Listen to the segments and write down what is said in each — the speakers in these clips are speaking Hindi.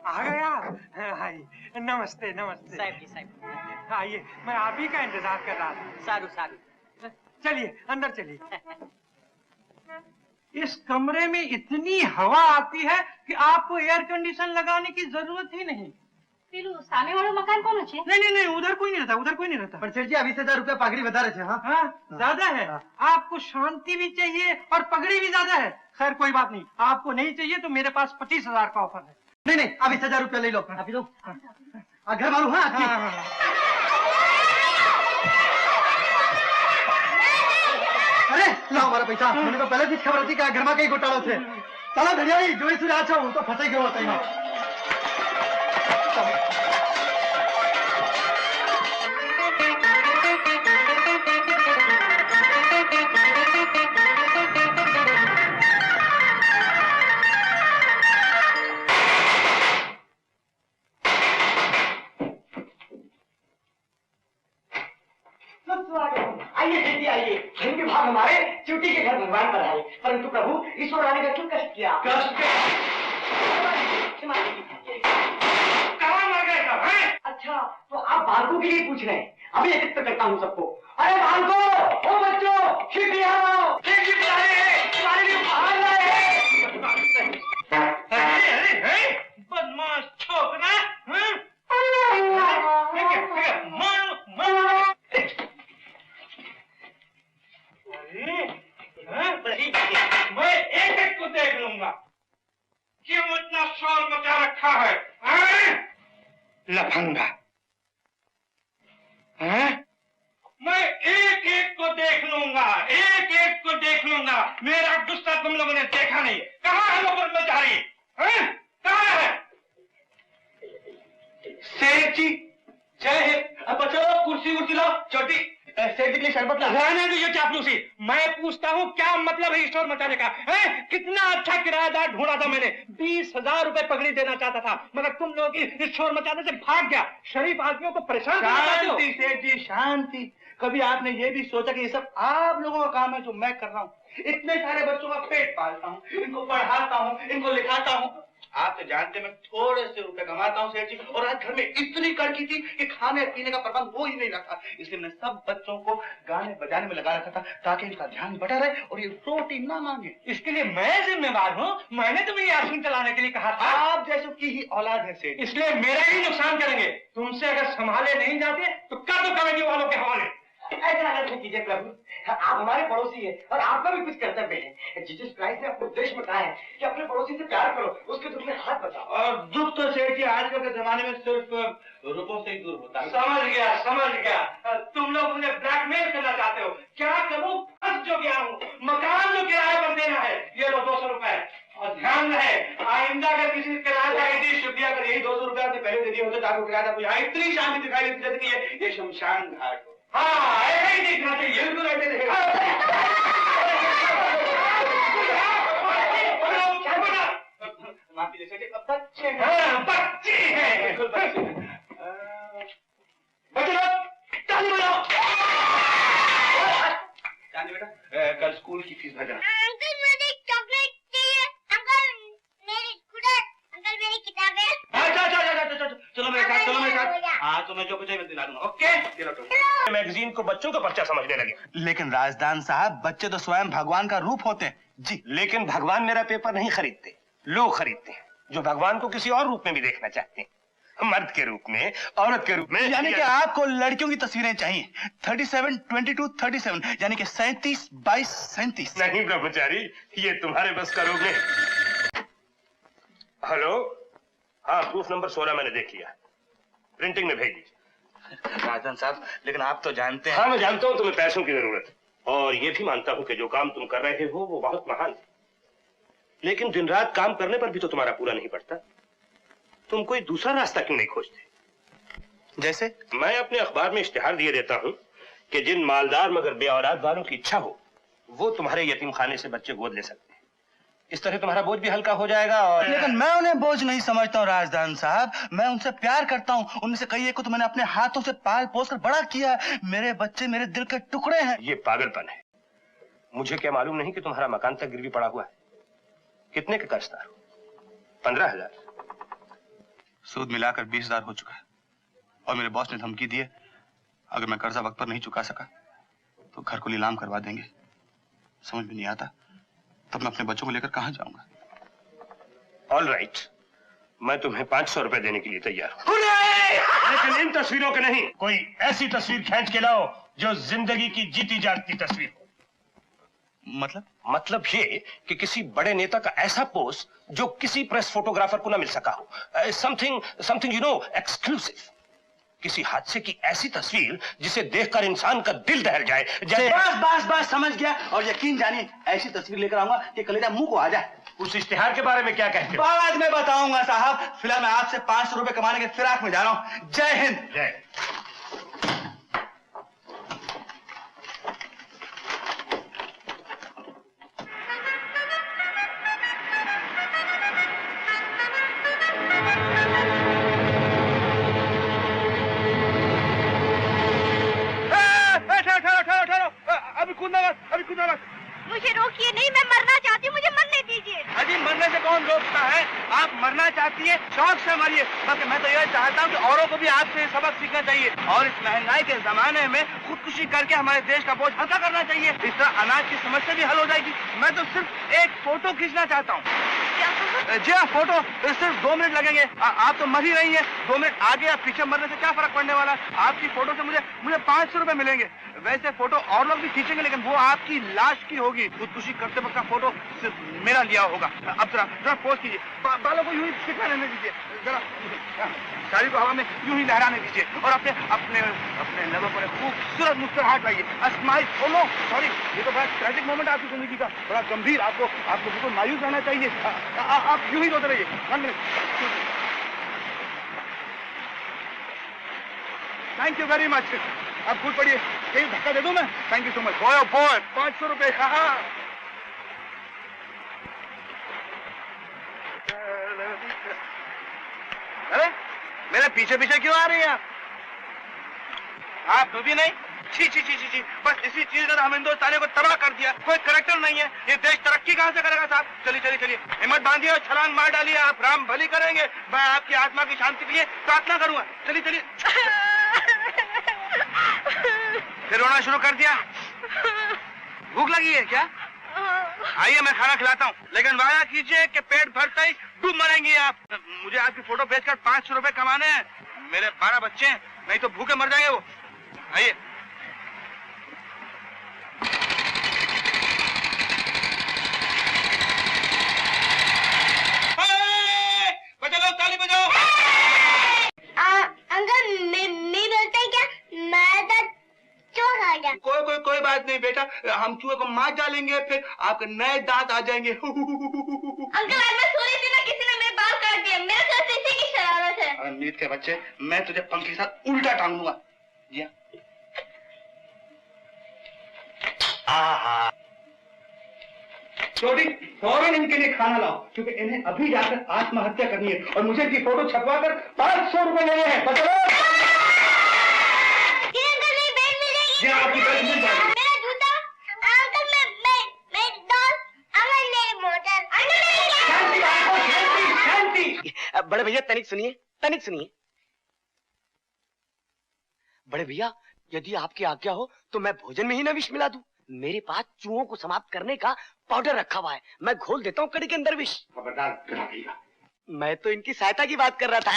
आ गया। आइए, नमस्ते नमस्ते। साहब जी साहब। आइए, मैं आप ही का इंतजार कर रहा था। सारू सारू। चलिए अंदर चलिए। इस कमरे में इतनी हवा आती है कि आपको एयर कंडीशन लगाने की जरूरत ही नहीं। सामने वाला मकान कौन है? नहीं, उधर कोई नहीं रहता, उधर कोई नहीं रहता। पर सेठ जी अभी से 1000 रुपया पगड़ी बता रहे थे। हाँ ज्यादा है। आपको शांति भी चाहिए और पगड़ी भी ज्यादा है। खैर कोई बात नहीं, आपको नहीं चाहिए तो मेरे पास 25,000 का ऑफर है। नहीं, अभी से 1000 रुपया ले लो। अभी लो। घर मालूम है आपकी? अरे लाओ हमारा पैसा। मैंने तो पहले से खबर थी कि घर में कई घोटालों से। चलो धनिया जो इस अच्छा हूँ तो फंसे क्यों होता है। आइए, धन के भाग हमारे च्यूटी के घर भगवान पर आए, परंतु प्रभु ईश्वर आने का क्यों कष्ट किया? कहाँ मर गए सब हैं? अच्छा, तो आप बालकों के लिए पूछ रहे हैं। अभी एकत्र करता हूँ सबको। अरे बालकों, ओ बच्चों, खिड़की आओ, खिड़की बुलाए हैं, तुम्हारे लिए उपहार लाए हैं। अरे, बदमाश छोकरा, हैं? मैं एक एक को देख लूंगा। क्यों इतना शोर मचा रखा है? लफंगा। मैं एक एक को देख लूंगा, एक एक को देख लूंगा। मेरा गुस्सा तुम लोगों ने देखा नहीं। कहाँ है वो कर्मचारी? कहाँ है? सेठ जी जय हिंद। अब बच्चों कुर्सी उर्सी लाओ। छोटी सेठ जी के लिए शरबत ला। रहने दो ये चापलूसी। मैं पूछता हूँ क्या मतलब है शोर मचाने का? कितना अच्छा किराएदार ढूंढा था मैंने। 20,000 रुपए पगड़ी देना चाहता था, मगर तुम लोग इस शोर मचाने से भाग गया। शरीफ आदमियों को परेशान करते हो। शांति सेठ जी, शांति। कभी आपने ये भी सोचा कि ये सब आप लोगों का काम है जो मैं कर रहा हूँ? इतने सारे बच्चों का पेट पालता हूँ, इनको पढ़ाता हूँ, इनको लिखाता हूँ। आप तो जानते मैं थोड़े से रुपए कमाता हूँ सेठ जी, और आज घर में इतनी कड़की थी कि खाने पीने का प्रबंध हो ही नहीं रखा। इसलिए मैंने सब बच्चों को गाने बजाने में लगा रखा था ताकि इनका ध्यान बटा रहे और ये रोटी ना मांगे। इसके लिए मैं जिम्मेवार हूँ। मैंने तुम्हें यासीन चलाने के लिए कहा था। आप जैसों की ही औलाद है सेठ, इसलिए मेरा ही नुकसान करेंगे। तुमसे अगर संभाले नहीं जाते तो कर दो कमेटी वालों के हवाले। ऐसा अलग कीजिए प्रभु, आप हमारे पड़ोसी हैं और आपका भी कुछ कर्तव्य है। जीसस क्राइस्ट ने अपने उपदेश में कहा है कि अपने पड़ोसी से प्यार करो, उसके दुख में हाथ बचाओ। और दुख तो सेठ जी आजकल के जमाने में सिर्फ रुपयों से ही दूर होता है। समझ गया। तुम लोग मुझे ब्लैकमेल करना चाहते हो। क्या करूं? फंस जो गया हूँ। मकान जो किराए पर देना है, ये लो 200 रुपए। और ध्यान रहे, आइंदा अगर किसी किराएदार की शुक्रिया अगर यही 200 रुपया से पहले दे दिए होते तो आपको किराएदार मुझे इतनी शांति दिखाई देती है ये शमशान घाट। हाँ, ऐसा ही देखना चाहिए। बिल्कुल ऐसे दिखेगा। माफ कीजिए सेठ जी, बच्चे हैं। हाँ, बच्चे हैं। बिल्कुल बच्चे हैं। बच्चे लोग चांदी बनाओ। चांदी बेटा, कल स्कूल की फीस भरना। अंकल मुझे चॉकलेट चाहिए। अंकल मेरी स्कूटर, अंकल मेरी किताबें। चलो मेरे साथ, चलो मेरे साथ। हाँ तो मैं जो कुछ है मैं दिला दूंगा। ओके। मैगजीन को बच्चों का पर्चा समझने लगे। लेकिन राजदान साहब, बच्चे तो स्वयं भगवान का रूप होते हैं जी। लेकिन भगवान मेरा पेपर नहीं खरीदते, लोग खरीदते हैं जो भगवान को किसी और रूप में भी देखना चाहते हैं। मर्द के रूप में, औरत के रूप में। यानी कि आपको लड़कियों की तस्वीरें चाहिए। 37, 22, 37 यानी कि 37, 22, 37। नहीं ब्रह्मचारी, ये तुम्हारे बस का रोग नहीं। हेलो, हाँ प्रूफ नंबर 16 मैंने देख लिया, प्रिंटिंग में भेज दीजिए। राजदान साहब, लेकिन आप तो जानते हैं। हाँ मैं जानता हूँ तुम्हें पैसों की जरूरत है, और ये भी मानता हूँ कि जो काम तुम कर रहे हो वो बहुत महान है, लेकिन दिन रात काम करने पर भी तो तुम्हारा पूरा नहीं पड़ता। तुम कोई दूसरा रास्ता क्यों नहीं खोजते? जैसे मैं अपने अखबार में इश्तिहार दिए देता हूँ कि जिन मालदार मगर बेऔलाद वालों की इच्छा हो वो तुम्हारे यतीम खाने से बच्चे गोद ले सकते हैं। इस तरह तुम्हारा बोझ भी हल्का हो जाएगा। और लेकिन मैं उन्हें बोझ नहीं समझता हूँ राजदान साहब, मैं उनसे प्यार करता हूँ। उनमें से कई एक को तो मैंने अपने हाथों से पाल पोस कर बड़ा किया है। मेरे बच्चे मेरे दिल के टुकड़े हैं। ये पागलपन है। मुझे क्या मालूम नहीं कि तुम्हारा मकान तक गिरवी पड़ा हुआ है? कितने के कर्जदार हो? 15,000। सूद मिलाकर 20,000 हो चुका है और मेरे बॉस ने धमकी दी है अगर मैं कर्जा वक्त पर नहीं चुका सका तो घर को नीलाम करवा देंगे। समझ में नहीं आता तब मैं अपने बच्चों को लेकर कहां जाऊंगा। ऑल राइट, मैं तुम्हें 500 रुपए देने के लिए तैयार हूं, लेकिन इन तस्वीरों के नहीं। कोई ऐसी तस्वीर खींच के लाओ जो जिंदगी की जीती जागती तस्वीर हो। मतलब ये कि किसी बड़े नेता का ऐसा पोज जो किसी प्रेस फोटोग्राफर को ना मिल सका हो। Something you know exclusive. किसी हादसे की ऐसी तस्वीर जिसे देखकर इंसान का दिल दहल जाए। बस समझ गया। और यकीन जानिए ऐसी तस्वीर लेकर आऊंगा कि कलेजा मुंह को आ जाए। उस इश्तिहार के बारे में क्या कहते हो? बाद में बताऊंगा साहब, फिलहाल मैं आपसे 500 रुपए कमाने के फिराक में जा रहा हूं। जय हिंद। जय। अभी कूदना मत। मुझे रोकिए नहीं, मैं मरना चाहती हूँ, मुझे मरने दीजिए। अजी मरने से कौन रोकता है? आप मरना चाहती है, शौक से मरिए। बस मैं तो यह चाहता हूँ कि औरों को भी आपसे सबक सीखना चाहिए और इस महंगाई के जमाने में खुदकुशी करके हमारे देश का बोझ हल्का करना चाहिए। इस तरह अनाज की समस्या भी हल हो जाएगी। मैं तो सिर्फ एक फोटो खींचना चाहता हूँ। जी हाँ, फोटो सिर्फ 2 मिनट लगेंगे। आप तो मर ही रही है, 2 मिनट आगे या पीछे मरने से क्या फर्क पड़ने वाला? आपकी फोटो से मुझे 500 रुपए मिलेंगे। वैसे फोटो और लोग भी खींचेंगे लेकिन वो आपकी लाश की होगी। खुदकुशी करते वक्त का फोटो सिर्फ मेरा लिया होगा। अब जरा पोज कीजिए, बालों को यूं ही सिखा रहने दीजिए, जरा साड़ी को हवा में यूं ही लहराने दीजिए और अपने अपने अपने लबों पर खूबसूरत मुस्कुराहट लाइए। स्माइल। ओ नो सॉरी, ये तो बड़ा ट्रैजिक मोमेंट आपकी जिंदगी का, बड़ा गंभीर। आपको बिल्कुल मायूस रहना चाहिए। आप यूं ही रोते रहिए। 1 minute. Thank you very much. अब कूद पड़िए। कहीं धक्का दे दूं मैं? Thank you so much. Boy 500 रुपए। अरे मेरे पीछे पीछे क्यों आ रही हैं आप? भी नहीं? छी छी छी छी छी, बस इसी चीज ने हम हिंदुस्तानियों को तबाह कर दिया। कोई करैक्टर नहीं है। ये देश तरक्की कहाँ से करेगा साहब? चलिए चलिए चलिए, हिम्मत बांधिए और छलांग मार डालिए। आप राम भली करेंगे, मैं आपकी आत्मा की शांति के लिए प्रार्थना करूंगा। चलिए चलिए। फिर रोना शुरू कर दिया? भूख लगी है क्या? आइए मैं खाना खिलाता हूँ, लेकिन वादा कीजिए कि पेट भरते ही डूब मरेंगी आप। मुझे आपकी फोटो बेचकर 500 रुपए कमाने हैं। मेरे 12 बच्चे हैं, नहीं तो भूखे मर जाएंगे वो। आइए। बजाओ, ताली बजाओ। अंकल मैं बोलता है क्या मैं तो चूहा खा गया। कोई बात नहीं बेटा, हम चूहे को मार डालेंगे, फिर आपके नए दांत आ जाएंगे। अंकल आज मैं सो रही थी ना, किसी ने मेरे बाल काट दिए। मेरे साथ इसी की शरारत है। नीत के बच्चे, मैं तुझे पंखे के साथ उल्टा टांग दूंगा। जी हाँ। छोटी फौरन इनके लिए खाना लाओ, क्योंकि इन्हें अभी जाकर आत्महत्या करनी है और मुझे इनकी फोटो छपवा कर 500 रुपए लेने हैं। बचो। आपकी बैग मिल जाएगी। मेरा जूता, अंकल मैं दोस्त, अंकल मेरी मोटर, शांति। बड़े भैया तनिक सुनिए। बड़े भैया, यदि आपकी आज्ञा हो तो मैं भोजन में ही ना विष मिला दूं। मेरे पास चूहों को समाप्त करने का पाउडर रखा हुआ है, मैं घोल देता हूँ कड़ी के अंदर विष। खबरदार। मैं तो इनकी सहायता की बात कर रहा था।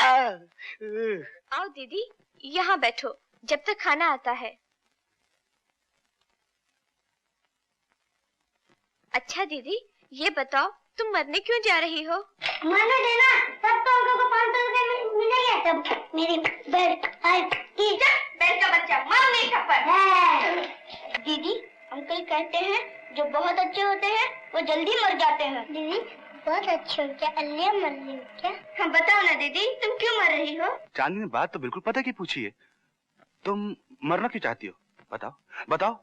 आओ दीदी, यहाँ बैठो जब तक खाना आता है। अच्छा दीदी, ये बताओ तुम मरने क्यों जा रही हो? मरने देना, तब तो अंकल को 500 रुपए मिलेंगे। तब मेरी बेड का बच्चा मार नहीं थप्पड़। दीदी अंकल कहते हैं जो बहुत अच्छे होते हैं वो जल्दी मर जाते हैं। दीदी बहुत अच्छे हो क्या? अल्लाह मर रही हो क्या? हाँ बताओ ना दीदी, तुम क्यों मर रही हो? चांदनी ने बात तो बिल्कुल पता की पूछी है। तुम मरना क्यों चाहती हो? बताओ।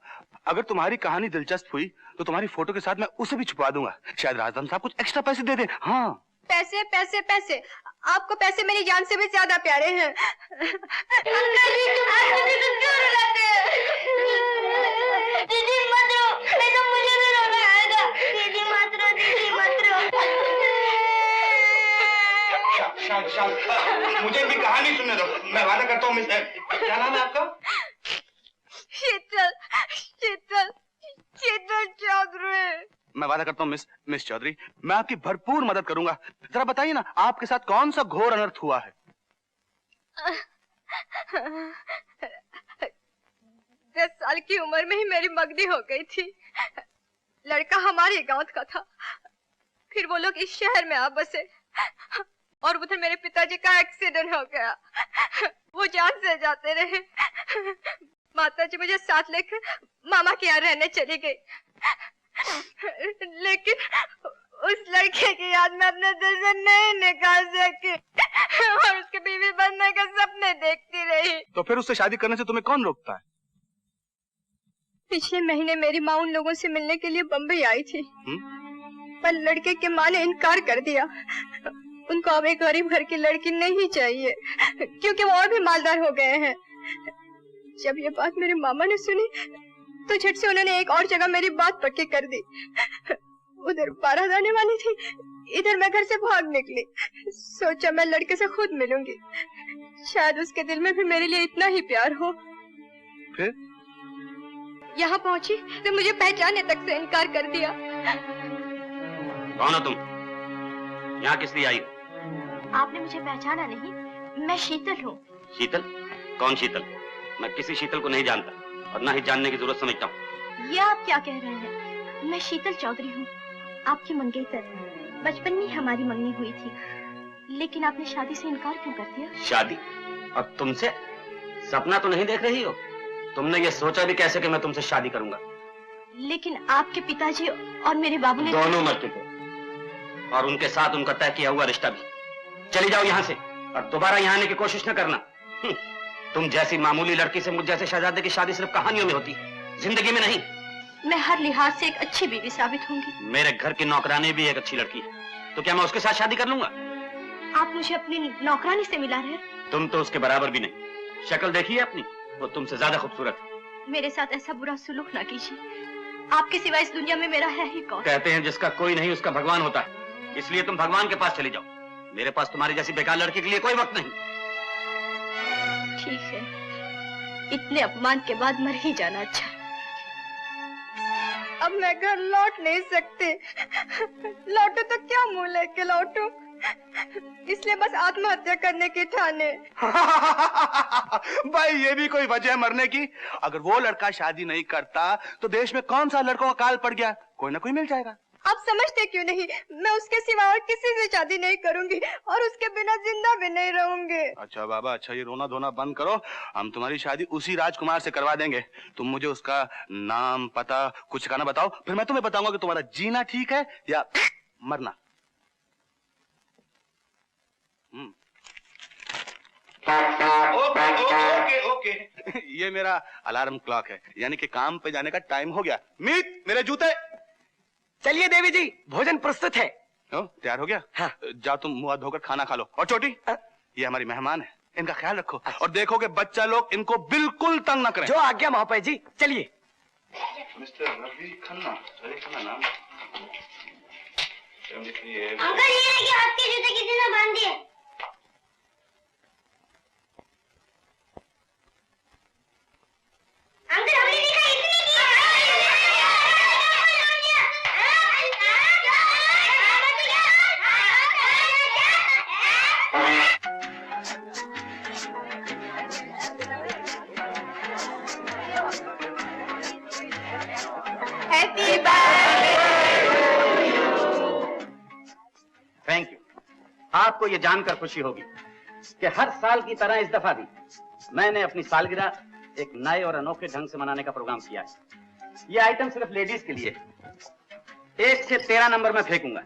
अगर तुम्हारी कहानी दिलचस्प हुई तो तुम्हारी फोटो के साथ मैं उसे भी छुपा दूंगा। शायद राजदान साहब कुछ एक्स्ट्रा पैसे दे दें। हाँ, पैसे। आपको पैसे मेरी जान से भी ज्यादा प्यारे हैं। दीदी मत रो, नहीं तो मुझे भी रोना आएगा। दीदी मत रो, दीदी मत रो। शांत शांत, मुझे इनकी कहानी सुनने दो। मैं वादा करता हूँ मिस, क्या नाम है आपका? शीतल, शीतल, शीतल चौधरी। मैं वादा करता हूँ मिस चौधरी, मैं आपकी भरपूर मदद करूंगा। जरा बताइए ना, आपके साथ कौन सा घोर अनर्थ हुआ है? 10 साल की उम्र में ही मेरी मगनी हो गई थी। लड़का हमारे गांव का था, फिर वो लोग इस शहर में आ बसे और उधर मेरे पिताजी का एक्सीडेंट हो गया। वो जान से जाते रहे। माताजी मुझे साथ लेकर मामा के यहाँ रहने चली गई, लेकिन उस लड़के की याद में अपने दिल से नहीं निकाल सकी और उसके बीवी बनने के सपने देखती रही। तो फिर उससे शादी करने से तुम्हें कौन रोकता है? पिछले महीने मेरी माँ उन लोगों से मिलने के लिए बम्बई आई थी, पर लड़के की माँ ने इनकार कर दिया। उनको अब एक गरीब घर की लड़की नहीं चाहिए, क्योंकि वो और भी मालदार हो गए हैं। जब ये बात मेरे मामा ने सुनी तो झट से उन्होंने एक और जगह मेरी बात पक्की कर दी। उधर बारात आने वाली थी, इधर मैं घर से भाग निकली। सोचा मैं लड़के से खुद मिलूंगी, शायद उसके दिल में भी मेरे लिए इतना ही प्यार हो। फिर यहाँ पहुंची तो मुझे पहचानने तक से इनकार कर दिया। कौन हो तुम? यहाँ किस लिए आई हो? आपने मुझे पहचाना नहीं, मैं शीतल हूँ। शीतल? कौन शीतल? मैं किसी शीतल को नहीं जानता और ना ही जानने की जरूरत समझता हूँ। ये आप क्या कह रहे हैं? मैं शीतल चौधरी हूँ, आपकी मंगेतर। बचपन में हमारी मंगनी हुई थी, लेकिन आपने शादी से इनकार क्यों कर दिया? शादी? और तुमसे? सपना तो नहीं देख रही हो? तुमने ये सोचा भी कैसे कि मैं तुमसे शादी करूंगा? लेकिन आपके पिताजी और मेरे बाबू ने दोनों मर चुके और उनके साथ उनका तय किया हुआ रिश्ता भी। चली जाओ यहाँ से और दोबारा यहाँ आने की कोशिश न करना। तुम जैसी मामूली लड़की से मुझ जैसे शहजादे की शादी सिर्फ कहानियों में होती है, जिंदगी में नहीं। मैं हर लिहाज से एक अच्छी बीवी साबित होंगी। मेरे घर की नौकरानी भी एक अच्छी लड़की है, तो क्या मैं उसके साथ शादी कर लूंगा? आप मुझे अपनी नौकरानी से मिला रहे? तुम तो उसके बराबर भी नहीं। शक्ल देखिए अपनी, वो तुमसे ज्यादा खूबसूरत है। मेरे साथ ऐसा बुरा सुलूक ना कीजिए, आपके सिवा इस दुनिया में मेरा है ही कौन? कहते हैं जिसका कोई नहीं उसका भगवान होता है, इसलिए तुम भगवान के पास चले जाओ। मेरे पास तुम्हारी जैसी बेकार लड़की के लिए कोई वक्त नहीं। ठीक है, इतने अपमान के बाद मर ही जाना अच्छा। अब मैं घर लौट नहीं सकती। लौटू तो क्या मुंह लेके लौटू, इसलिए बस आत्महत्या करने की ठाने। भाई ये भी कोई वजह है मरने की? अगर वो लड़का शादी नहीं करता तो देश में कौन सा लड़कों का काल पड़ गया, कोई ना कोई मिल जाएगा। आप समझते क्यों नहीं? मैं उसके सिवा और किसी से शादी नहीं करूंगी और उसके बिना जिंदा भी नहीं रहूंगी। अच्छा बाबा, अच्छा ये रोना धोना बंद करो, हम तुम्हारी शादी उसी राजकुमार से करवा देंगे। तुम मुझे उसका नाम पता कुछ ठिकाना बताओ, फिर मैं तुम्हें बताऊंगा कि तुम्हारा जीना ठीक है या मरना। Okay okay. ये मेरा अलार्म क्लॉक है, यानी कि काम पे जाने का टाइम हो गया। मीत, मेरे जूते। चलिए देवी जी, भोजन प्रस्तुत है। तैयार हो गया? हाँ। जाओ तुम मुंह हाथ धोकर खाना खा लो। और छोटी, ये हमारी मेहमान है, इनका ख्याल रखो और देखोगे बच्चा लोग इनको बिल्कुल तंग न करें। जो आज्ञा महापय जी। चलिए। मिस्टर रवि खन्ना, रवि खन्ना नाम। अंकल ये आपके जूते किसी ने बांध दिए। अंकल हमने देखा इसने किया। Happy birthday. Thank you. आपको ये जानकर खुशी होगी कि हर साल की तरह इस दफा भी मैंने अपनी सालगिरह एक नए और अनोखे ढंग से मनाने का प्रोग्राम किया है। ये आइटम सिर्फ लेडीज के लिए। 1 से 13 नंबर में फेंकूंगा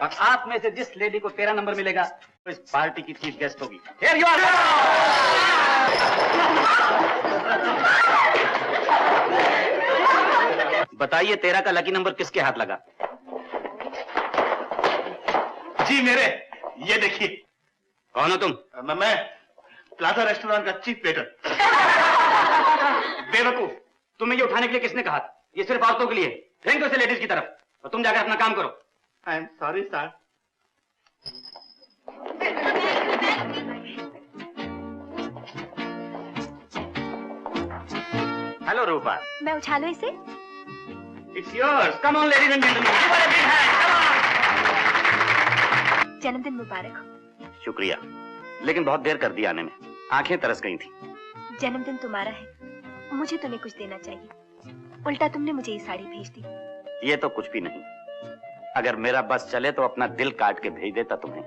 और आप में से जिस लेडी को 13 नंबर मिलेगा तो इस पार्टी की चीफ गेस्ट होगी। Here you are. बताइए 13 का लकी नंबर किसके हाथ लगा? जी मेरे। ये देखिए। कौन हो तुम? मैं प्लाजा रेस्टोरेंट का चीफ वेटर। बेवकूफ, तुम्हें ये उठाने के लिए किसने कहा? ये सिर्फ औरतों के लिए। फेंक दो इसे लेडीज की तरफ और तुम जाकर अपना काम करो। आई एम सॉरी सर। चलो रूपा, मैं उछालू इसे? It's yours, come on ladies and gentleman, give her a big hand, come on. जन्मदिन मुबारक हो। शुक्रिया, लेकिन बहुत देर कर दी आने में, आंखें तरस गई थी। जन्मदिन तुम्हारा है, मुझे तुम्हें कुछ देना चाहिए, उल्टा तुमने मुझे ये साड़ी भेज दी। ये तो कुछ भी नहीं, अगर मेरा बस चले तो अपना दिल काट के भेज देता तुम्हें।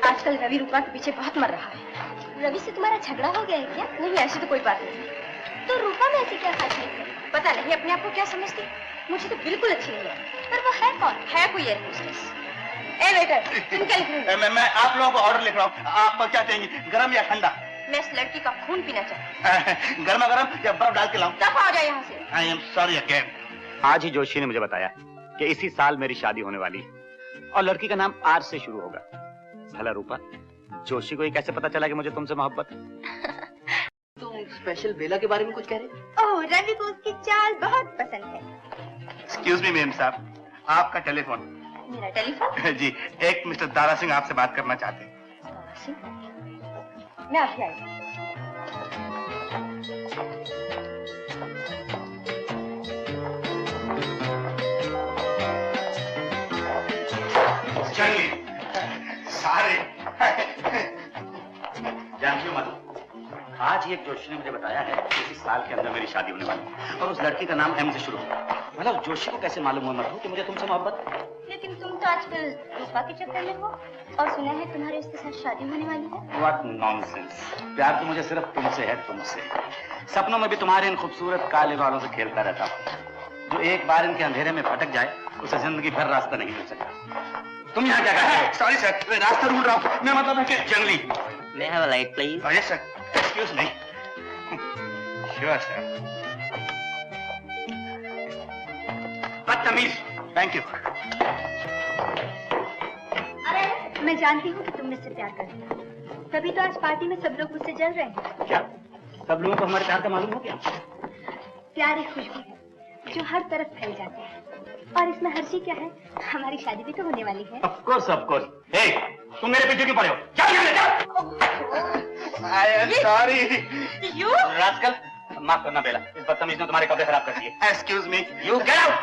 आजकल रवि रूपा के पीछे बहुत मर रहा है। रवि से तुम्हारा झगड़ा हो गया है क्या? नहीं, ऐसी तो कोई बात नहीं। तो रूपा में ऐसी क्या खासियत है? पता नहीं अपने आप को क्या समझती, मुझे तो बिल्कुल अच्छी नहीं लगती। पर वो है कौन? है कोई एयर होस्टेस। ए वेटर, तुम क्या लिख रहे हो? मैं आप लोगों को ऑर्डर लिख रहा हूँ, आप क्या चाहेंगी, गरम या ठंडा? मैं इस लड़की का खून पीना चाहती हूँ। गर्मा गर्म या बर्फ डाल के लाऊं? दफा हो जाए यहाँ से। आई एम सॉरी अगेन। आज ही जोशी ने मुझे बताया कि इसी साल मेरी शादी होने वाली है और लड़की का नाम आर से शुरू होगा। भला रूपा, जोशी को ये कैसे पता चला कि मुझे तुमसे मोहब्बत? तुम स्पेशल बेला के बारे में कुछ कह रहे? ओह, रवि को उसकी चाल बहुत पसंद है। एक्सक्यूज मी मेम साहब, आपका टेलीफोन। मेरा टेलीफोन? जी, एक मिस्टर दारा सिंह आपसे बात करना चाहते हैं। मैं अभी आई। चलिए सारे जानती हो मधु, आज ही एक जोशी ने मुझे बताया है कि इसी साल के अंदर मेरी शादी होने वाली है और उस लड़की का नाम एम से शुरू होगा। मतलब जोशी को कैसे मालूम हुआ मधु कि मुझे तुमसे मोहब्बत? लेकिन तुम तो आजकल रूपा के चक्कर में हो और सुना है तुम्हारी उसके साथ शादी होने वाली है। What nonsense! प्यार तो मुझे सिर्फ तुमसे है, तुमसे। सपनों में भी तुम्हारे इन खूबसूरत काले बालों से खेलता रहता हूँ। जो एक बार इनके अंधेरे में भटक जाए उसे जिंदगी भर रास्ता नहीं मिल सकता। तुम यहाँ क्या कर रहे हो? सॉरी सर, मैं रास्ता ढूंढ रहा हूँ। मैं मतलब है कि जंगली। May I have a light, please? Yes sir, excuse me. Sure sir. बदतमीज। Thank you. अरे, मैं जानती हूँ कि तुम मुझसे प्यार करते हो, तभी तो आज पार्टी में सब लोग मुझसे जल रहे हैं। क्या सब लोगों को हमारे प्यार का मालूम हो गया? प्यार एक खुशबू है जो हर तरफ फैल जाती है, और इसमें हर्षी क्या है, हमारी शादी भी तो होने वाली है। Of course, of course. Hey, तुम मेरे पीछे क्यों पड़े हो? जाओ यहाँ से, जाओ! आई एम सॉरी। यू? रास्कल, माफ करना बेला, इस बदतमीज ने तुम्हारे कपड़े खराब कर दिए। Excuse me. You get out!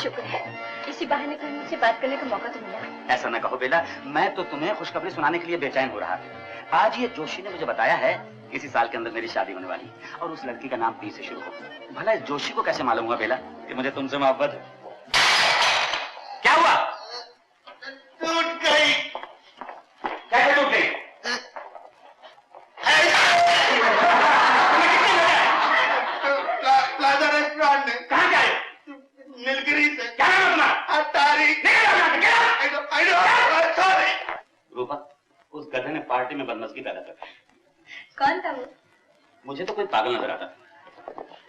शुक्र है, इसी बहाने का मुझसे बात करने का मौका तो मिला। ऐसा न कहो बेला, मैं तो तुम्हें खुशखबरी सुनाने के लिए बेचैन हो रहा था। आज ये जोशी ने मुझे बताया है कि इसी साल के अंदर मेरी शादी होने वाली है और उस लड़की का नाम पी से शुरू हो। भला इस जोशी को कैसे मालूम हुआ बेला कि मुझे तुमसे मोहब्बत है? क्या हुआ? टूट गई। कैसे टूट गई? प्लाजा रेस्टोरेंट में। कहाँ गए? नीलगिरी से। क्या नाम है तुम्हारा? तारीख। सॉरी। रूपा, उस गधे ने पार्टी में बदमज़गी पैदा कर दी। कौन था वो? मुझे तो कोई पागल नजर आता।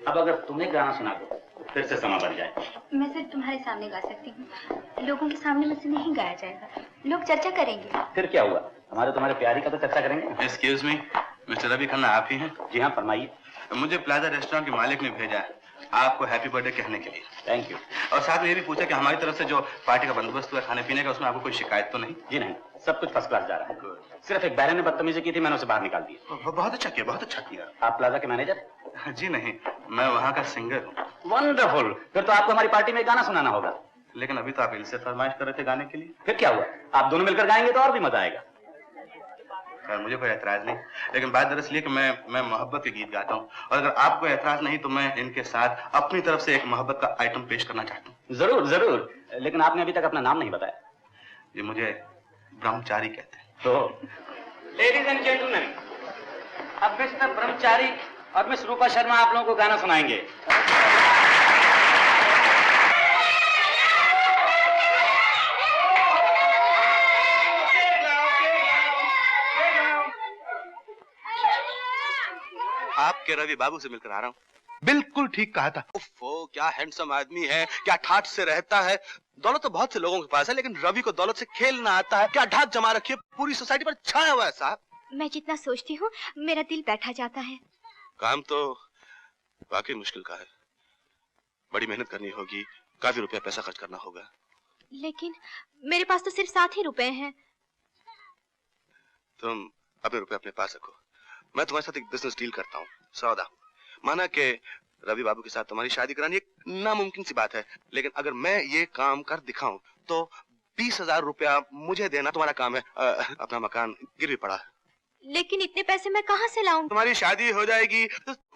अब अगर तुम्हें गाना सुना दो तो फिर से समा बन जाए। मैं सिर्फ तुम्हारे सामने गा सकती हूँ, लोगों के सामने मुझसे नहीं गाया जाएगा, लोग चर्चा करेंगे। फिर क्या हुआ, हमारे तुम्हारे प्यारी का तो चर्चा करेंगे। Excuse me, mister Ravi Khanna आप ही हैं? जी हाँ, फरमाइए। मुझे प्लाजा रेस्टोरेंट के मालिक ने भेजा है आपको हैप्पी बर्थडे कहने के लिए। Thank you. और साथ में ये भी पूछा कि हमारी तरफ से जो पार्टी का बंदोबस्त हुआ खाने पीने का, उसमें आपको कोई शिकायत तो नहीं? जी नहीं, सब कुछ फर्स्ट क्लास जा रहा है। सिर्फ एक बैरन ने बदतमीजी की थी, मैंने उसे बाहर निकाल दिया। बहुत अच्छा किया, बहुत अच्छा किया। आप प्लाजा के मैनेजर? जी नहीं, मैं वहाँ का सिंगर हूँ। वंडरफुल, फिर तो आपको हमारी पार्टी में गाना सुनाना होगा। लेकिन अभी तो आप इनसे फरमाइश कर रहे थे गाने के लिए। फिर क्या हुआ, आप दोनों मिलकर गाएंगे तो और भी मजा आएगा। मुझे कोई ऐतराज नहीं, लेकिन बात दरअसल ये कि मैं मोहब्बत के गीत गाता हूँ और अगर आपको ऐतराज नहीं तो मैं इनके साथ अपनी तरफ से एक मोहब्बत का आइटम पेश करना चाहता हूँ। जरूर जरूर, लेकिन आपने अभी तक अपना नाम नहीं बताया। जी मुझे ब्रह्मचारी कहते हैं। तो लेडीज एंड जेंटलमैन, अब मिस्टर ब्रह्मचारी और मिस रूपा शर्मा आप लोगों को गाना सुनाएंगे। आपके रवि बाबू से मिलकर आ रहा हूँ। बिल्कुल ठीक कहा था। उफ़ो, क्या हैंडसम आदमी है, क्या ठाठ से रहता है। दौलत तो बहुत से लोगों के पास है, लेकिन रवि को दौलत से खेलना आता है। क्या ढाक जमा रखी है, पूरी सोसाइटी पर छाया हुआ है साहब। मैं जितना सोचती हूँ मेरा दिल बैठा जाता है। काम तो वाकई मुश्किल का है, बड़ी मेहनत करनी होगी, काफी रुपया पैसा खर्च करना होगा। लेकिन मेरे पास तो सिर्फ 7 ही रुपए हैं। तुम अपने रुपए अपने पास रखो, मैं तुम्हारे साथ एक बिजनेस डील करता हूँ, सौदा। माना कि रवि बाबू के साथ तुम्हारी शादी करानी एक नामुमकिन सी बात है, लेकिन अगर मैं ये काम कर दिखाऊं तो 20,000 रुपया मुझे देना तुम्हारा काम है। अपना मकान गिरवी पड़ा है। लेकिन इतने पैसे मैं कहाँ से लाऊं? तुम्हारी शादी हो जाएगी,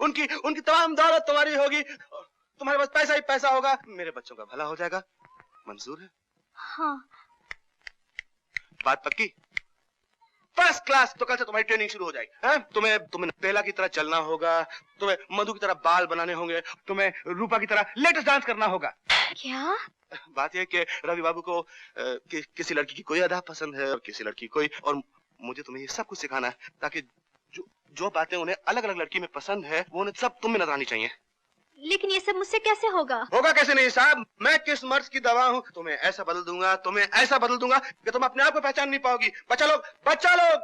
उनकी तमाम दौलत तुम्हारी होगी, तुम्हारे पास पैसा ही पैसा होगा, मेरे बच्चों का भला हो जाएगा। मंजूर है? हाँ। बात पक्की? First class. तो कल से तुम्हारी ट्रेनिंग शुरू हो जाएगी। हैं? तुम्हें बेला की तरह चलना होगा, तुम्हें मधु की तरह बाल बनाने होंगे, तुम्हें रूपा की तरह लेटेस्ट डांस करना होगा। क्या? बात यह कि रवि बाबू को किसी लड़की की कोई अदा पसंद है और किसी लड़की कोई, और मुझे तुम्हें ये सब कुछ सिखाना है ताकि जो बातें उन्हें अलग अलग लड़की में पसंद है वो उन्हें सब तुम में नजर आनी चाहिए। लेकिन ये सब मुझसे कैसे होगा? होगा कैसे नहीं साहब, मैं किस मर्ज की दवा हूँ, तुम्हें ऐसा बदल दूंगा, तुम्हें ऐसा बदल दूंगा कि तुम अपने आप को पहचान नहीं पाओगी। बच्चा लोग,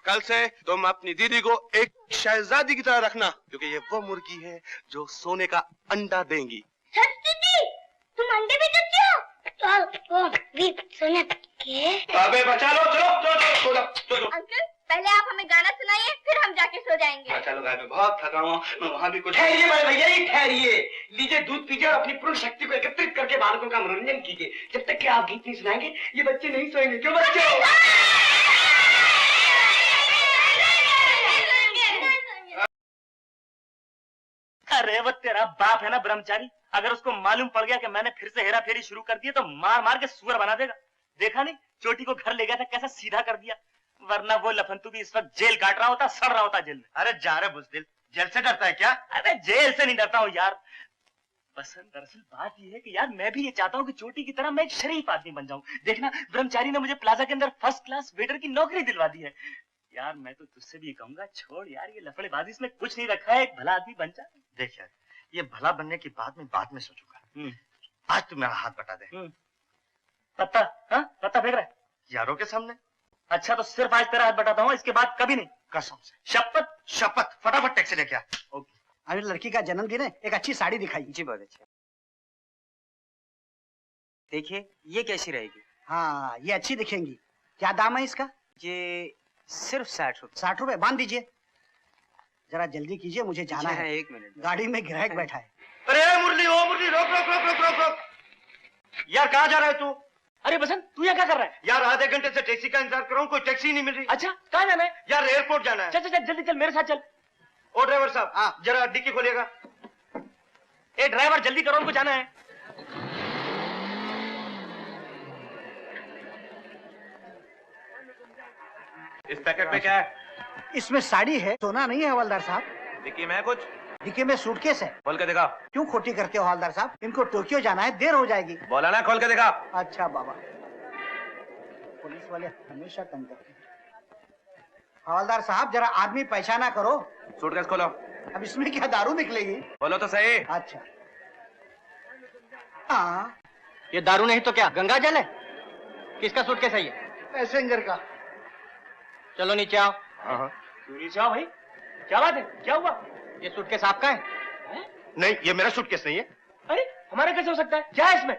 कल से तुम अपनी दीदी को एक शहजादी की तरह रखना, क्योंकि ये वो मुर्गी है जो सोने का अंडा देंगी। दीदी, तुम अंडे भी देती हो? सोने के? अबे बचा लो, चलो। अंकल, पहले आप हमें गाना सुनाइए, फिर हम जाके सो जाएंगे। चलो, मैं बहुत थका हुआ, मैं वहाँ भी कुछ। ठहरिए बड़े भैया, ही ठहरिए। लीजिए दूध पीजिए और अपनी पूर्ण शक्ति को एकत्रित करके बालकों का मनोरंजन कीजिए। जब तक कि आप गीत नहीं सुनाएंगे ये बच्चे नहीं सोएंगे। क्यों बच्चे? अरे वो तेरा बाप है ना ब्रह्मचारी, अगर उसको मालूम पड़ गया कि मैंने फिर से हेरा फेरी शुरू कर दी तो मार मार के सुअर बना देगा। देखा नहीं, चोटी को घर ले गया था, कैसा सीधा कर दिया, वरना वो लफंतू भी इस वक्त जेल काट रहा होता, सड़ रहा होता जेल में। अरे जा रहे बुज़दिल, जेल से डरता है क्या? अरे जेल से नहीं डरता हूँ यार, बसंत दरअसल बात ये है कि यार मैं भी ये चाहता हूँ कि चोटी की तरह मैं एक शरीफ आदमी बन जाऊं। देखना, ब्रह्मचारी ने मुझे प्लाजा के अंदर फर्स्ट क्लास वेटर की नौकरी दिलवा दी है। यार मैं तो तुझसे भी कहूंगा, छोड़ यार ये लफड़ेबाजी, इसमें कुछ नहीं रखा है, एक भला आदमी बन जा। देख यार, ये भला बनने की बात में बाद में सोचूंगा। आज तू मेरा हाथ बटा दे। पत्ता? हाँ, पत्ता फेंक रहा है यारों के सामने? अच्छा तो सिर्फ आज तेरा हाथ बटाता हूँ, इसके बाद कभी नहीं। कसम से। शपथ? शपथ। फटाफट टैक्सी लेके आ। ओके। अरे लड़की का जन्मदिन है, एक अच्छी साड़ी दिखाई। जी बहुत अच्छा। देखिए ये कैसी रहेगी? हाँ ये अच्छी दिखेंगी। क्या दाम है इसका? ये सिर्फ 60 रुपए। 60 रुपए? बांध दीजिए, जरा जल्दी कीजिए, मुझे जाना है। 1 मिनट। गाड़ी में ग्राहक बैठा है। अरे मुरली, ओ मुरली, रोक रोक रोक रोक रोक रोक। यार कहाँ जा रहा है तू? अरे बसंत, तू यहाँ क्या कर रहा है? यार आधे घंटे से टैक्सी का इंतजार कर रहा हूँ, कोई टैक्सी नहीं मिल रही। अच्छा कहाँ जाना है? यार एयरपोर्ट जाना है। चल चल जल्दी चल, मेरे साथ चल। ओ ड्राइवर साहब, जरा डिक्की खोलिएगा। ए ड्राइवर जल्दी करो, उनको जाना है। इस पैकेट में क्या है? इसमें साड़ी है, सोना नहीं है हवलदार साहब। डिक्की में कुछ? डिक्की में सूटकेस है। खोल के दिखा। क्यों खोटी करते हो हवलदार साहब? इनको टोक्यो जाना है, देर हो जाएगी। बोला ना, खोल के दिखा। अच्छा बाबा, पुलिस वाले हमेशा तंग करते हैं। हवलदार साहब जरा आदमी पहचाना करो। सूटकेस खोलो। अब इसमें क्या दारू निकलेगी? बोलो तो सही। अच्छा हाँ, ये दारू नहीं तो क्या गंगा जल है? किसका सूटकेस है ये? पैसेंजर का। चलो नीचे आओ। क्यों नीचे आओ भाई, क्या बात है, क्या हुआ? ये सूटकेस आपका है? नहीं, ये मेरा सूटकेस नहीं है। अरे हमारा कैसे हो सकता है, क्या है इसमें?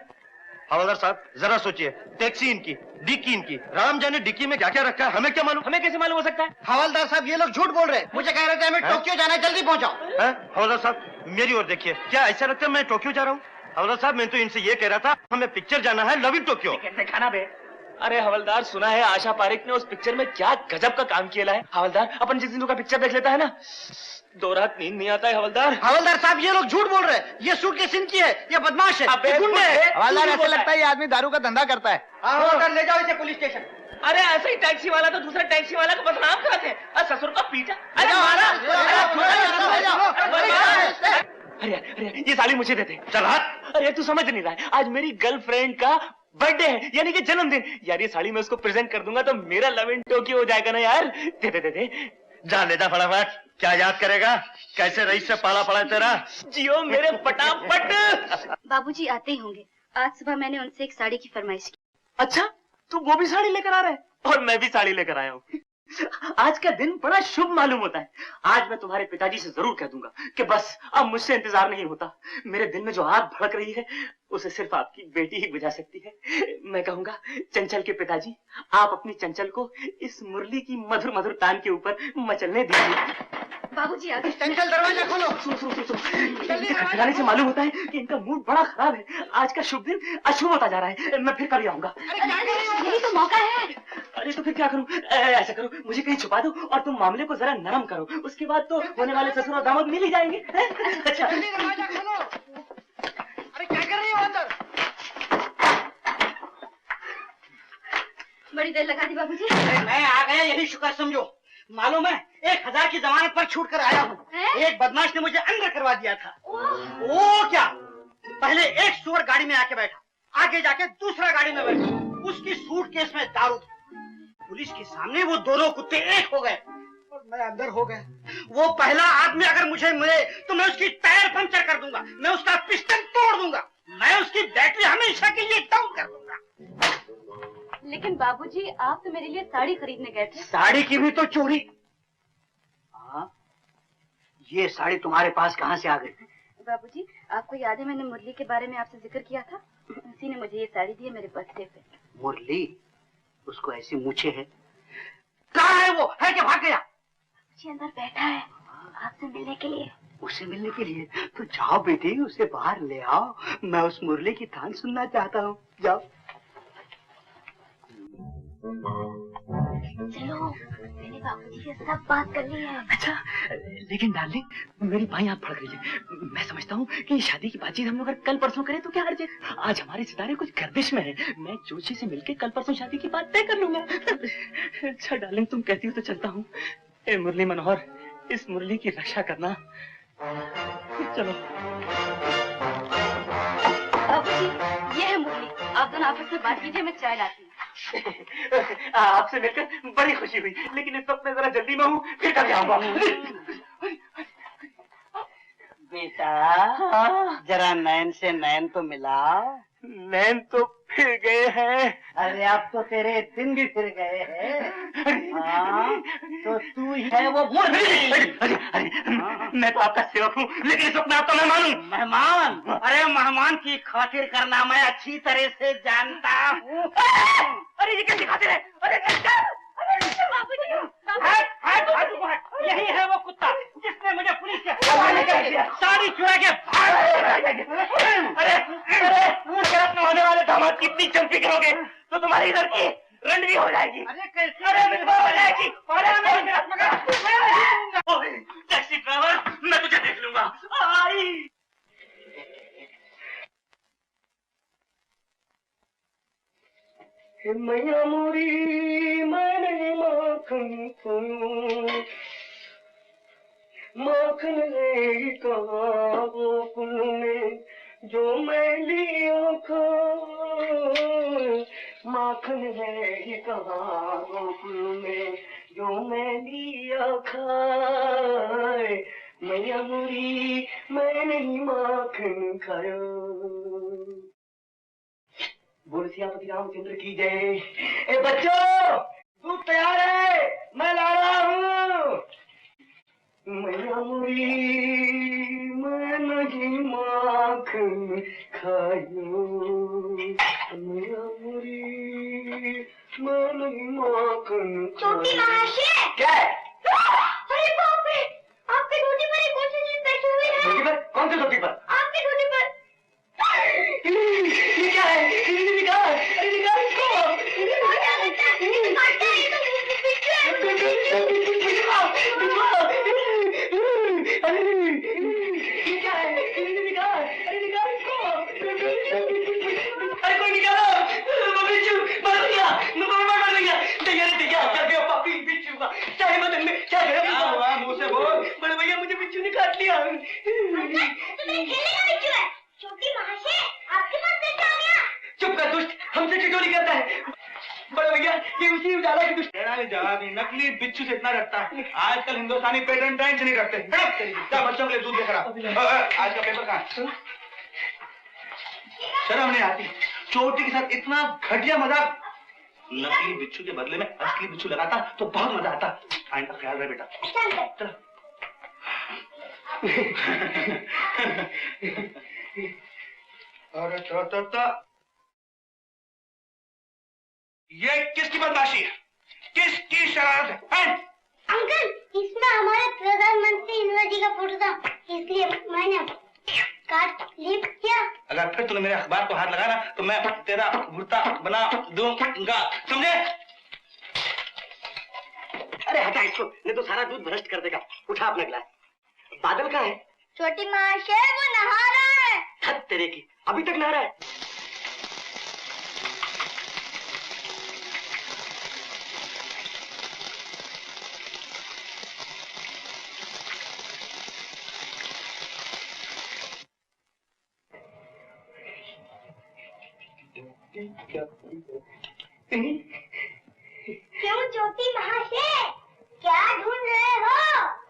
हवलदार साहब जरा सोचिए, टैक्सी इनकी, डिक्की इनकी, राम जाने डिक्की में क्या क्या रखा है, हमें क्या मालूम? हमें कैसे मालूम हो सकता है? हवलदार साहब ये लोग झूठ बोल रहे हैं। मुझे कह रहे थे हमें टोक्यो जाना है, जल्दी पहुंचाओ। हवलदार साहब मेरी ओर देखिए, क्या ऐसा लगता है मैं टोक्यो जा रहा हूँ? हवलदार साहब मैं तो इनसे ये कह रहा था, हमें पिक्चर जाना है, लव इन टोक्यो। खाना बे। अरे हवलदार, सुना है आशा पारिक ने उस पिक्चर में क्या गजब का काम किया है। हवलदार अपन जिस दिन का पिक्चर देख लेता है ना, 2 रात नींद नहीं आता है हवलदार। हवलदार साहब ये लोग झूठ बोल रहे हैं, ये सूटकेस इनकी है, ये बदमाश है, ये गुंडे हैं। हवलदार ऐसा लगता है ये आदमी दारू का धंधा करता है। हवलदार ले जाओ इसे पुलिस स्टेशन। अरे ऐसे ही टैक्सी वाला तो दूसरे टैक्सी वाला को बदनाम कराते हैं, और ससुर का पीटा। अरे ये साड़ी मुझे देते। चल हाथ। अरे तू समझ नहीं रहा है, आज मेरी गर्लफ्रेंड का बर्थडे है, यानी कि जन्मदिन। यार ये साड़ी मैं उसको प्रेजेंट कर दूंगा तो मेरा लव इन टोक्यो हो जाएगा ना यार। दे दे दे दे। जा ले जा फटाफट, क्या याद करेगा, कैसे रईस से पाला पड़ा तेरा। जियो मेरे फटाफट। बाबूजी आते ही होंगे, आज सुबह मैंने उनसे एक साड़ी की फरमाइश की। अच्छा तू वो भी साड़ी लेकर आ रहा है? और मैं भी साड़ी लेकर आया हूँ। आज का दिन बड़ा शुभ मालूम होता है। आज मैं तुम्हारे पिताजी से जरूर कह दूंगा कि बस अब मुझसे इंतजार नहीं होता। मेरे दिल में जो आग भड़क रही है उसे सिर्फ आपकी बेटी ही बुझा सकती है। मैं कहूंगा चंचल के पिताजी, आप अपनी चंचल को इस मुरली की मधुर मधुर तान के ऊपर मचलने दीजिए। बाबूजी आ गए। चंचल दरवाजा खोलो। खटखटाने से मालूम होता है कि इनका मूड बड़ा खराब है। आज का शुभ दिन अशुभ होता जा रहा है। मैं फिर कभी आऊंगा। यही तो मौका है। अरे तो फिर क्या करूं? ऐसा करो, मुझे कहीं छुपा दो और तुम मामले को जरा नरम करो। उसके बाद तो होने वाले ससुर और दामाद मिल ही जाएंगे। अच्छा दरवाजा खोलो। अरे क्या कर रही हो अंदर? बड़ी देर लगा दी बाबूजी। मैं आ गया यही शुक्र समझो। मालूम है 1000 की जमानत पर छूट कर आया हूँ। एक बदमाश ने मुझे अंदर करवा दिया था। ओ क्या, पहले एक सुअर गाड़ी में आके बैठा, आगे जाके दूसरा गाड़ी में बैठा, उसकी सूटकेस में दारू थी। पुलिस के सामने वो दोनों कुत्ते एक हो गए और मैं अंदर हो गया। वो पहला आदमी अगर मुझे मिले तो मैं उसकी टायर पंचर कर दूंगा, मैं उसका पिस्टन तोड़ दूंगा, मैं उसकी बैटरी हमेशा के लिए डाउन कर दूंगा। लेकिन बाबूजी आप तो मेरे लिए साड़ी खरीदने गए थे। साड़ी की भी तो चोरी। हाँ, ये साड़ी तुम्हारे पास कहाँ से आ गई? बाबूजी आपको याद है मैंने मुरली के बारे में आपसे जिक्र किया था? उसी ने मुझे ये साड़ी दी है मेरे बर्थडे पे। मुरली? उसको ऐसी मूछें हैं। कहाँ है वो? है क्या भाग गया? जी अंदर बैठा है आपसे मिलने के लिए। उसे मिलने के लिए? तो जाओ बेटी, उसे बाहर ले आओ। मैं उस मुरली की तान सुनना चाहता हूँ। जाओ। चलो मैंने बाबूजी से सब बात कर ली है। अच्छा, लेकिन डार्लिंग मेरी बाईं आंख फड़क रही है। मैं समझता हूँ कि शादी की बातचीत हम लोग अगर कल परसों करें तो क्या हर्ज है? आज हमारे सितारे कुछ गर्दिश में है। मैं जोशी से मिलके कल परसों शादी की बात तय कर लूंगा। अच्छा डार्लिंग तुम कहती हो तो चलता हूँ। ए मुरली मनोहर, इस मुरली की रक्षा करना। चलो। बाबूजी ये है मुरली, आप दोनों आपस में बात कीजिए, मैं चाय लाती हूँ। आपसे मिलकर बड़ी खुशी हुई, लेकिन इस वक्त मैं जरा जल्दी में हूँ, फिर कभी आऊंगा। बेटा जरा नैन से नैन तो मिलाओ। नैन तो फिर गए हैं। अरे अब तो तेरे दिन भी फिर गए हैं। हाँ, तो तू ही है वो मुरली। मैं तो आपका सेवक हूँ, लेकिन इस वक्त मैं आपका मेहमान हूँ। मेहमान? अरे मेहमान की खातिर करना मैं अच्छी तरह से जानता हूँ। अरे ये कैसे खातिर है? अरे यही है वो कुत्ता जिसने मुझे पुलिस के हवाले कर दिया, साड़ी चुरा के अरे होने वाले दामाद की इतनी चंपी करोगे तो तुम्हारी इधर की रंड भी हो जाएगी। अरे कैसे? अरे हो जाएगी। टैक्सी ड्राइवर, मैं तुझे देख लूंगा। आई मैया मोरी मैंने माखन खोयो, माखन है कहाँ वो पुल में जो मैं लिया खा, माखन है कहाँ वो पुल में जो मैं लिया खाए, मैया मोरी मैं नहीं माखन खायो। बोल सियापति रामचंद्र की जय। ए बच्चों दूध तैयार है, मैं ला रहा हूँ। मैया मुरी मैं नहीं माखन खायो, मैया मुरी मैं नहीं माखन छोटी महाशय। क्या है? अरे बाप रे, आपकी रोटी पर एक कौन सी चीज बैठी हुई है? रोटी पर? कौन सी रोटी पर? आपकी रोटी पर। ये क्या है? निकाल इसको। अरे कोई निकालो। बिच्छू मर गया, मर गया। दैया क्या गया पापी बिच्छू का। चाहे मदन में क्या गया? मुंह से बोल। बड़े भैया मुझे बिच्छू ने काट लिया। तुम्हें खेलने का बिच्छू है? छोटी महाशय आपके पास कैसे आ गया? चुप कर दुष्ट, हमसे ठिठोली करता है। बड़े भैया ये उसी उजाला की दुष्ट। जवाब नकली बिच्छू से इतना डरता है। आजकल हिंदुस्तानी पेटेंट टाइम से नहीं डरते। क्या बच्चों के लिए दूध लेकर आज का पेपर कहाँ? शर्म नहीं आती? चोटी के साथ इतना घटिया मजाक नकली बिच्छू के बदले में असली बिच्छू लगाता तो बहुत मजा आता। आइंदा ख्याल रहे बेटा। चलो। अरे तो ये किसकी बदमाशी है? किसकी शरारत है? अंकल, इसमें हमारे प्रधानमंत्री इंदिरा जी का फोटो था, इसलिए मैंने काट लिप किया। अगर फिर तूने मेरे अखबार को हाथ लगाना तो मैं तेरा भुर्ता बना दूंगा, समझे? अरे हटा इसको, नहीं तो सारा दूध भ्रष्ट कर देगा। उठा अपना गिलास। बादल कहाँ है? छोटी महाशय, वो नहा रहा है। हद तेरे की, अभी तक नहा रहा है? क्यों छोटी महाशय, क्या ढूंढ रहे हो?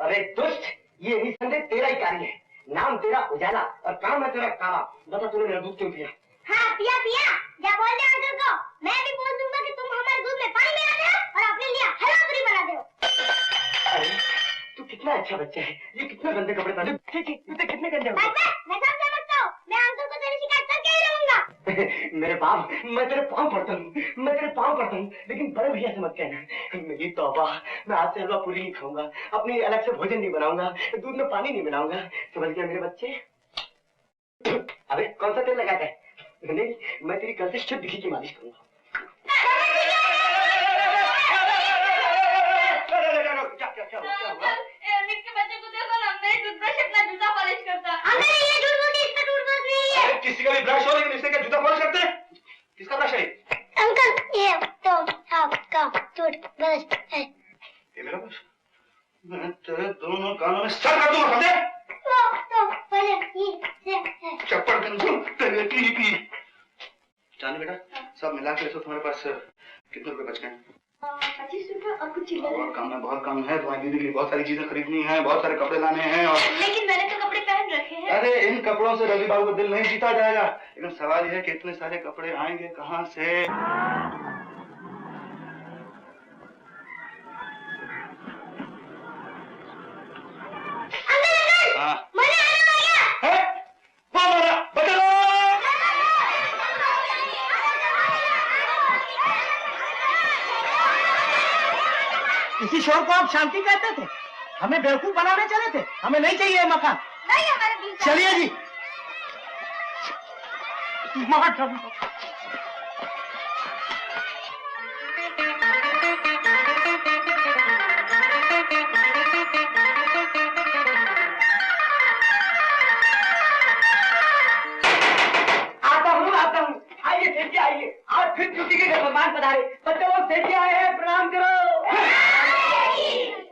अरे दुष्ट, ये निसंदेह तेरा ही कार्य है। नाम तेरा उजाला और काम है तेरा काला। बता तूने मेरा दूध क्यों पिया? हाँ पिया पिया। जा बोल दे अंकल को, मैं भी बोल दूंगा कि तुम हमारे दूध में पानी मिला दे और अपने लिए हराबरी बना दो। अरे तू कितना अच्छा बच्चा है। ये कितने गंदे कपड़े पहने। ठीक है, इतने कितने गंदे हो? मैं सब समझता हूँ। मैं अंकल को तेरी शिकायत करके ही रहूंगा। मेरे बाप, मैं तेरे पाँव पड़ता हूँ, मैं तेरे पाँव पड़ता हूँ, लेकिन बड़े भैया से मत कहना। मेरी तौबा, मैं आज से हलवा पूरी नहीं खाऊंगा, अपनी अलग से भोजन नहीं बनाऊंगा, दूध में पानी नहीं बनाऊंगा। समझ गया मेरे बच्चे? अबे कौन सा तेल लगाता है? नहीं, मैं तेरी कल से शुद्ध घी की मालिश करूंगा। क्या हुआ? बच्चे को देखो ना, मेरे टूथब्रश अपना जूता पॉलिश करता है। अंकल ये झूठ बोलती है, इसका टूथब्रश नहीं है। अरे किसी का भी ब्रश हो लेकिन इससे क्या जूता पॉलिश करते हैं? किसका ब्रश है? अंकल ये तो आपका टूथब्रश है। ये मेरा ब्रश? मैं तेरे दोनों कानों में सर कर दूंगा, समझे? तो पहले ये है। चप्पड़ कर दूं तेरे की। जाने बेटा, सब मिला के तो तुम्हारे पास कितने रुपए बच गए? 25 रुपए और कुछ चिल्लर। बहुत काम है। तुम्हारी दीदी के लिए बहुत सारी चीजें खरीदनी है, बहुत सारे कपड़े लाने हैं। और लेकिन मैंने तो कपड़े पहन रखे हैं। अरे इन कपड़ों से रवि बाबू का दिल नहीं जीता जाएगा। लेकिन सवाल यह है कि इतने सारे कपड़े आएंगे कहाँ से? हाँ इसी शोर को आप शांति कहते थे? हमें बेवकूफ बनाने चले थे? हमें नहीं चाहिए मकान। नहीं हमारे बीच। चलिए जी। आता हूँ। आइए सेठ जी आइए। आज फिर छुट्टी के घर मेहमान पधारे। बच्चों लोग सेठ जी आए हैं, प्रणाम करो।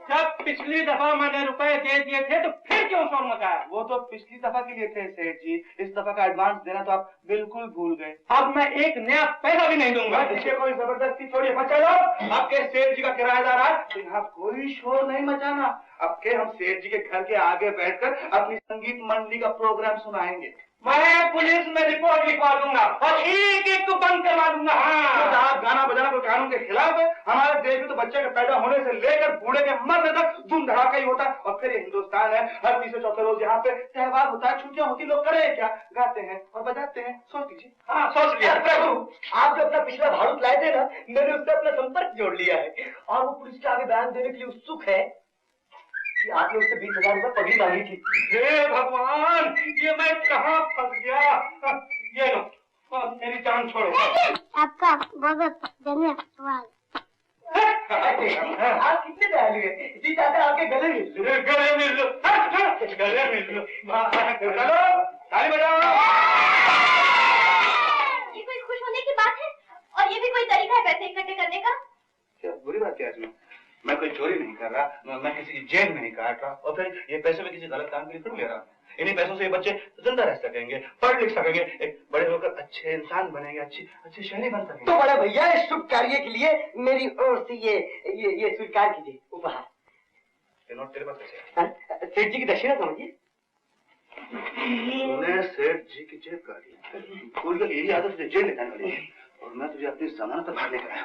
जब पिछली दफा मैंने रुपए दे दिए थे तो फिर क्यों शोर मचाया? वो तो पिछली दफा के लिए थे सेठ जी। इस दफा का एडवांस देना तो आप बिल्कुल भूल गए। अब मैं एक नया पैसा भी नहीं दूंगा। इसे कोई जबरदस्ती छोड़िए, मचा लो। आपके सेठ जी का किराएदार है, लेकिन आप कोई शोर नहीं मचाना। अब के हम सेठ जी के घर के आगे बैठकर अपनी संगीत मंडली का प्रोग्राम सुनाएंगे। मैं पुलिस में रिपोर्ट लिखवा दूंगा और एक एक को बंद करवा दूंगा। हाँ साहब, गाना बजाना कोई कानून के खिलाफ है? हमारे देश में तो बच्चे के पैदा होने से लेकर बूढ़े के मरने तक धूम धड़ाका ही होता है। और फिर ये हिंदुस्तान है, हर तीसरे चौथे रोज यहाँ पे त्योहार होता है, छुट्टियां होती, लोग करें क्या? गाते हैं और बजाते हैं। सोच लीजिए। हाँ सोच लिया। प्रभु, आप जो अपना पिछला भाड़ूत लाए थे ना, मैंने उससे अपना संपर्क जोड़ लिया है और वो पुलिस के आगे बयान देने के लिए उत्सुक है कि आपने उससे 20,000 रुपए पगड़ी मांगी थी। हे भगवान, ये मैं कहाँ फंस गया? ये लो और मेरी जान छोड़ो। आपका बहुत धन्यवाद। आप कितने दयालु हैं। जी चाहते हैं आपके गले मिल लो। गले मिल लो, गले मिल लो। चलो ताली बजाओ। ये कोई खुश होने की बात है? और ये भी कोई तरीका है पैसे इकट्ठे करने का? क्या बुरी बात है? आज मैं कोई चोरी नहीं कर रहा, मैं किसी की जेब में नहीं काट रहा, और फिर ये पैसे में किसी गलत काम के लिए क्यों ले रहा हूँ? इन्हीं पैसों से ये बच्चे जिंदा रह सकेंगे, पढ़ लिख सकेंगे, एक बड़े होकर अच्छे इंसान बनेंगे, अच्छे शहरी बन सकेंगे। तो बड़े भैया, इस शुभ कार्य के लिए मेरी ओर से ये स्वीकार कीजिए उपहार। ये नोट तेरे पास कैसे? सेठ जी की दक्षिणा समझिए। तूने सेठ जी की जेब काटी? पूरी का यही आदत जेल निकालने वाली है। और मैं तुझे अपनी जमानत पर बाहर लेकर आया।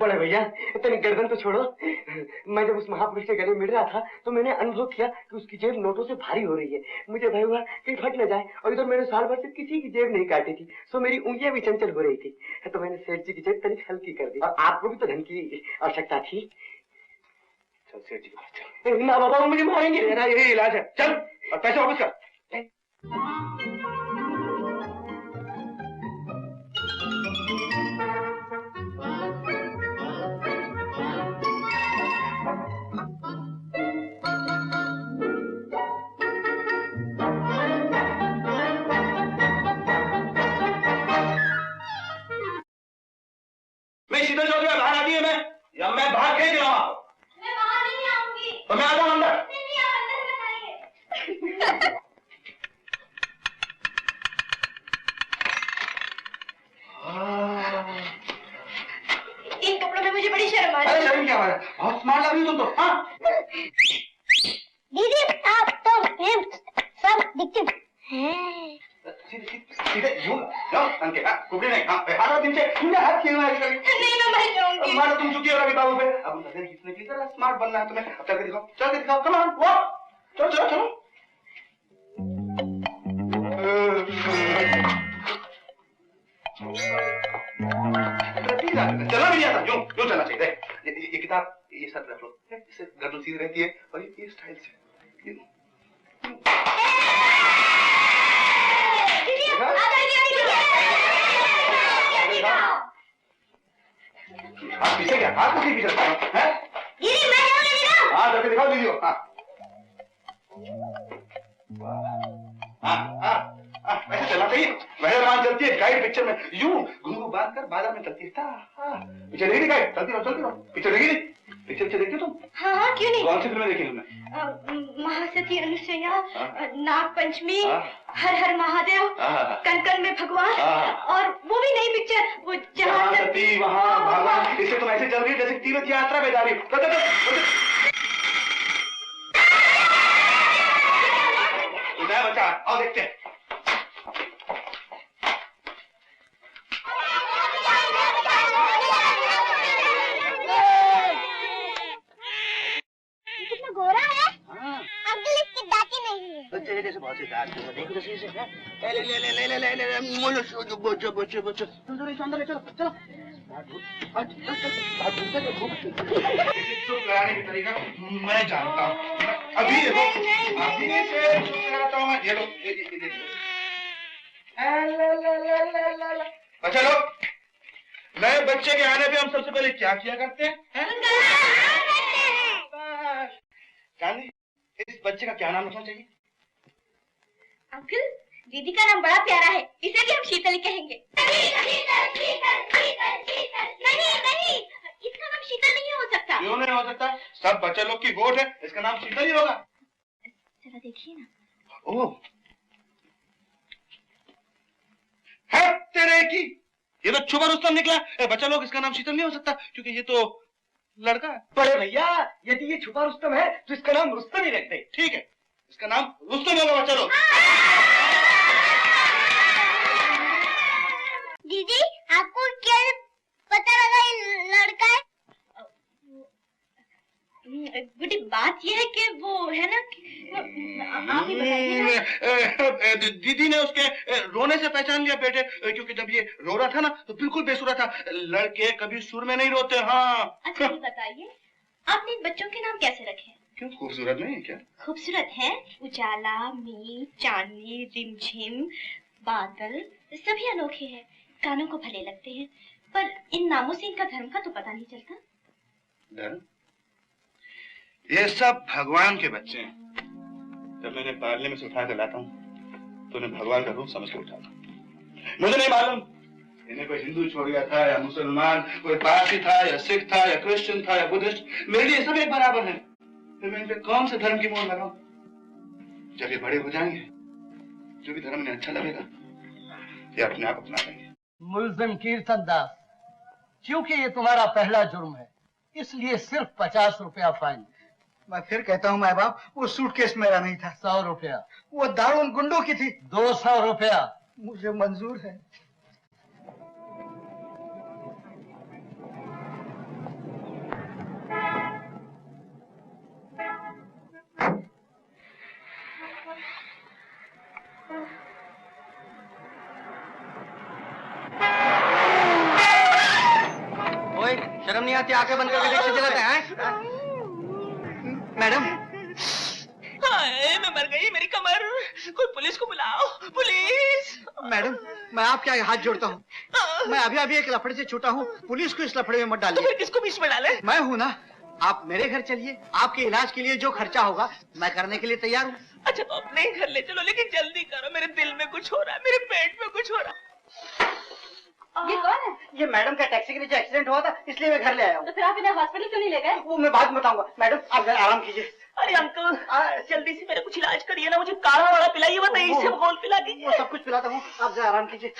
बड़े भैया तेरी गर्दन तो छोड़ो। मैं जब उस महापुरुष के गले मिल रहा था तो मैंने अनुभव किया कि उसकी जेब नोटों से भारी हो रही है। मुझे भय हुआ कहीं फट न जाए, और इधर मैंने साल भर से किसी की जेब नहीं काटी थी, सो मेरी उंगलियां भी चंचल हो रही थी, तो मैंने सेठ जी की जेब तनिक हल्की कर दी। और आपको भी तो धन की आवश्यकता थी। चल सेठ जी के पास चल। ना बाबा, मुझे मारेंगे। तेरा यही इलाज है, चल और पैसे वापस कर। मैं शीतल चौधरी बाहर आती है मैं, या मैं बाहर कहीं गिरा? मैं बाहर नहीं आऊंगी। तो मैं आता हूं अंदर। नहीं, आप अंदर मत आइए। इन कपड़ों में मुझे बड़ी शर्म आ रही है। अरे शर्म क्या बात है, बहुत स्मार्ट लग रही हो तुम तो। हाँ दीदी, आप तो सब दिखते हैं। सीधे यूं जाओ अंके, हाँ कुकड़ी नहीं, हाँ हाथ दिन से तुमने हाथ किए हुए हैं कभी? नहीं, मैं मर जाऊंगी। मानो तुम चुकी हो रवि बाबू पे। अब हम जितने की तरह स्मार्ट बनना है तुम्हें। अब चल के दिखाओ, चल के दिखाओ, कम ऑन वॉक, चलो चलो चलो। चलना भी नहीं आता, यूं यूं चलना चाहिए। देख ये किताब ये सब रख लो, इससे गर्दन सीधी रहती है, और ये स्टाइल से आप पीछे क्या, आप किसी पीछे हैं? दीदी मैं जाऊंगी। हाँ करके दिखाओ दीदी को। हाँ ऐसे चलना चाहिए। वह रोमान चलती है गाइड पिक्चर में, यूं घुंघरू बांध कर बाजार में चलती है। पीछे देखी गाइड, चलती रहो। पिक्चर देखी नहीं? पिक्चर देखी तुम? हाँ क्यों नहीं। कौन सी फिल्में देखी तुमने? महासती अनुसुईया, नाग पंचमी, हर हर महादेव, कनकन में भगवान, और वो भी नई पिक्चर वो जहाँ सती वहाँ भगवान। इससे तुम ऐसे चल रही जैसे तीर्थ यात्रा में जा रही हो। बच्चा आओ देखते हैं। कितना गोरा है। अंकल इसकी दांती नहीं है। तेरे जैसे बहुत से दांत हैं, देखो तो सही से। ले बच्चो अंदर चलो चलो। चुप कराने की तरीका मैं जानता हूँ। अभी अभी से चुप कराता हूँ मैं। ये लो ये अच्छा लोग, नए बच्चे के आने पे हम सबसे पहले क्या किया करते हैं? चांदी, इस बच्चे का क्या नाम रखना चाहिए? अंकल दीदी का नाम बड़ा प्यारा है, इसे भी हम शीतल कहेंगे। नहीं, इसका नाम शीतल नहीं हो सकता। क्यों नहीं हो सकता? सब बच्चे लोग की वोट है, इसका नाम शीतल ही होगा। जरा देखिए ना। ओह है तेरे की, ये तो छुपा रुस्तम निकला। बच्चा लोग, इसका नाम शीतल नहीं हो सकता क्योंकि ये तो लड़का है। बड़े भैया यदि ये छुपा रुस्तम है तो इसका नाम रुस्तम ही रखते। ठीक है, इसका नाम रुस्तम होगा बच्चा लोग। दीदी आपको क्या पता लगा ये लड़का है? बेटी बात ये है कि वो है ना, आप ही बताइए ना। दीदी ने उसके रोने से पहचान लिया बेटे, क्योंकि जब ये रो रहा था ना तो बिल्कुल बेसुरा था। लड़के कभी सुर में नहीं रोते। हाँ अच्छा ये बताइए, आपने इन बच्चों के नाम कैसे रखे हैं? क्यों, खूबसूरत नहीं है क्या? खूबसूरत है। उजाला, मीत, चांदनी, रिमझिम, बादल सभी अनोखे हैं, कानों को भले लगते हैं, पर इन नामों से इनका धर्म का तो पता नहीं चलता। धर्म? ये सब भगवान के बच्चे हैं। जब मैंने पालने में से उठा कर लाता हूँ तो उन्हें भगवान का रूप समझ के उठाता। मुझे नहीं मालूम इन्हें कोई हिंदू छोड़ गया था या मुसलमान, कोई पारसी था या सिख था या क्रिश्चियन था या बुद्धिस्ट। मेरे लिए सब एक बराबर है। फिर मैं इन पे कौन से धर्म की मोहर लगाऊं? जब ये बड़े हो जाएंगे, जो भी धर्म इन्हें अच्छा लगेगा ये अपने आप अपना लेंगे। मुल्जिम कीर्तन दास, क्योंकि ये तुम्हारा पहला जुर्म है इसलिए सिर्फ 50 रुपया फाइन। मैं फिर कहता हूँ माँ बाप, वो सूटकेस मेरा नहीं था। 100 रुपया। वो दारू उन गुंडों की थी। 200 रुपया। मुझे मंजूर है। शर्म नहीं आती? आंखें बंद करके टैक्सी चलाते हैं? मैडम, मैं मर गई, मेरी कमर। कोई पुलिस को बुलाओ, पुलिस। मैडम, मैं आपके आगे हाथ जोड़ता हूँ। मैं अभी एक लफड़े से छूटा हूँ, पुलिस को इस लफड़े में मत डालिए। तो फिर किसको बीच में डाले? मैं हूँ ना। आप मेरे घर चलिए, आपके इलाज के लिए जो खर्चा होगा मैं करने के लिए तैयार हूँ। अच्छा तो अपने ही घर ले चलो, लेकिन जल्दी करो, मेरे दिल में कुछ हो रहा है, मेरे पेट में कुछ हो रहा है। ये कौन है? ये मैडम का टैक्सी के नीचे एक्सीडेंट हुआ था, इसलिए मैं घर ले आया हूँ। तो फिर आप इन्हें हॉस्पिटल क्यों नहीं ले गए? वो मैं बाद में बताऊंगा। मैडम आप जरा आराम कीजिए। अरे अंकल, जल्दी से मेरा कुछ इलाज करिए ना, मुझे काढ़ा वाला पिलाइए, बताइए, इससे घोल पिला दीजिए। वो सब कुछ पिलाता हूँ, आप जरा आराम कीजिए।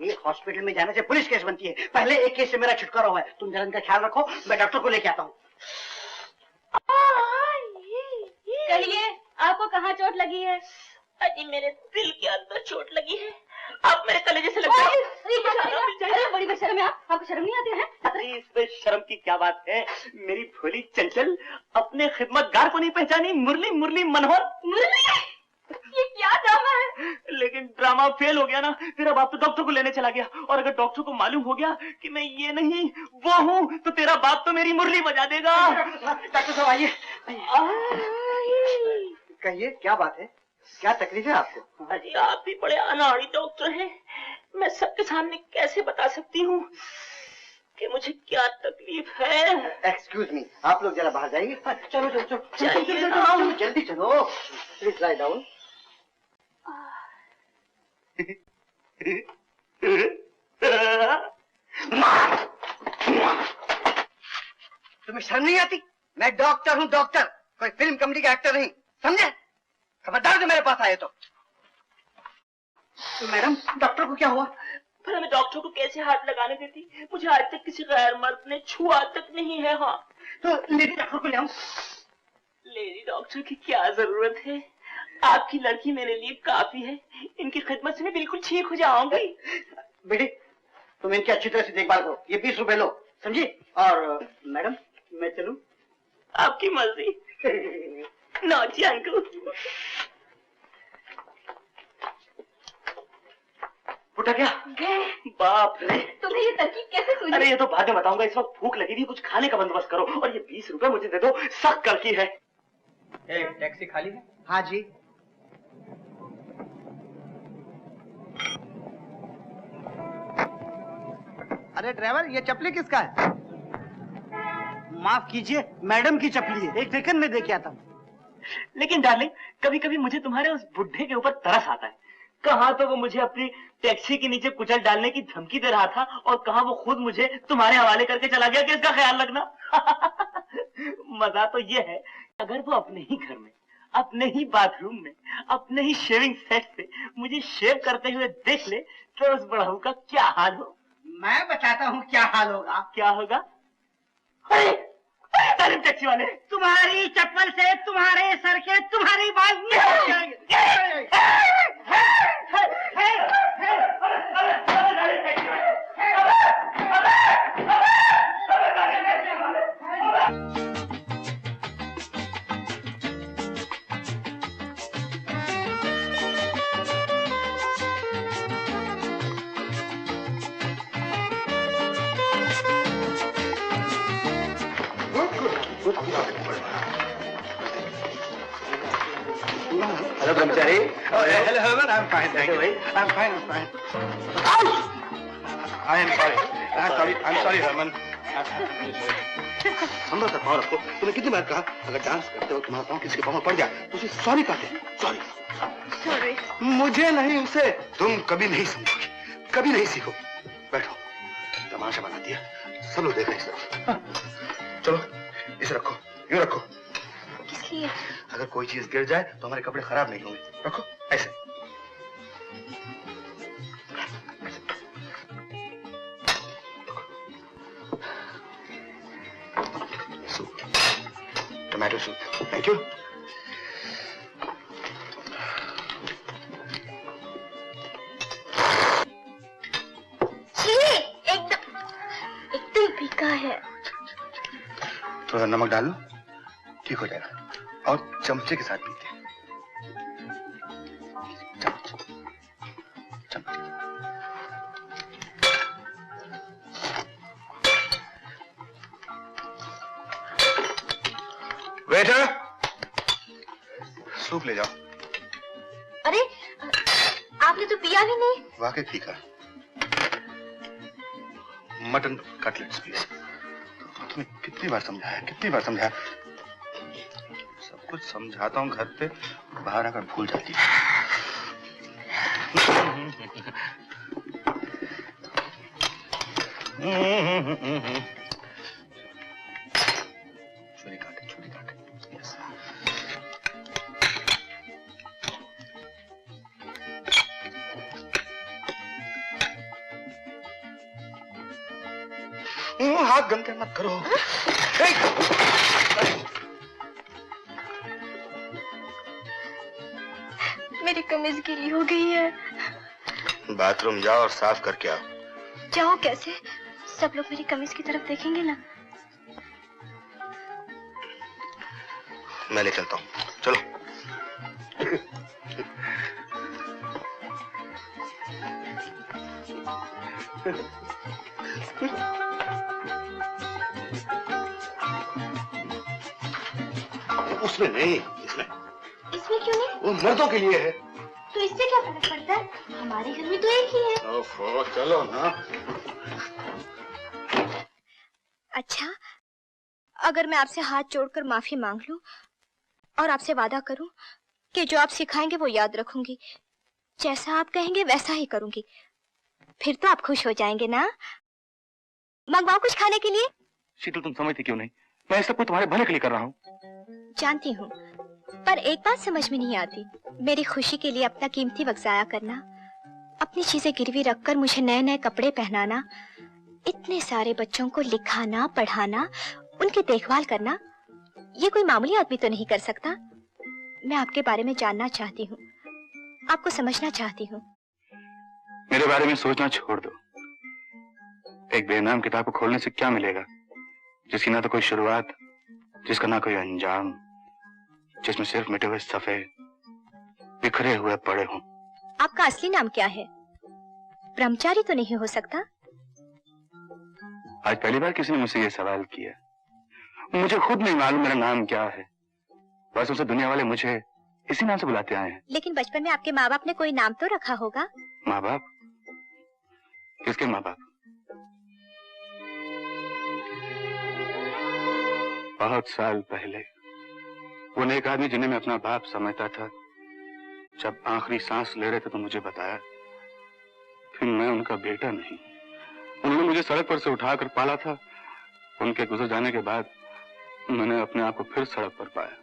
ये हॉस्पिटल में जाने से पुलिस केस बनती है। पहले एक केस से मेरा छुटकारा हुआ है। तुम जरा इनका ख्याल रखो, मैं डॉक्टर को लेके आता हूँ। कहिए, आपको कहाँ चोट लगी है? अजी मेरे दिल के अंदर चोट लगी है, आप मेरे कलेजे से लग गई। अरे बड़ी बेशर्म है आप, आपको शर्म नहीं आती है? अरे इसमें शर्म की क्या बात है? मेरी भोली चंचल अपने खिदमतगार को नहीं पहचानी? मुरली मुरली मनोहर। मुरली, ये क्या ड्रामा है? लेकिन ड्रामा फेल हो गया ना, फिर अब आप तो डॉक्टर को लेने चला गया, और अगर डॉक्टर को मालूम हो गया कि मैं ये नहीं वो हूँ, तो तेरा बाप तो मेरी मुरली बजा देगा। डॉक्टर साहब आइए। कहिए क्या बात है, क्या तकलीफ है आपको? अजी आप भी बड़े अनाड़ी डॉक्टर हैं, मैं सबके सामने कैसे बता सकती हूँ कि मुझे क्या तकलीफ है? एक्सक्यूज मी, आप लोग जरा बाहर जाइए। चलो चलो चलो जल्दी चलो, प्लीज लाई डाउन। तुम्हें शर्म नहीं आती? मैं डॉक्टर हूँ, डॉक्टर, कोई फिल्म कॉमेडी का एक्टर नहीं, समझे? खबरदार जो मेरे पास आए तो। मैडम डॉक्टर को क्या हुआ? फिर मैं डॉक्टर को कैसे हाथ लगाने देती? मुझे आज तक किसी गैर मर्द ने छुआ तक नहीं है। हाँ तो लेडी डॉक्टर को ले आऊं? लेडी डॉक्टर की क्या जरूरत है? आपकी लड़की मेरे लिए काफी है, इनकी खिदमत से मैं बिल्कुल ठीक हो जाऊंगी। बेटी तुम इनकी अच्छी तरह से देखभाल करो, ये 20 रुपए लो, समझी? और मैडम मैं चलूं? आपकी मर्जी। Naughty uncle. उठा क्या? बाप रे, तुम्हें ये तरकीब कैसे सूझी? अरे ये तो बाद में बताऊंगा, इस वक्त भूख लगी थी, कुछ खाने का बंदोबस्त करो, और ये 20 रुपए मुझे दे दो, सख्त करकी है। टैक्सी खाली है? हाँ जी। अरे ड्राइवर, ये चप्पली किसका है? माफ कीजिए, मैडम की चप्पली है, एक सेकंड में देके आता हूँ। लेकिन डार्लिंग, कभी कभी मुझे तुम्हारे उस बुढ़े के ऊपर तरस आता है। कहाँ तो वो मुझे अपनी टैक्सी के नीचे कुचल डालने की धमकी दे रहा था, और कहाँ वो खुद मुझे तुम्हारे हवाले करके चला गया कि इसका ख्याल रखना। मजा तो ये है, अगर वो अपने ही घर में, अपने ही बाथरूम में, अपने ही शेविंग सेट से मुझे शेव करते हुए देख ले, तो उस बड़हू का क्या हाल हो। मैं बताता हूँ क्या हाल होगा। क्या होगा? टैक्सी वाले, तुम्हारी चप्पल से तुम्हारे सर के तुम्हारी बाल निकल जाएंगे। Hello Brahmachari. Hello Heman, I am fine, thank you. I am fine, I am sorry Heman. हम लोग पाँव रखो। तुम्हें कितनी बार कहा, अगर डांस करते हो तुम्हारा पाँव किसी के पाँव में पड़ जाए तो उसे सॉरी कहते। Sorry sorry. मुझे नहीं, उसे। तुम कभी नहीं समझोगे, कभी नहीं सीखो। बैठो, तमाशा बना दिया, सब लोग देख रहे हैं इस तरफ। चलो इसे रखो, यूं रखो। किस लिए? अगर कोई चीज गिर जाए तो हमारे कपड़े खराब नहीं होंगे। रखो ऐसे। Soup, tomato soup, thank you. एकदम फीका है। थोड़ा नमक डाल लो, ठीक हो जाएगा। और चमचे के साथ पीते हैं। चम्मच, चम्मच। बेटा सूप ले जाओ। अरे आपने तो पिया भी नहीं। वाकई फीका। Mutton cutlets please. तुम्हें कितनी बार समझाया, कितनी बार समझाया। सब कुछ समझाता हूँ घर पे, बाहर आकर भूल जाती है। छुरी काटे, छुरी काटे। यस। हाथ गंदे मत करो। मेरी कमीज गीली हो गई है। बाथरूम जाओ और साफ करके आओ। जाओ कैसे? सब लोग मेरी कमीज की तरफ देखेंगे ना। मैं ले चलता हूँ, चलो। उसमें नहीं, इसमें। इसमें क्यों नहीं? वो मर्दों के लिए है। तो इससे क्या फर्क पड़ता है? हमारे घर में तो एक ही है। ओहो, चलो ना। अच्छा, अगर मैं आपसे हाथ जोड़कर माफी मांग लूं और आपसे वादा करूं कि जो आप सिखाएंगे वो याद रखूंगी, जैसा आप कहेंगे वैसा ही करूंगी, फिर तो आप खुश हो जाएंगे ना? मंगवाओ कुछ खाने के लिए? शीतल, तुम समझती क्यों नहीं? मैं सब कुछ तुम्हारे भले के लिए कर रहा हूँ। जानती हूँ, पर एक बात समझ में नहीं आती। मेरी खुशी के लिए अपना कीमती वक्त जाया करना, अपनी चीजें गिरवी रखकर मुझे नए नए कपड़े पहनाना, इतने सारे बच्चों को लिखाना पढ़ाना, उनकी देखभाल करना, ये कोई मामूली आदमी तो नहीं कर सकता। मैं आपके बारे में जानना चाहती हूँ, आपको समझना चाहती हूँ। मेरे बारे में सोचना छोड़ दो। एक बेनाम किताब को खोलने से क्या मिलेगा, जिसकी ना तो कोई शुरुआत, जिसका ना कोई अंजाम, जिसमें सिर्फ मिटे हुए सफ़े बिखरे हुए पड़े हों। आपका असली नाम क्या है? ब्रह्मचारी तो नहीं हो सकता? आज पहली बार किसी ने मुझसे ये सवाल किया। मुझे खुद नहीं मालूम मेरा नाम क्या है। बस उसे दुनिया वाले मुझे इसी नाम से बुलाते आए हैं। लेकिन बचपन में आपके माँ बाप ने कोई नाम तो रखा होगा? माँ बाप? किसके माँ बाप? बहुत साल पहले वो नेक आदमी जिन्हें मैं अपना बाप समझता था, जब आखिरी सांस ले रहे थे तो मुझे बताया फिर मैं उनका बेटा नहीं। उन्होंने मुझे सड़क पर से उठाकर पाला था। उनके गुजर जाने के बाद मैंने अपने आप को फिर सड़क पर पाया।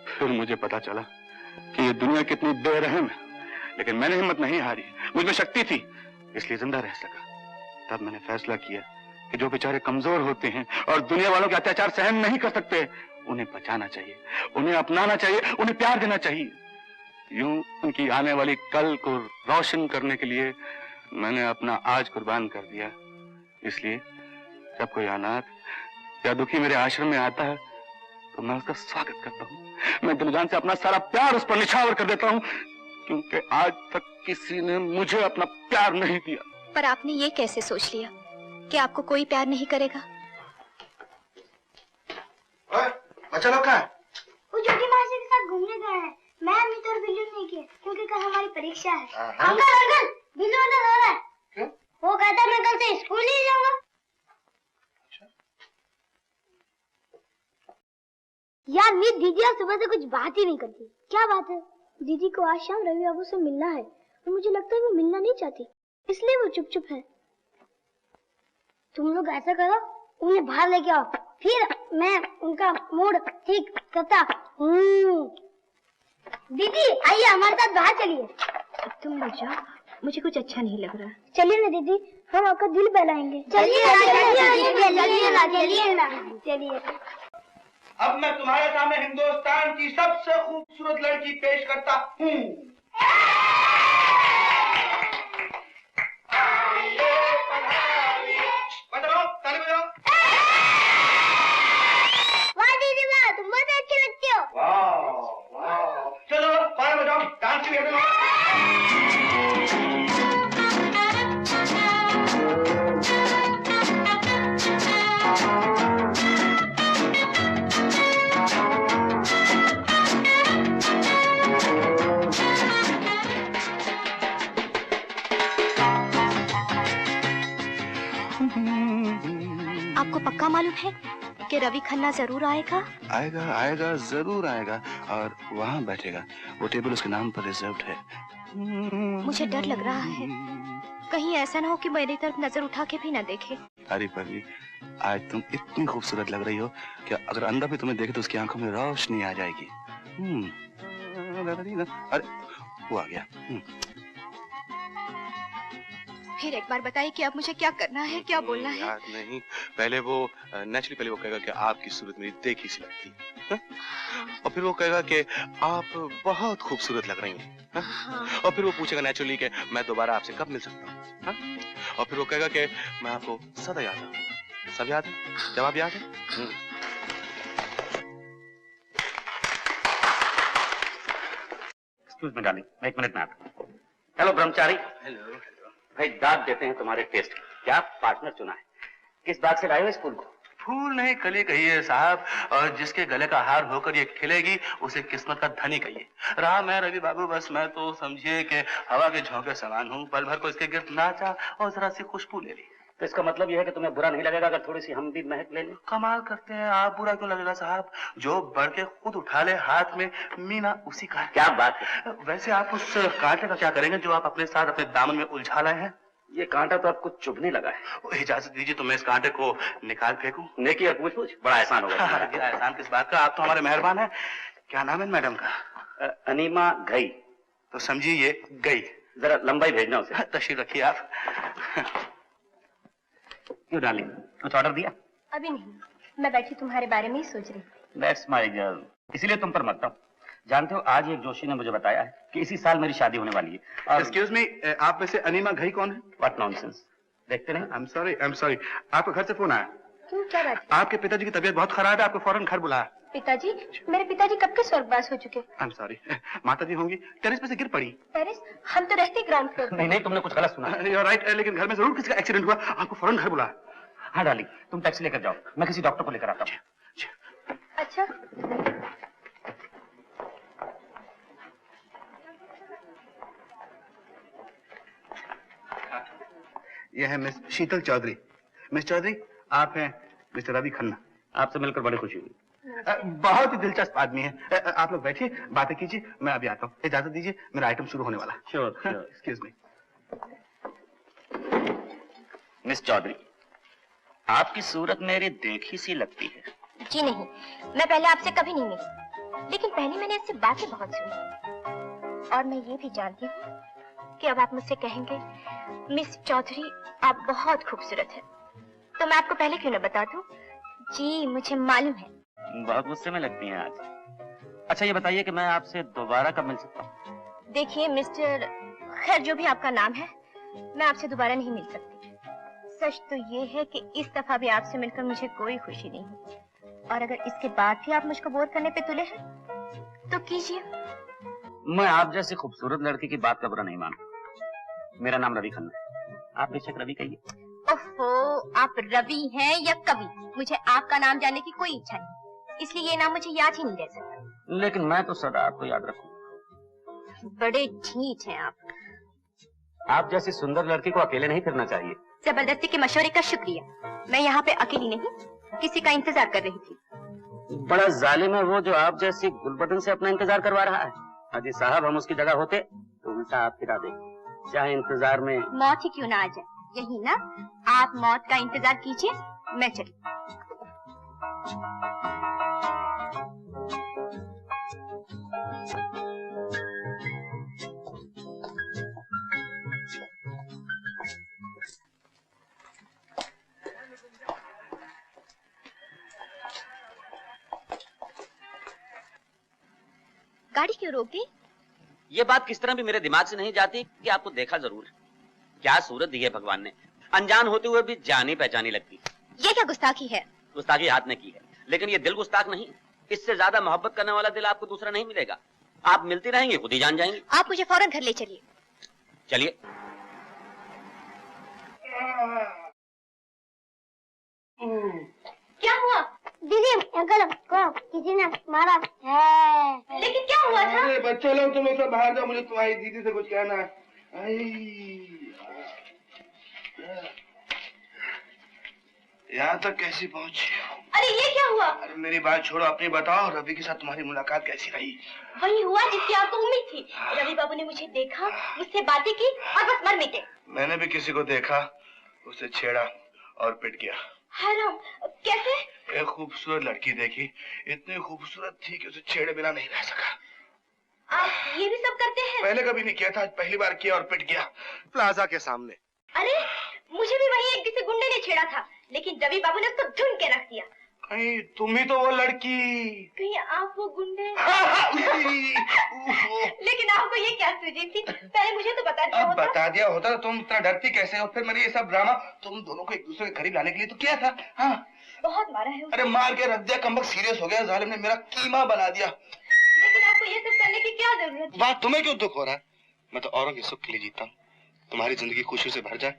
फिर मुझे पता चला कि ये दुनिया कितनी बेरहम है, लेकिन मैंने हिम्मत नहीं हारी। मुझ में शक्ति थी, इसलिए जिंदा रह सका। तब मैंने फैसला किया कि जो बेचारे कमजोर होते हैं और दुनिया वालों के अत्याचार सहन नहीं कर सकते, उन्हें बचाना चाहिए, उन्हें अपनाना चाहिए, उन्हें प्यार देना चाहिए। यूं उनकी आने वाली कल को रोशन करने के लिए मैंने अपना आज कुर्बान कर दिया। इसलिए जब कोई अनाथ या दुखी मेरे आश्रम में आता है तो मैं उसका स्वागत करता हूँ। मैं दिल जान से अपना सारा प्यार उस पर निछावर कर देता हूँ, क्योंकि आज तक किसी ने मुझे अपना प्यार नहीं दिया। पर आपने ये कैसे सोच लिया कि आपको कोई प्यार नहीं करेगा? बच्चा लोग कहाँ है? वो छोटी मासी के साथ घूमने गए हैं। मैं अमित और बिल्लू नहीं किए क्योंकि कल हमारी परीक्षा है। अंकल बिल्लू उधर रो रहा है। क्यों? वो कहता मैं कल से स्कूल नहीं जाऊंगा। यार मेरी दीदी आज सुबह से कुछ बात ही नहीं करती। क्या बात है? दीदी को आज शाम रवि बाबू से मिलना है और मुझे लगता है वो मिलना नहीं चाहती, इसलिए वो चुप चुप है। तुम लोग ऐसा करो, उन्हें बाहर लेके आओ, फिर मैं उनका मूड ठीक करता हूँ। दीदी आइए हमारे साथ बाहर चलिए। तुम लोग जाओ, मुझे कुछ अच्छा नहीं लग रहा। चलिए ना दीदी, हम आपका दिल बहलाएंगे। चलिए ना। अब मैं तुम्हारे सामने हिंदुस्तान की सबसे खूबसूरत लड़की पेश करता हूँ। बजाओ, ताली बजाओ। वाह दीदी वाह, तुम बहुत अच्छी लगती हो। वाह वाह, चलो ताली बजाओ, डांस भी करो। आपको पक्का मालूम है कि रवि खन्ना जरूर आएगा? आएगा आएगा, जरूर आएगा और वहाँ बैठेगा। वो टेबल उसके नाम पर रिजर्व्ड है। मुझे डर लग रहा है, कहीं ऐसा ना हो कि मेरी तरफ नजर उठा के भी ना देखे। अरे परी, आज तुम इतनी खूबसूरत लग रही हो कि अगर अंधा भी तुम्हें देखे तो उसकी आंखों में रोशनी आ जाएगी। अरे वो आ गया। फिर एक बार बताइए कि अब मुझे क्या करना है, क्या बोलना है? याद नहीं, पहले वो नेचुरली पहले वो कहेगा कि आपकी सूरत मेरी देखी सी लगती है, और फिर वो कहेगा कि आप बहुत खूबसूरत लग रही हैं, और फिर वो पूछेगा नेचुरली कि मैं दोबारा आपसे कब मिल सकता हूँ, और फिर वो कहेगा कि मैं आपको सदा याद रखूंगा। सब याद है? जवाब याद है? एक्सक्यूज मी डार्लिंग, एक मिनट में आता हूं। हेलो ब्रह्मचारी। हेलो। भाई दाग देते हैं तुम्हारे टेस्ट। क्या पार्टनर चुना है? किस बात से लाए हो इस फूल को? फूल नहीं, कली कहिए साहब, और जिसके गले का हार होकर ये खिलेगी उसे किस्मत का धनी कहिए। रहा मैं रवि बाबू, बस मैं तो समझिए कि हवा के झोंके समान हूँ। पल भर को इसके गिर्द नाचा और जरा सी खुशबू ले ली। तो इसका मतलब यह है कि तुम्हें बुरा नहीं लगेगा अगर थोड़ी सी हम भी महक ले लें? कमाल करते हैं आप, बुरा क्यों लगेगा साहब? जो बढ़ के खुद उठा ले हाथ में मीना उसी का। क्या बात है? वैसे आप उस कांटे का क्या करेंगे जो आप अपने साथ अपने दामन में उलझा लाए हैं? ये कांटा तो आपको चुभने लगा है। इजाजत दीजिए तो मैं इस कांटे को निकाल फेंकूं। नेकी और पूछ पूछ, बड़ा एहसान होगा। एहसान किस बात का, आप तो हमारे मेहरबान हैं। क्या नाम है मैडम का? अनीमा घई। तो समझिए ये गई। जरा लंबाई भेजना उसे। तशरीफ रखिए आप। क्यों डार्लिंग, कुछ ऑर्डर दिया? अभी नहीं, मैं बैठी तुम्हारे बारे में ही सोच रही। दैट्स माय गर्ल, इसीलिए तुम पर मरता हूँ। जानते हो, आज एक जोशी ने मुझे बताया है कि इसी साल मेरी शादी होने वाली है। एक्सक्यूज मी, आप में से अनीमा घई कौन है? व्हाट नॉनसेंस, देखते नहीं? आई एम सॉरी, आपको घर से फोन आया? क्यों, क्या बात? आपके पिताजी की तबीयत बहुत खराब है, आपको फौरन घर बुलाया। पिताजी? मेरे पिताजी कब के स्वर्गवास हो चुके। आई एम सॉरी, माता जी होंगी, टेरेस पे से गिर पड़ी। टेरेस? हम तो रहते ग्राउंड फ्लोर। नहीं, तुमने कुछ गलत सुना। You're right, लेकिन घर में जरूर किसी का एक्सीडेंट हुआ, आपको फौरन घर बुलाया। हाँ डार्लिंग, तुम टैक्सी लेकर जाओ, मैं किसी डॉक्टर को लेकर आता हूँ। अच्छा। यह है मिस शीतल चौधरी। मिस चौधरी, आप हैं मिस्टर रवि खन्ना। आपसे मिलकर बड़ी खुशी हुई। बहुत ही दिलचस्प आदमी है। आप लोग बैठिए, बातें कीजिए, मैं अभी आता हूँ। इजाजत दीजिए, मेरा आइटम शुरू होने वाला है। Sure. Excuse me. Miss Chaudhary, आपकी सूरत मेरी देखी सी लगती है। जी नहीं, मैं पहले आपसे कभी नहीं मिली, लेकिन पहले मैंने इससे बातें बहुत सुनी, और मैं ये भी जानती हूँ कि अब आप मुझसे कहेंगे मिस चौधरी आप बहुत खूबसूरत है, तो मैं आपको पहले क्यों न बता दूं? जी मुझे मालूम है। बहुत गुस्से में लगती हैं आज। अच्छा ये बताइए कि मैं आपसे दोबारा कब मिल सकता हूँ? देखिए मिस्टर, खैर जो भी आपका नाम है, मैं आपसे दोबारा नहीं मिल सकती। सच तो ये है कि इस दफा भी आपसे मिलकर मुझे कोई खुशी नहीं हुई, और अगर इसके बाद भी आप मुझको बोर करने पे तुले हैं तो कीजिए। मैं आप जैसी खूबसूरत लड़की की बात का बुरा नहीं मानता। मेरा नाम रवि खन्ना है, आप बेशक रवि कहिए। ओहो, आप रवि हैं या कवि, मुझे आपका नाम जानने की कोई इच्छा नहीं, इसलिए ये नाम मुझे याद ही नहीं रह सकता। लेकिन मैं तो सदा आपको याद रखूंगा। बड़े ढीठ हैं आप। आप जैसी सुंदर लड़की को अकेले नहीं फिरना चाहिए। जबरदस्ती के मशवरे का शुक्रिया, मैं यहाँ पे अकेली नहीं, किसी का इंतजार कर रही थी। बड़ा जालिम है वो जो आप जैसी गुलबदन से अपना इंतजार करवा रहा है। अजी साहब, हम उसकी जगह होते तो उल्टा आप फिरा देंगे, चाहे इंतजार में मौत ही क्यों ना आ जाए। यही ना, आप मौत का इंतजार कीजिए, मैं चली। गाड़ी क्यों रोक दी? ये बात किस तरह भी मेरे दिमाग से नहीं जाती कि आपको देखा जरूर है। क्या सूरत दी है भगवान ने, अनजान होते हुए भी जानी पहचानी लगती। ये क्या गुस्ताखी है? गुस्ताखी हाथ ने की है, लेकिन ये दिल गुस्ताख नहीं। इससे ज्यादा मोहब्बत करने वाला दिल आपको दूसरा नहीं मिलेगा। आप मिलती रहेंगे, खुद ही जान जाएंगे। आप मुझे फौरन घर ले चलिए। चलिए। क्या हुआ? दीदी अंकल को किसी ने मारा है। लेकिन क्या हुआ था? अरे बच्चे लोग तुम सब बाहर जाओ, मुझे तुम्हारी दीदी से कुछ कहना है। यहाँ तक कैसी पहुँची? अरे ये क्या हुआ? अरे मेरी बात छोड़ो, अपनी बताओ, रवि के साथ तुम्हारी मुलाकात कैसी रही? वही हुआ जिसकी आपको उम्मीद थी। रवि बाबू ने मुझे देखा, मुझसे बातें की और बस मर मिटे। मैंने भी किसी को देखा, उसे छेड़ा और पिट गया। हराम, कैसे? एक खूबसूरत लड़की देखी, इतनी खूबसूरत थी कि उसे छेड़े बिना नहीं रह सका। आप ये भी सब करते हैं? पहले कभी नहीं किया था, आज पहली बार किया और पिट गया प्लाजा के सामने। अरे मुझे भी वही एक किसी गुंडे ने छेड़ा था, लेकिन रवि बाबू ने उसको ढूंढ के रख दिया। कहीं तुम ही तो वो लड़की? कहीं आप वो गुंडे? लेकिन आपको ये क्या सूझी थी? पहले मुझे तो बता दिया होता। बता दिया होता तो तुम इतना डरती कैसे हो? फिर मैंने ये सब ड्रामा तुम दोनों को एक दूसरे के करीब लाने के लिए तो किया था। हाँ बहुत मारा है अरे मार के रख दिया, कमबख्त सीरियस हो गया, जालिम ने मेरा कीमा बना दिया। लेकिन आपको ये सब करने की क्या जरूरत? बात तुम्हें क्यों दुख हो रहा है? मैं तो औरों के सुख के लिए जीता हूँ। तुम्हारी जिंदगी खुशी से भर जाए,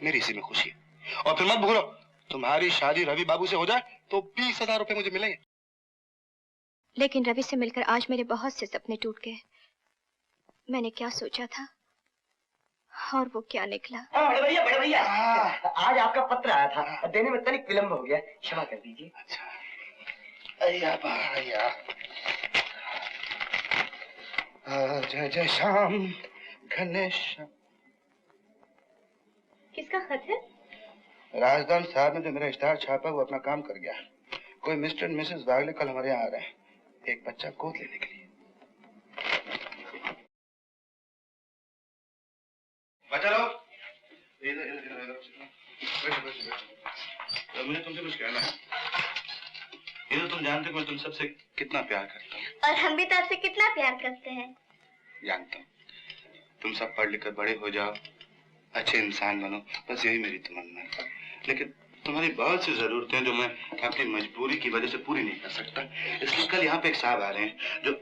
मेरी इसी में खुशी है। और फिर मत भूलो, तुम्हारी शादी रवि बाबू से हो जाए तो 20,000 रुपए मुझे मिलेंगे। लेकिन रवि से मिलकर आज मेरे बहुत से सपने टूट गए। मैंने क्या सोचा था और वो क्या निकला। बड़े भैया आज आपका पत्र आया था, देने में तनिक विलम्ब हो गया, क्षमा कर दीजिए। जय जय श्याम गणेश। किसका खत है? राजदान साहब ने जो मेरा इश्तार छापा वो अपना काम कर गया। कोई मिस्टर एंड मिसेस वागले कल हमारे यहाँ आ रहे हैं, एक बच्चा गोद लेने के लिए। बच्चा लोग तो मुझे तुमसे कुछ कहना है। ये तो तुम जानते हो मैं तुम सबसे कितना प्यार करता हूँ। और हम भी तो आपसे कितना प्यार करते हैं। जानता हूँ, तुम सब पढ़ लिख कर बड़े हो जाओ, अच्छे इंसान बनो, बस यही मेरी तमन्ना है। लेकिन तुम्हारी बहुत सी जरूरतें जो मैं अपनी मजबूरी की वजह से पूरी नहीं कर सकता, इसलिए कल यहाँ पे एक साहब आ रहे हैं जो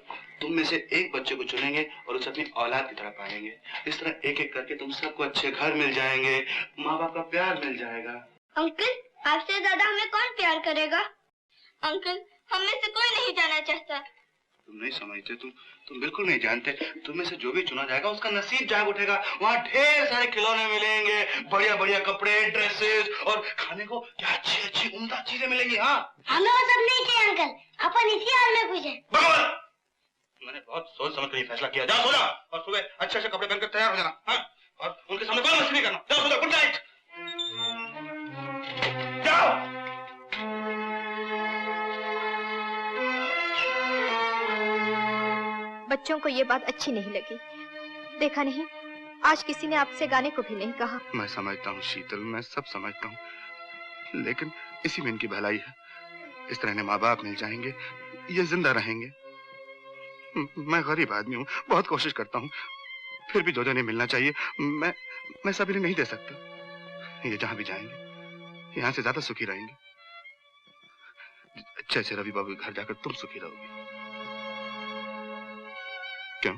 तुम में से एक बच्चे को चुनेंगे और उसे अपनी औलाद की तरह पालेंगे। इस तरह एक एक करके तुम सबको अच्छे घर मिल जाएंगे, माँ बाप का प्यार मिल जाएगा। अंकल आपसे ज्यादा हमें कौन प्यार करेगा? अंकल हम में से कोई नहीं जाना चाहता। तुम नहीं समझते, तुम बिल्कुल नहीं जानते। तुम में से जो भी चुना जाएगा उसका नसीब जाग उठेगा। वहाँ ढेर सारे खिलौने मिलेंगे, बढ़िया बढ़िया कपड़े, ड्रेसेस और खाने को क्या अच्छी अच्छी उम्दा चीजें मिलेंगी। हाँ हमें वो सब नहीं चाहिए अंकल, अपन इसी हाल में पूछे। भगवान, मैंने बहुत सोच समझ कर ये फैसला किया। जाओ सो जाओ और सुबह अच्छे अच्छे कपड़े पहनकर तैयार हो जाना। हाँ? और उनके सामने कोई मस्ती नहीं करना। जाओ सो जाओ, गुड नाइट। जाओ। बच्चों को ये बात अच्छी नहीं लगी। देखा नहीं, आज किसी ने आपसे गाने को भी नहीं कहा। मैं समझता हूँ शीतल, मैं सब समझता हूँ, लेकिन इसी में इनकी भलाई है। इस तरह इन्हें माँ बाप मिल जाएंगे, ये जिंदा रहेंगे। मैं गरीब आदमी हूँ, बहुत कोशिश करता हूँ, फिर भी जो नहीं मिलना चाहिए मैं सब इन्हें नहीं दे सकता। ये जहाँ भी जाएंगे यहाँ से ज्यादा सुखी रहेंगे, जैसे रवि बाबू के घर जाकर तुम सुखी रहोगी। क्यों,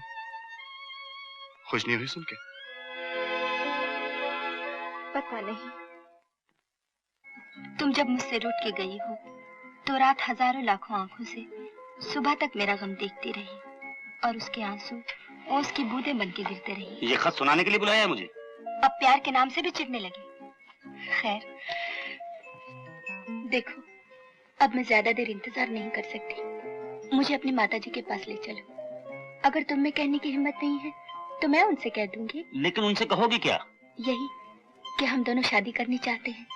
खुश नहीं हुई सुन के? पता नहीं, तुम जब मुझसे रूठ के गई हो तो रात हजारों लाखों आंखों से सुबह तक मेरा गम देखती रही और उसके आंसू ओस की बूंदें बन के गिरते रही। ये खत सुनाने के लिए बुलाया है मुझे? अब प्यार के नाम से भी चिढ़ने लगी। खैर देखो, अब मैं ज्यादा देर इंतजार नहीं कर सकती। मुझे अपनी माताजी के पास ले चलो। अगर तुम में कहने की हिम्मत नहीं है तो मैं उनसे कह दूंगी। लेकिन उनसे कहोगी क्या? यही कि हम दोनों शादी करनी चाहते हैं,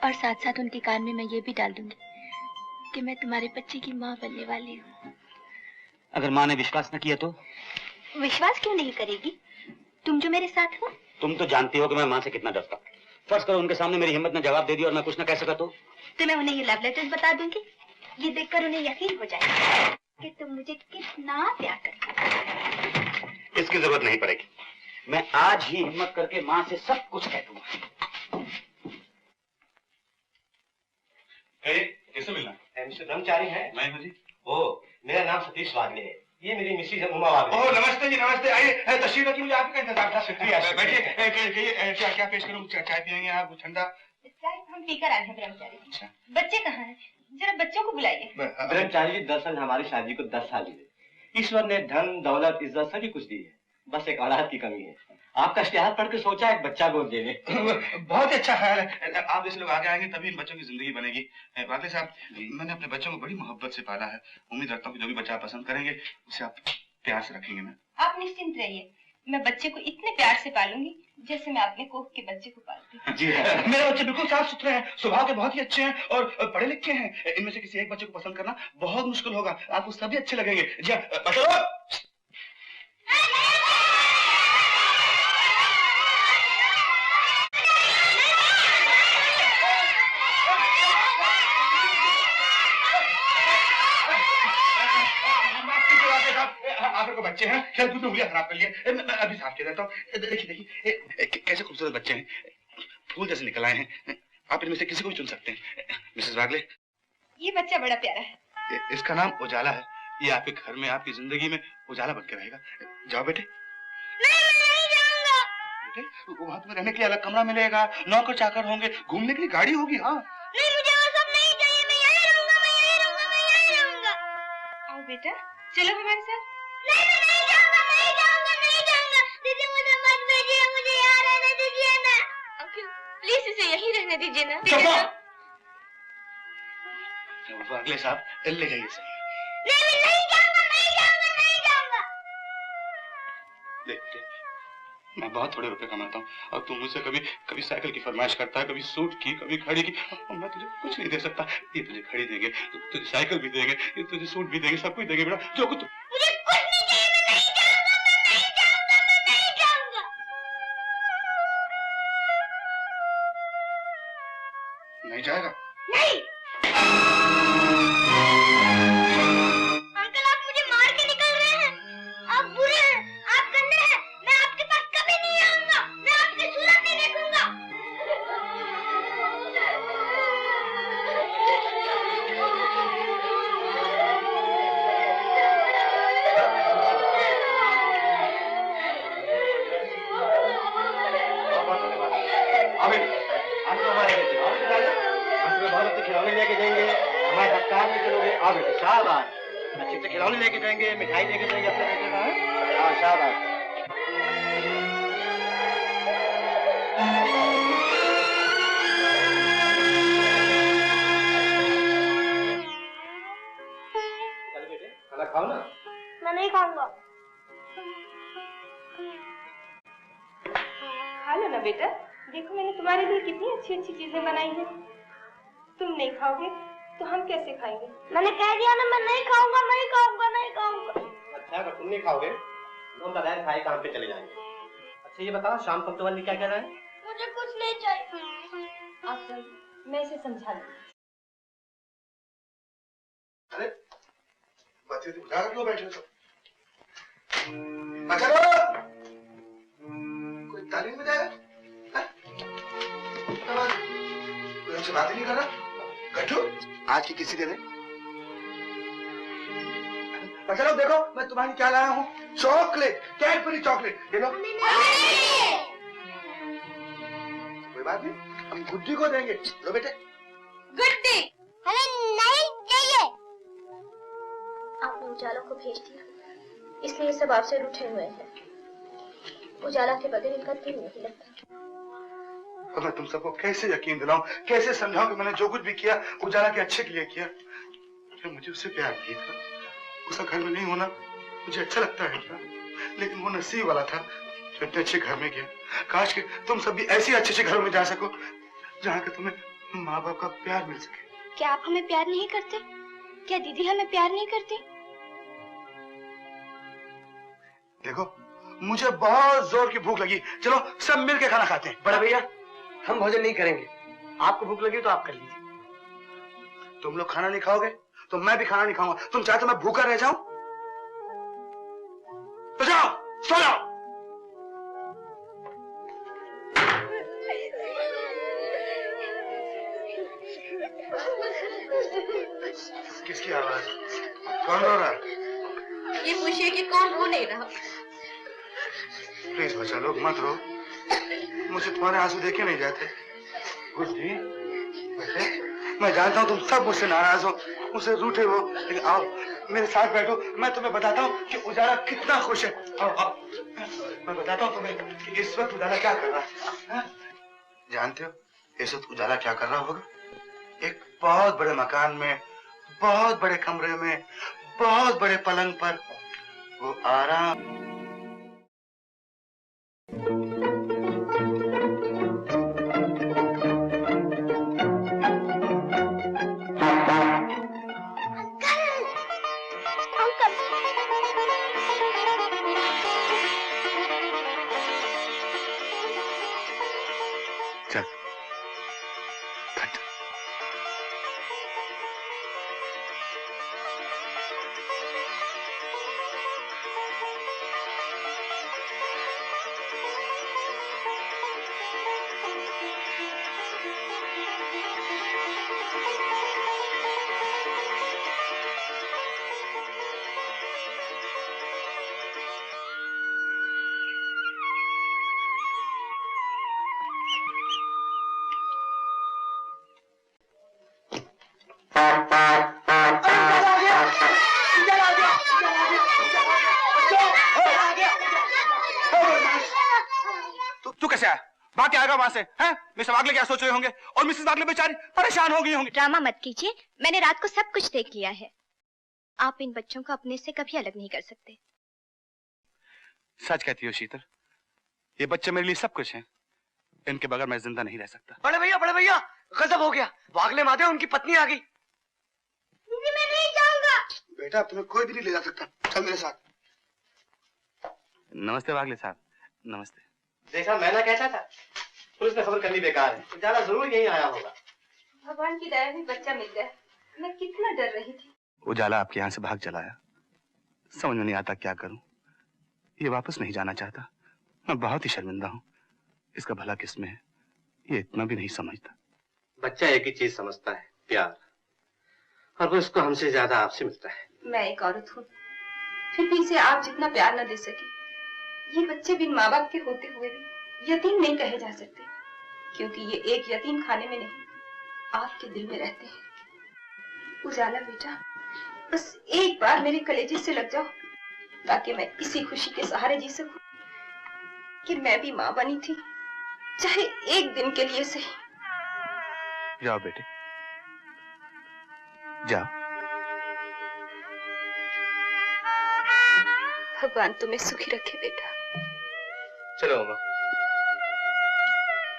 और साथ साथ उनके कान में मैं ये भी डाल दूंगी कि मैं तुम्हारे बच्चे की माँ बनने वाली हूँ। अगर माँ ने विश्वास न किया तो? विश्वास क्यों नहीं करेगी? तुम जो मेरे साथ हो। तुम तो जानती हो कि मैं माँ से कितना डरता हूँ। फर्ज करो उनके सामने मेरी हिम्मत ने जवाब दे दिया और मैं कुछ न कह सका तो मैं उन्हें ये लव लेटर्स बता दूंगी। ये देखकर उन्हें यकीन हो जाएगा कि तुम मुझे कितना प्यार करते। इसकी जरूरत नहीं पड़ेगी। मैं आज ही हिम्मत करके माँ से सब कुछ कह दूंगा। कैसे मिलना? मिस्टर ब्रह्मचारी है? मैं हूँ जी। ओ, मेरा नाम सतीश वागले है, ये मेरी मिसेज उमा वागले। ओह नमस्ते जी, नमस्ते। आइए तशरीफ रखिए, मुझे आपका इंतजार था। शुक्रिया। बैठिए। क्या पेश करूँ? चाय पियेंगे आप? ठंडा? हम पीकर आए हैं ब्रह्मचारी। बच्चे कहाँ हैं? जरा बच्चों को बुलाइए। ब्रह्मचारी जी, दरअसल हमारी शादी को 10 साल हुए। ईश्वर ने धन दौलत इज्जत सभी कुछ दी है, बस एक औलाद की कमी है। आपका इश्तिहार पढ़ के सोचा एक बच्चा गोद दे ले। बहुत अच्छा ख्याल है। आप जैसे लोग आगे आएंगे तभी इन बच्चों की जिंदगी बनेगी। वाकई साहब, मैंने अपने बच्चों को बड़ी मोहब्बत से पाला है। उम्मीद रखता हूँ कि जो भी बच्चा आप पसंद करेंगे उसे आप प्यार से रखेंगे। मैं आप निश्चिंत रहिए, मैं बच्चे को इतने प्यार से पालूंगी जैसे मैं अपने कोख के बच्चे को पालती हूँ। जी हाँ। मेरे बच्चे बिल्कुल साफ सुथरे हैं, स्वभाव के बहुत ही अच्छे हैं और पढ़े लिखे हैं। इनमें से किसी एक बच्चे को पसंद करना बहुत मुश्किल होगा। आपको सभी अच्छे लगेंगे। जी हाँ। आखिर को बच्चे हैं, खेल कूद में उंगलियां खराब कर लिए। मैं अभी साफ किया जाता हूँ। देखिए कैसे खूबसूरत बच्चे हैं, फूल जैसे निकल आए हैं। आप इनमें से किसी को भी चुन सकते हैं। मिसेस वागले, ये बच्चा बड़ा प्यारा है। इसका नाम उजाला है। ये आपके घर में, आपकी जिंदगी में उजाला बन के रहेगा। जाओ बेटे। नहीं जाऊंगा। बेटे वहाँ तुम्हें रहने के लिए अलग कमरा मिलेगा, नौकर चाकर होंगे, घूमने के लिए गाड़ी होगी। हाँ नहीं, मुझे वो सब नहीं चाहिए। मैं यहीं रहूंगा, मैं यहीं रहूंगा, मैं यहीं रहूंगा। आओ बेटा, चलो हमारे साथ। नहीं, मैं नहीं जाऊंगा, नहीं जाऊंगा, नहीं जाऊंगा। दीदी मुझे मत भेजिए, मुझे यहाँ रहने दीजिए ना। अंकल प्लीज इसे यहीं रहने दीजिए ना। अगले साहब ले जाइए सर। नहीं, मैं नहीं जाऊंगा, नहीं जाऊंगा, नहीं जाऊंगा। देखते, मैं बहुत थोड़े रुपए कमाता हूँ और तू मुझसे कभी साइकिल की फरमाइश करता है, कभी सूट की, कभी घड़ी की। और मैं तुझे कुछ नहीं दे सकता। ये तुझे घड़ी देंगे, तुझे साइकिल भी देंगे, ये तुझे सूट भी देंगे, सब कुछ देंगे बेटा, जो कुछ। मुझे कुछ नहीं चाहिए। मैं नहीं जाऊंगा, मैं नहीं जाऊंगा, मैं नहीं जाऊंगा। नहीं जाएगा? नहीं। अंकल आप मुझे मार के निकल रहे हैं। आप बुरे हैं, आप गंदे हैं। मैं आपके पास कभी नहीं आऊंगा। मैं आपकी सूरत नहीं देखूंगा। खिलौने लेके देंगे, हमारे सत्कार में चलोगे। आओ बेटे, शाबाश। अच्छे से खिलौने लेके देंगे, मिठाई लेके देंगे अपने बेटे का। हाँ शाबाश। चल बेटे, खाना खाओ ना। मैं नहीं खाऊंगा। खा लो ना बेटा, देखो मैंने तुम्हारे लिए कितनी अच्छी अच्छी चीजें बनाई हैं। तुम नहीं खाओगे तो हम कैसे खाएंगे? मैंने कह दिया ना, मैं नहीं खाऊंगा, नहीं खाऊंगा, नहीं खाऊंगा। अच्छा अगर तुम नहीं खाओगे तो हम बगैर खाए काम पे चले जाएंगे। अच्छा ये बताओ, शाम तक तो वाली क्या कह रहा है? मुझे कुछ नहीं चाहिए। आप चल, मैं इसे समझा लूंगी। अरे बच्चे तो बुझा क्यों बैठे हो? बच्चा कोई तालीम में जाएगा? कोई हमसे बात ही नहीं कर रहा? गट्टू आज की किसी दिन बच्चा लोग देखो, मैं तुम्हारी क्या लाया हूँ। Chocolate, Cadbury chocolate. ये लो। कोई बात नहीं, हम गुड्डी को देंगे। लो बेटे। गुड्डी हमें नहीं चाहिए। आपने उजाला को भेज दिया, इसलिए सब आपसे रूठे हुए हैं। उजाला के बगैर इनका दिल नहीं लगता। और मैं तुम सबको कैसे यकीन दिलाऊं, कैसे समझाऊं कि मैंने जो कुछ भी किया उजाला के अच्छे के लिए किया। क्या मुझे उससे प्यार नहीं था? उसका घर में नहीं होना मुझे अच्छा लगता है क्या? लेकिन वो नसीब वाला था जो इतने अच्छे घर में गया। काश कि तुम सब भी ऐसे अच्छे अच्छे घरों में जा सको जहाँ के तुम्हें माँ बाप का प्यार मिल सके। क्या आप हमें प्यार नहीं करते? क्या दीदी हमें प्यार नहीं करती? देखो मुझे बहुत जोर की भूख लगी, चलो सब मिल के खाना खाते हैं। बड़ा भैया हम भोजन नहीं करेंगे, आपको भूख लगी तो आप कर लीजिए। तुम लोग खाना नहीं खाओगे तो मैं भी खाना नहीं खाऊंगा। तुम चाहते मैं भूखा रह जाऊं? तो जाओ सो जाओ। किसकी आवाज? कौन रो रहा? ये पूछिए कि कौन रो नहीं रहा। प्लीज बच्चा लोग मत रो, मुझे तुम्हारे आंसू देखे नहीं जाते। गुड्डी बेटे, मैं जानता हूँ तुम सब मुझसे नाराज हो, मुझसे रूठे हो, लेकिन आओ मेरे साथ बैठो, मैं तुम्हें बताता हूँ कि उजाला कितना खुश है। आओ आओ। मैं बताता हूँ तुम्हें कि इस वक्त उजाला क्या कर रहा है। जानते हो इस वक्त उजाला क्या कर रहा होगा? एक बहुत बड़े मकान में, बहुत बड़े कमरे में, बहुत बड़े पलंग पर वो आराम। वहां से हैं? मिस वागले क्या सोच रहे होंगे और मिसेस वागले बेचारी परेशान हो गई होंगी। ड्रामा मत कीजिए, मैंने रात को सब कुछ देख लिया है। आप इन बच्चों को अपने से कभी अलग नहीं कर सकते। सच कहती हो शीतल, ये बच्चे मेरे लिए सब कुछ हैं। इनके बगैर मैं जिंदा नहीं रह सकता। बड़े भैया गजब हो गया, वागले माधव उनकी पत्नी आ गई। दीदी मैं नहीं जाऊंगा। बेटा तुम्हें कोई भी नहीं ले जा सकता, चल मेरे साथ। नमस्ते वागले साहब। नमस्ते। देखा मैं ना कहता था, पुलिस ने खबर करनी बेकार है। उजाला जरूर यहीं आया होगा। भगवान की दया में बच्चा मिल गया। मैं कितना डर रही थी। उजाला आपके यहाँ से भाग चला आया। समझ में नहीं आता क्या करूं। ये वापस नहीं जाना चाहता। मैं बहुत ही शर्मिंदा हूँ। इसका भला किसमें है ये इतना भी नहीं समझता। बच्चा एक ही चीज समझता है, प्यार, और वो इसको हमसे ज्यादा आपसे मिलता है। मैं एक औरत हूँ, फिर भी इसे आप जितना प्यार न दे सके। ये बच्चे बिन माँ बाप के होते हुए भी यतीम नहीं कहे जा सकते, क्योंकि ये एक यतीम खाने में नहीं, आपके दिल में रहते हैं। उजाला बेटा, बस एक बार मेरे कलेजे से लग जाओ, ताकि मैं इसी खुशी के सहारे जी सकूं कि मैं भी माँ बनी थी, चाहे एक दिन के लिए सही। जाओ बेटे, जाओ। भगवान तुम्हें सुखी रखे बेटा। चलो अम्मा।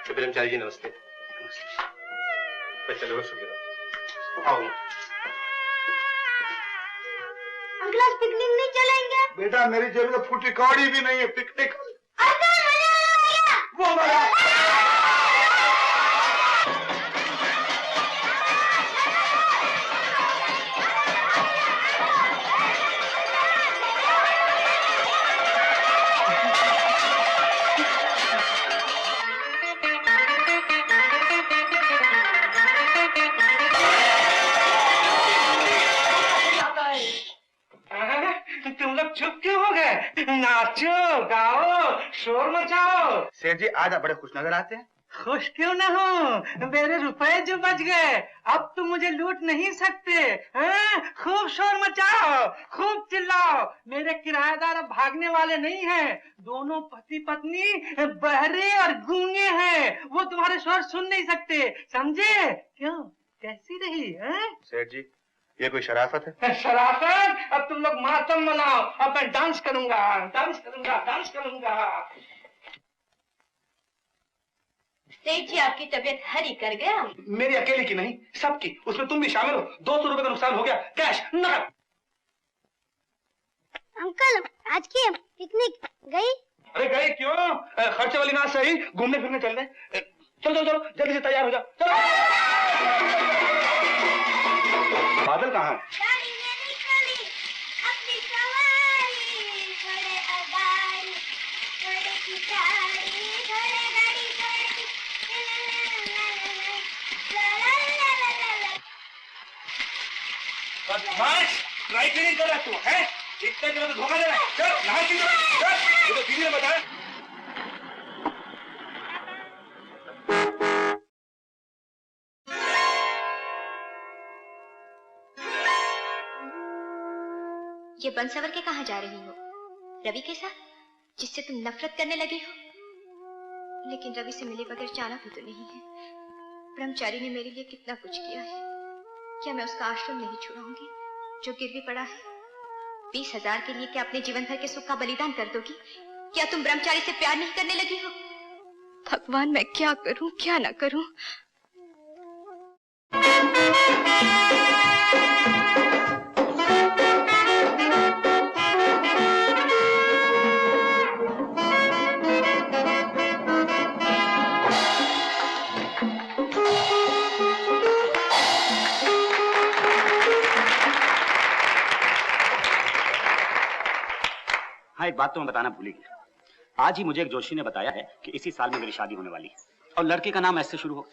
तो ब्रह्मचारी जी नमस्ते। चलो शुक्रिया। आओ अंकल आज पिकनिक नहीं चलेंगे? बेटा मेरी जेब में फूटी कौड़ी भी नहीं है, पिकनिक। वो तुम लोग चुप क्यों हो गए? नाचो, गाओ, शोर मचाओ। सेठ जी आज आप बड़े खुश नजर आते हैं। खुश क्यों ना हो? मेरे रुपए जो बच गए, अब तुम मुझे लूट नहीं सकते हैं? खूब शोर मचाओ, खूब चिल्लाओ। मेरे किराएदार अब भागने वाले नहीं हैं। दोनों पति पत्नी बहरे और गूंगे हैं। वो तुम्हारे शोर सुन नहीं सकते, समझे? क्यों, कैसी रही है? सेठ जी ये कोई शराफत है? शराफत? अब तुम लोग मातम मनाओ, अब मैं डांस करूंगा, डांस करूंगा, डांस करूंगा। सेठ जी आपकी तबीयत हरी कर गया। मेरी अकेले की नहीं, सबकी। उसमें तुम भी शामिल हो। 200 रुपए का नुकसान हो गया, कैश नकद। अंकल आज की पिकनिक गई? अरे गए क्यों? खर्चे वाली ना सही, घूमने फिरने चल रहे। चलो चलो चलो जल्दी से तैयार हो जाओ, चलो। बादल कहाँ है? बदमाश, ट्राई क्लीनिंग कर रहा तू है? इतने दिनों तो धोखा दे रहा है। चल नहा के चल, ये तो दीदी ने बताया। ये बन सवर के कहाँ जा रही हो? रवि के साथ? जिससे तुम नफरत करने लगे हो। लेकिन रवि से मिले बगैर जाना भी तो नहीं है। ब्रह्मचारी ने मेरे लिए कितना कुछ किया है। क्या मैं उसका आश्रम नहीं छुड़ाऊंगी जो गिरवी पड़ा है? 20,000 के लिए क्या अपने जीवन भर के सुख का बलिदान कर दोगी? क्या तुम ब्रह्मचारी से प्यार नहीं करने लगी हो? भगवान, मैं क्या करूं क्या ना करूं। हाँ, एक बात तो मैं बताना भूल ही गया। आज ही मुझे एक जोशी ने बताया है कि इसी साल में मेरी शादी होने वाली है और लड़के का नाम ऐसे शुरू हो।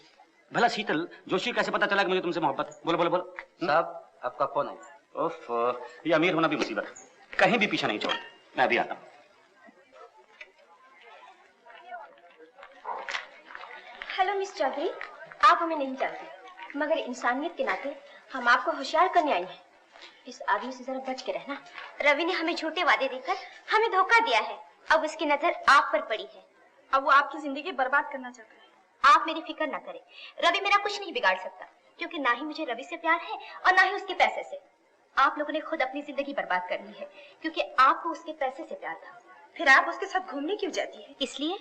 भला शीतल, जोशी कैसे पता चला कि मुझे तुमसे मोहब्बत है? बोलो बोलो बोलो। साहब, आपका फोन है। उफ, ये अमीर होना भी मुसीबत है, कहीं भी पीछा नहीं छोड़। मैं अभी आता हूँ। हेलो मिस चौधरी, आप हमें नहीं जानते, मगर इंसानियत के नाते हम आपको होशियार करने आई हैं। इस आदमी से जरा बच के रहना। रवि ने हमें झूठे वादे देकर हमें धोखा दिया है। अब उसकी नजर आप पर पड़ी है। अब वो आपकी जिंदगी बर्बाद करना चाहता है। आप मेरी फिक्र ना करें, रवि मेरा कुछ नहीं बिगाड़ सकता, क्योंकि ना ही मुझे रवि से प्यार है और ना ही उसके पैसे से। आप लोगों ने खुद अपनी जिंदगी बर्बाद कर ली है, क्योंकि आपको उसके पैसे से प्यार था। फिर आप उसके साथ घूमने क्यों जाती है? इसलिए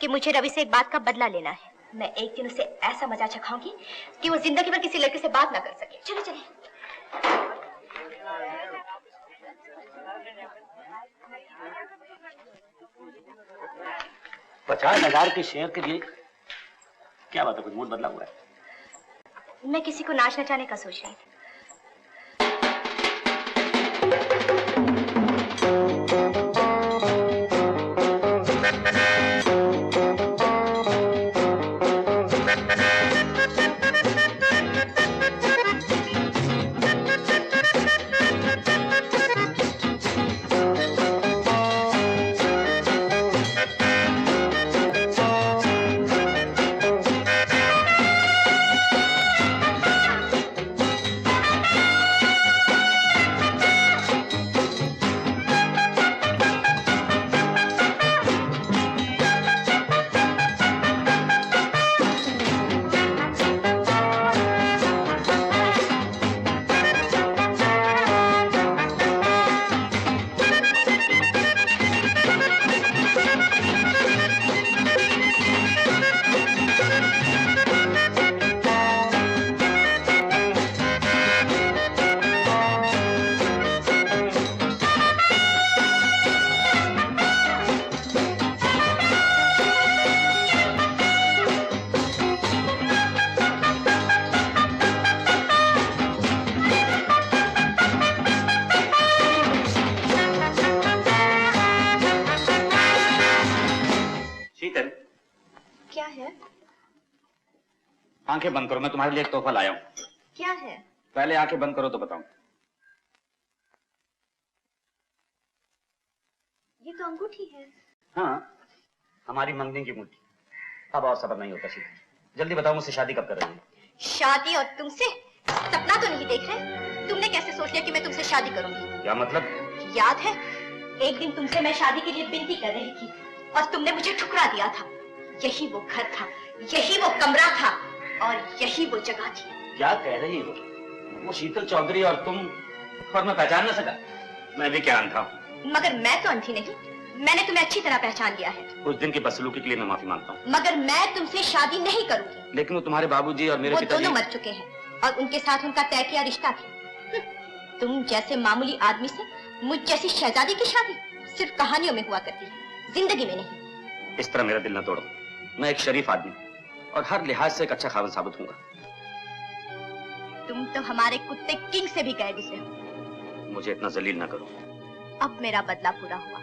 कि मुझे रवि से एक बात का बदला लेना है। मैं एक दिन उसे ऐसा मजा चखाऊंगी कि वो जिंदगी भर किसी लड़के से बात ना कर सके। चलो चले। 50,000 के शेयर के लिए क्या बात है? कुछ मूड बदला हुआ है? मैं किसी को नाच नचाने का सोच रही थी। आंखें बंद करो, मैं तुम्हारे लिए एक तोहफा लाया हूँ। क्या है? पहले आंखें बंद करो तो बताऊं। ये तो अंगूठी है। हाँ, हमारी मंगनी की अंगूठी। अब और सब्र नहीं होता सीधा, जल्दी बताओ मुझसे शादी कब कर रही है? शादी और तुमसे? सपना तो नहीं देख रहे? तुमने कैसे सोच लिया कि मैं तुमसे शादी करूंगी? क्या मतलब? याद है एक दिन तुमसे मैं शादी के लिए विनती कर रही थी और तुमने मुझे ठुकरा दिया था। यही वो घर था, यही वो कमरा था और यही वो जगह थी। क्या कह रही हो? वो शीतल चौधरी और तुम, और मैं पहचान न सका? मैं भी क्या अंधा हूँ? मगर मैं तो अंधी नहीं, मैंने तुम्हें अच्छी तरह पहचान लिया है। उस दिन की बदसलूकी के लिए मैं माफी मांगता हूँ। मगर मैं तुमसे शादी नहीं करूंगी। लेकिन वो तुम्हारे बाबूजी और मेरे पिताजी दोनों मर चुके हैं और उनके साथ उनका तय किया रिश्ता था। तुम जैसे मामूली आदमी से मुझ जैसी शहजादी की शादी सिर्फ कहानियों में हुआ करती है, जिंदगी में नहीं। इस तरह मेरा दिल न तोड़ो। मैं एक शरीफ आदमी और हर लिहाज से एक अच्छा खावन साबित होऊंगा। तुम तो हमारे कुत्ते किंग से भी गए गुजरे हो। मुझे इतना जलील न करो। अब मेरा बदला पूरा हुआ।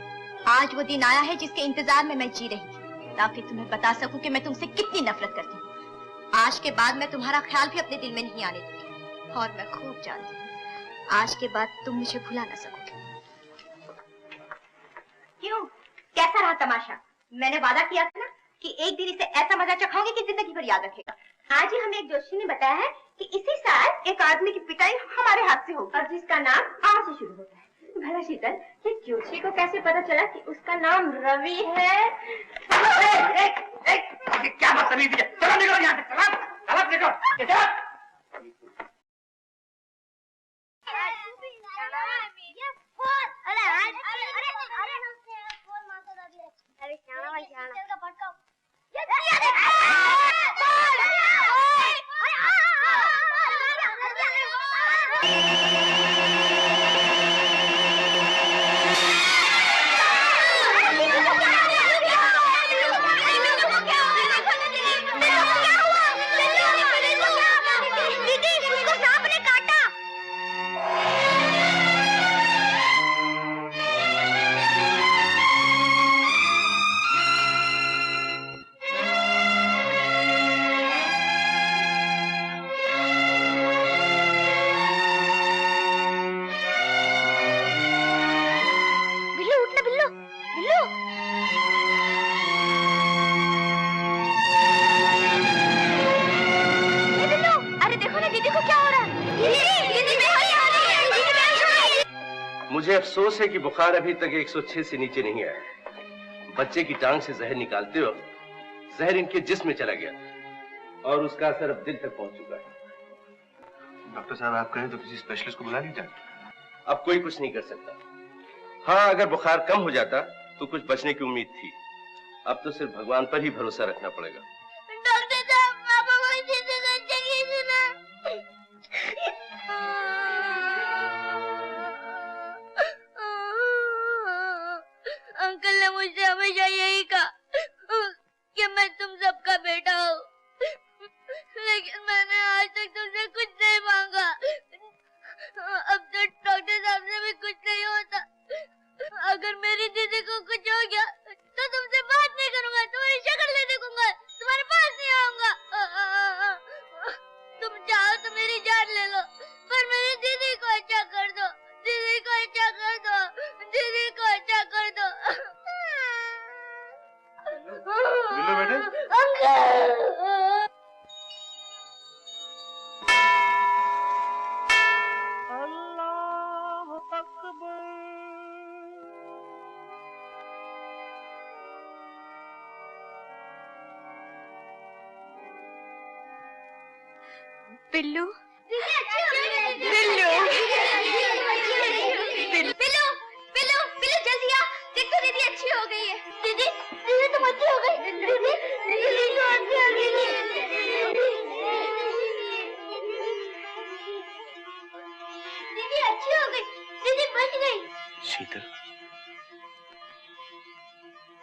आज वो दिन आया है जिसके इंतजार में मैं जी रही थी, ताकि तुम्हें बता सकूं कि मैं तुमसे कितनी नफरत करती हूँ। आज के बाद मैं तुम्हारा ख्याल भी अपने दिल में नहीं आने दूंगी और मैं खूब जानती हूँ आज के बाद तुम मुझे भुला ना सकोगे। क्यों, कैसा रहा तमाशा? मैंने वादा किया था ना कि एक दिन इसे ऐसा मजा चखाऊंगी कि जिंदगी भर याद रखेगा। आज ही हमें एक जोशी ने बताया है कि इसी साल एक आदमी की पिटाई हमारे हाथ से होगी और जिसका नाम आ से शुरू होता है। भला शीतल, ये जोशी को कैसे पता चला कि उसका नाम रवि है? क्या बदतमीजी है? चलो निकलो यहाँ से, चलो निकलो। मुझे अफसोस है कि बुखार अभी तक 106 से नीचे नहीं आया। बच्चे की टांग से जहर निकालते हो जहर इनके जिस्म में चला गया और उसका असर अब दिल तक पहुंच चुका है। डॉक्टर साहब आप कहें तो किसी स्पेशलिस्ट को बुला लीजिए। अब कोई कुछ नहीं कर सकता। हाँ, अगर बुखार कम हो जाता तो कुछ बचने की उम्मीद थी। अब तो सिर्फ भगवान पर ही भरोसा रखना पड़ेगा। डॉक्टर साहब, पापा मुझे चाहिए ना। अंकल ने मुझसे हमेशा यही कहा कि मैं तुम सबका बेटा हूँ, लेकिन मैंने आज तक तुमसे कुछ नहीं मांगा। अब तो डॉक्टर साहब से भी कुछ नहीं होता। अगर मेरी दीदी को कुछ हो गया तो तुमसे बात नहीं करूंगा, तुम्हारी शक्ल नहीं देखूंगा, तुम्हारे पास नहीं आऊंगा। तुम चाहो तो मेरी जान ले लो, पर मेरी दीदी को अच्छा कर दो, दीदी को अच्छा कर दो, दीदी को अच्छा कर दो। बिल्लू बेटे, अंकल। बिल्लू, बिल्लू, बिल्लू, बिल्लू, बिल्लू जल्दी आ, देख तो दीदी अच्छी हो गई है। दीदी, दीदी तुम अच्छी हो गई। दीदी, दीदी तो अच्छी हो गई। दीदी अच्छी हो गई, दीदी बच गई। शीतल,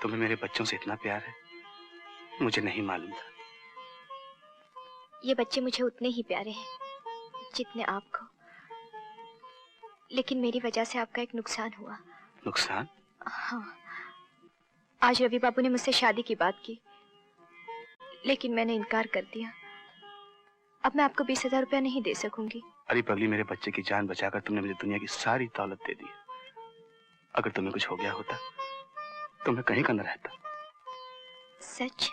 तुम्हें मेरे बच्चों से इतना प्यार है, मुझे नहीं मालूम था। ये बच्चे मुझे उतने ही प्यारे हैं जितने आपको, लेकिन मेरी वजह से आपका एक नुकसान हुआ। नुकसान? हाँ, आज रवि बाबू ने मुझसे शादी की बात की, लेकिन मैंने इनकार कर दिया। अब मैं आपको 20,000 रुपया नहीं दे सकूंगी। अरे पगली, मेरे बच्चे की जान बचाकर तुमने मुझे दुनिया की सारी दौलत दे दी। अगर तुम्हें कुछ हो गया होता तो मैं कहीं का न रहता। सच?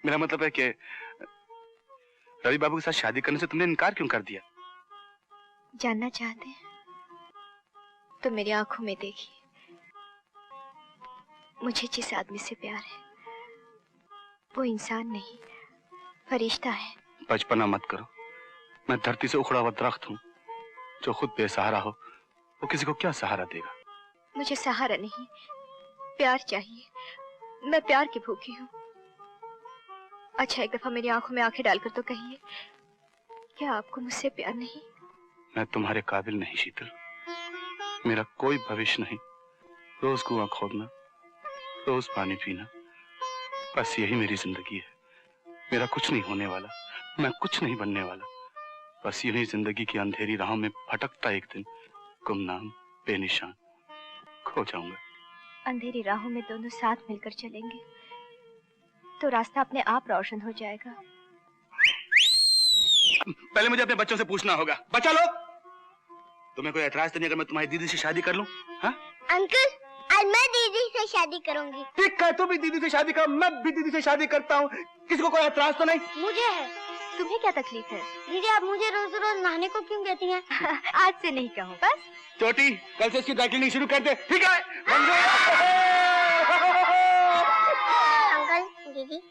मेरा मतलब है कि रवि बाबू के साथ शादी करने से तुमने इनकार क्यों कर दिया? जानना चाहते हैं तो मेरी आंखों में देखिए। मुझे जिस आदमी से प्यार है वो इंसान नहीं, फरिश्ता है। बचपना मत करो। मैं धरती से उखड़ा हुआ दरख्त हूँ। जो खुद बेसहारा हो वो किसी को क्या सहारा देगा? मुझे सहारा नहीं, प्यार चाहिए। मैं प्यार की भूखी हूँ। अच्छा, एक दफा मेरी आंखों में आंखें डालकर तो कहिए, क्या आपको मुझसे प्यार नहीं? मैं तुम्हारे काबिल नहीं शीतल। मेरा कोई भविष्य नहीं। रोज कुआं खोदना, रोज पानी पीना, बस यही मेरी जिंदगी है। मेरा कुछ नहीं होने वाला, मैं कुछ नहीं बनने वाला। बस यही जिंदगी की अंधेरी राहों में भटकता एक दिन गुमनाम बेनिशान खो जाऊंगा। अंधेरी राहों में दोनों साथ मिलकर चलेंगे तो रास्ता अपने आप रोशन हो जाएगा। पहले मुझे अपने बच्चों से पूछना होगा। बच्चा लोग, तुम्हें कोई एतराज तो नहीं अगर मैं तुम्हारी दीदी से शादी कर लूं? हाँ? अंकल, आज मैं दीदी से शादी करूंगी। ठीक है, तू भी दीदी से शादी कर, मैं भी दीदी से शादी करता हूँ। किसी को कोई एतराज तो नहीं? मुझे है। तुम्हें क्या तकलीफ है? दीदी आप मुझे रोज रोज नहाने को क्यों कहती हैं? आज से नहीं कहूँ बस। छोटी, कल से इसकी ड्राई क्लीनिंग शुरू कर दे, ठीक है? अंकल, दीदी।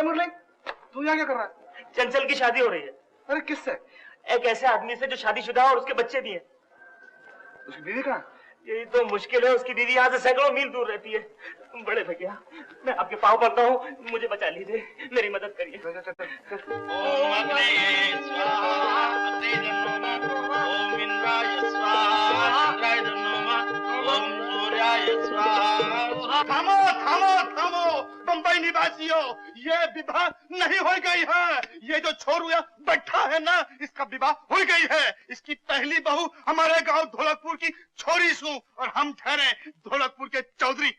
मुरली, तू यहाँ क्या कर रहा है? चंचल की शादी हो रही है। अरे किससे? एक ऐसे आदमी से जो शादीशुदा और उसके बच्चे भी हैं। उसकी बीवी कहाँ? यही तो मुश्किल है, उसकी बीवी यहाँ से सैकड़ों मील दूर रहती है। बड़े भैया, मैं आपके पाँव पड़ता हूँ, मुझे बचा लीजिए, मेरी मदद करिए। देशवासियों, ये विवाह नहीं हो गई है। ये जो छोरुआ बैठा है ना, इसका विवाह हो गई है। इसकी पहली बहू हमारे गांव ढोलकपुर की छोरी सू, और हम ठहरे ढोलकपुर के चौधरी।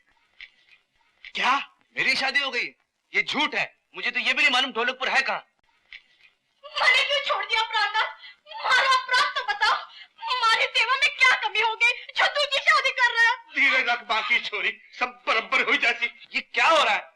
क्या मेरी शादी हो गई? ये झूठ है, मुझे तो ये भी नहीं मालूम ढोलकपुर है कहाँ। मैंने क्यों छोड़ दिया प्राणनाथ? हमारा अपराध तो बताओ, हमारी सेवा में क्या कमी हो गई जो तुझे शादी कर रहा है? धीरे रख बाकी छोरी, सब बराबर हो जाती। ये क्या हो रहा है?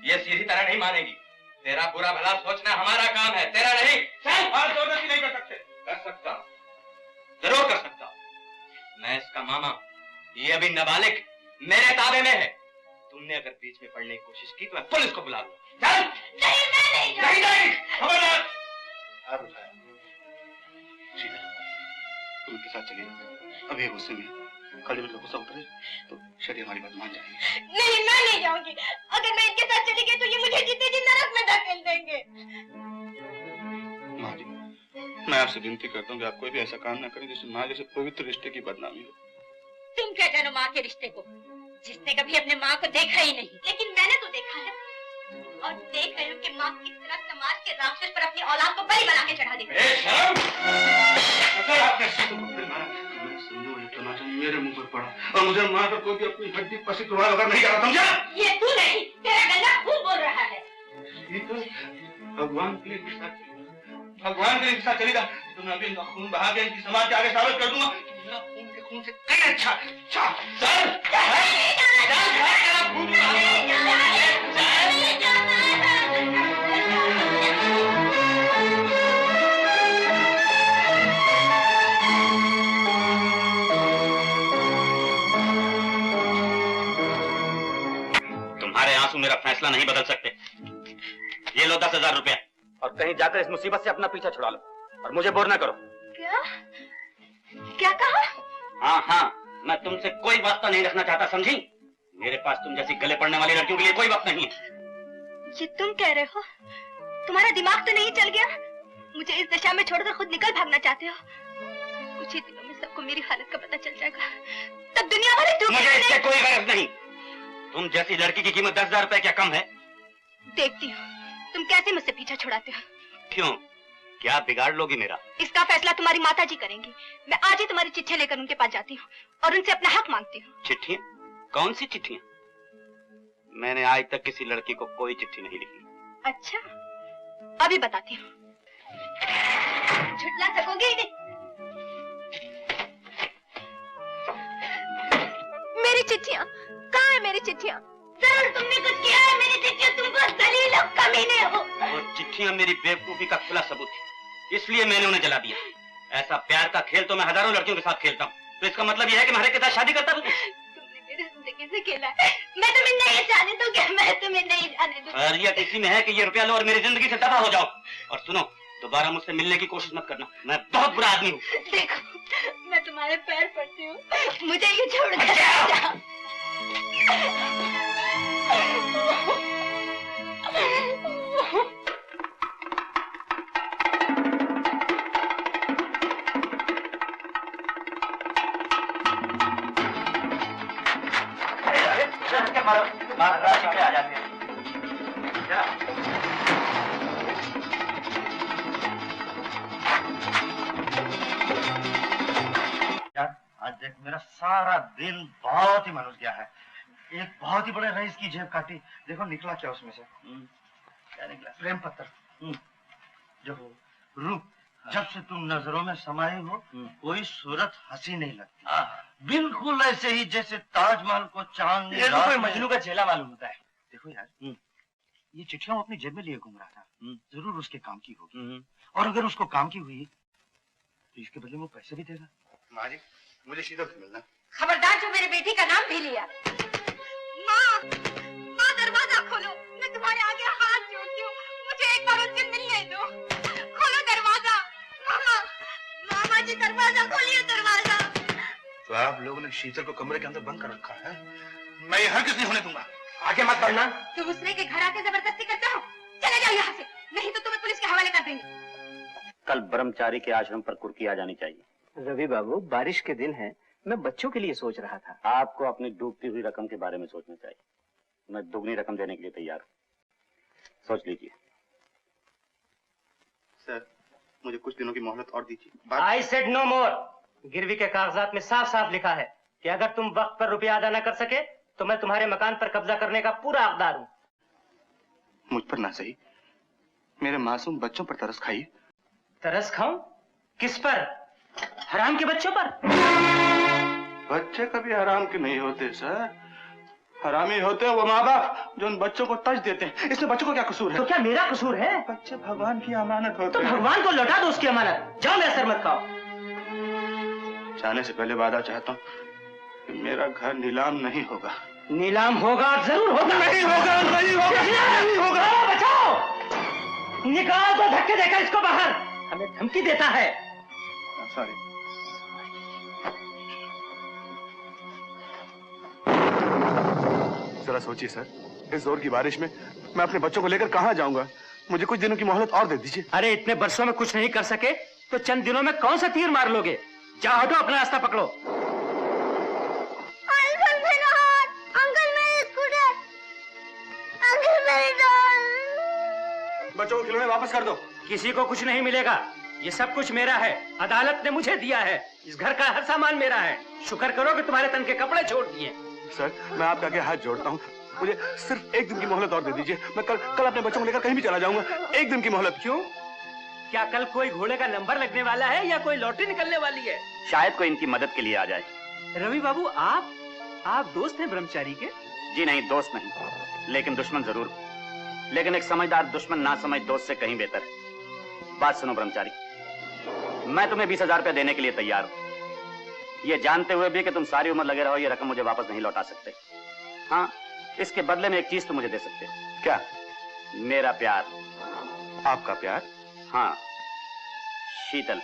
ये सीधी तरह नहीं मानेगी। तेरा बुरा भला सोचना हमारा काम है, तेरा नहीं। जबरदस्ती नहीं कर सकते। कर सकता हूँ, जरूर कर सकता हूँ। मैं इसका मामा, ये अभी नाबालिग, मेरे ताबे में है। तुमने अगर बीच में पढ़ने की कोशिश की तो मैं पुलिस को बुला लूंगा। चल। नहीं, मैं नहीं जाऊंगी। नहीं, खबरदार। आप उठाया। शीला, तुम उनके साथ चलिए। अभी गुस्से में कल जब गुस्सा उतरे तो शायद हमारी बात मान जाएंगे। नहीं, मैं नहीं जाऊंगी। अगर मैं इनके साथ चली गई तो ये मुझे जीते जी नरक में धकेल देंगे। माँ जी, मैं आपसे विनती करता हूँ कि आप कोई भी ऐसा काम ना करें जिससे माँ जैसे पवित्र रिश्ते की बदनामी हो। तुम क्या जानो माँ के रिश्ते को, जिसने कभी अपने माँ को देखा ही नहीं। लेकिन मैंने तो देखा है और देख रही हूँ कि माँ किस तरह समाज के राक्षस पर अपनी औलाद को बलि बना के चढ़ा देती है। अगर आपने सीधे को फिर मारा, मैं समझो ये तमाचा मेरे मुंह पर पड़ा और मुझे मारकर कोई भी अपनी हड्डी पसी तुम्हारा वगैरह नहीं करा, समझा? ये तू नहीं, तेरा गंदा खून बोल रहा है। ये तो भगवान के लिए साथ भगवान के लिए साथ चलेगा तो मैं अभी इनका खून बहा के इनकी समाज के आगे साबित कर दूंगा कि मेरा खून के खून से कहीं अच्छा। तुम्हारे आंसू मेरा फैसला नहीं बदल सकते। ये लो 10,000 रुपया और कहीं जाकर इस मुसीबत से अपना पीछा छुड़ा लो और मुझे बोर ना करो। क्या? क्या कहा? हाँ, मैं तुमसे कोई वास्ता नहीं रखना चाहता, समझी? मेरे पास तुम जैसी गले पड़ने वाली लड़कियों के लिए कोई वक्त नहीं है। ये तुम कह रहे हो? तुम्हारा दिमाग तो नहीं चल गया? मुझे इस दशा में छोड़कर खुद निकल भागना चाहते हो? कुछ ही दिनों में सबको मेरी हालत का पता चल जाएगा, तब दुनिया वाले मुझे इससे कोई गरज नहीं। तुम जैसी लड़की की कीमत 10,000 रुपए क्या कम है? देखती हूँ तुम कैसे मुझसे पीछा छुड़ाते हो। क्यों, क्या बिगाड़ लोगी मेरा? इसका फैसला तुम्हारी माता जी करेंगी। मैं आज ही तुम्हारी चिट्ठियां लेकर उनके पास जाती हूँ और उनसे अपना हक मांगती हूँ। चिट्ठियां? कौन सी चिट्ठियां? मैंने आज तक किसी लड़की को कोई चिट्ठी नहीं लिखी। अच्छा, अभी बताती हूँ। झुठला सकोगे ही नहीं। मेरी चिट्ठियां कहाँ है? मेरी चिट्ठियां? जरूर तुमने कुछ किया है। मेरी चिट्ठियां तुम बहुत दलील और कमीने हो। वो चिट्ठियां मेरी बेवकूफी का खुला सबूत थी, इसलिए मैंने उन्हें जला दिया। ऐसा प्यार का खेल तो मैं हजारों लड़कियों के साथ खेलता हूँ, तो इसका मतलब यह है कि मैं हर एक के साथ शादी करता हूँ। तुमने मेरी जिंदगी से खेला है। मैं तुम्हें नहीं जाने दूंगी, मैं तुम्हें नहीं जाने दूंगी। खैरियत इसी में है कि ये रुपया लो और मेरी जिंदगी से दफा हो जाओ। और सुनो, दोबारा मुझसे मिलने की कोशिश मत करना, मैं बहुत बुरा आदमी हूँ। देखो, मैं तुम्हारे पैर पड़ती हूँ, मुझे ये छोड़ कर जाओ। आ जाते हैं। आज देख, मेरा सारा दिन बहुत ही मनुष्य गया है। एक बहुत ही बड़े रईस की जेब काटी, देखो निकला क्या उसमें से। क्या निकला? प्रेम पत्र। जो रूप, जब से तुम नजरों में समाये हो कोई सूरत हंसी नहीं लगती, बिल्कुल ऐसे ही जैसे ताजमहल को चांद ये तो कोई मजनू का चेला मालूम होता है। देखो यार, ये चिट्ठियां अपनी जेब में लिए घूम रहा था, जरूर उसके काम की होगी। और अगर उसको काम की हुई तो इसके बदले में पैसे भी देगा। माँ जी, मुझे शीतल से मिलना। खबरदार जो मेरे बेटी का नाम भी लिया। माँ, दरवाजा खोलो, मैं तुम्हारे आगे हाथ जोड़ती हूँ, मुझे एक बार उससे मिलने दो। खोलो दरवाजा। मामा जी, दरवाजा खोलिए, दरवाजा। तो आप लोगों ने शीतल को कमरे के अंदर बंद कर रखा है? मैं ये हरगिज़ नहीं होने दूंगा। आगे मत बढ़ना। तुम दूसरे के घर आके जबरदस्ती करते हो, चले जाओ यहाँ से, नहीं तो तुम्हें पुलिस के हवाले कर देंगे। कल ब्रह्मचारी के आश्रम पर कुर्की आ जानी चाहिए। रवि बाबू, बारिश के दिन है, मैं बच्चों के लिए सोच रहा था। आपको अपनी डूबती हुई रकम के बारे में सोचना चाहिए। मैं दुगनी रकम देने के लिए तैयार हूँ, सोच लीजिए। सर, मुझे कुछ दिनों की मोहलत और दीजिए। I said no more। गिरवी के कागजात में साफ साफ लिखा है कि अगर तुम वक्त पर रुपया अदा न कर सके तो मैं तुम्हारे मकान पर कब्जा करने का पूरा हकदार हूँ। मुझ पर ना सही, मेरे मासूम बच्चों पर तरस खाइए। तरस खाऊं? किस पर? हराम के बच्चों पर? बच्चे कभी हराम के नहीं होते सर, हरामी होते हैं वो माँ बाप जो उन बच्चों को तज देते हैं। इसमें बच्चों को क्या कसूर है? तो क्या मेरा कसूर है? बच्चे भगवान की अमानत होते तो हैं। भगवान को लौटा दो उसकी अमानत। जाओ, मेरा सर मत खाओ। जाने से पहले वादा चाहता हूँ मेरा घर नीलाम नहीं होगा। नीलाम होगा, जरूर होगा। नहीं होगा, नहीं होगा, नहीं होगा। बचाओ, निकाल दो धक्के देकर इसको बाहर। हमें धमकी देता है। सॉरी। जरा सोचिए सर, इस जोर की बारिश में मैं अपने बच्चों को लेकर कहां जाऊंगा? मुझे कुछ दिनों की मोहलत और दे दीजिए। अरे इतने वर्षों में कुछ नहीं कर सके तो चंद दिनों में कौन सा तीर मार लोगे? जाओ हटो, अपना रास्ता पकड़ो। अंकल मेरा हाथ, अंकल मेरी स्कूटर, अंकल मेरी डॉल। बच्चों को खिलौने वापस कर दो। किसी को कुछ नहीं मिलेगा, ये सब कुछ मेरा है। अदालत ने मुझे दिया है, इस घर का हर सामान मेरा है। शुक्र करो कि तुम्हारे तन के कपड़े छोड़ दिए। सर, मैं आपके आगे हाथ जोड़ता हूँ, मुझे सिर्फ एक दिन की मोहलत और दे दीजिए। मैं कल अपने बच्चों को लेकर कहीं भी चला जाऊंगा। एक दिन की मोहलत। क्यों? क्या कल कोई घोड़े का नंबर लगने वाला है या कोई लॉटरी निकलने वाली है? शायद कोई इनकी मदद के लिए आ जाए। रवि बाबू, आप दोस्त हैं ब्रह्मचारी के? जी नहीं, दोस्त नहीं, लेकिन दुश्मन जरूर। लेकिन एक समझदार दुश्मन ना समझ दोस्त से कहीं बेहतर है। बात सुनो ब्रह्मचारी, मैं तुम्हें 20,000 रुपया देने के लिए तैयार हूं, ये जानते हुए भी कि तुम सारी उम्र लगे रहो ये रकम मुझे वापस नहीं लौटा सकते। हाँ, इसके बदले में एक चीज तो मुझे दे सकते हो। क्या? मेरा प्यार। आपका प्यार? हाँ, शीतल।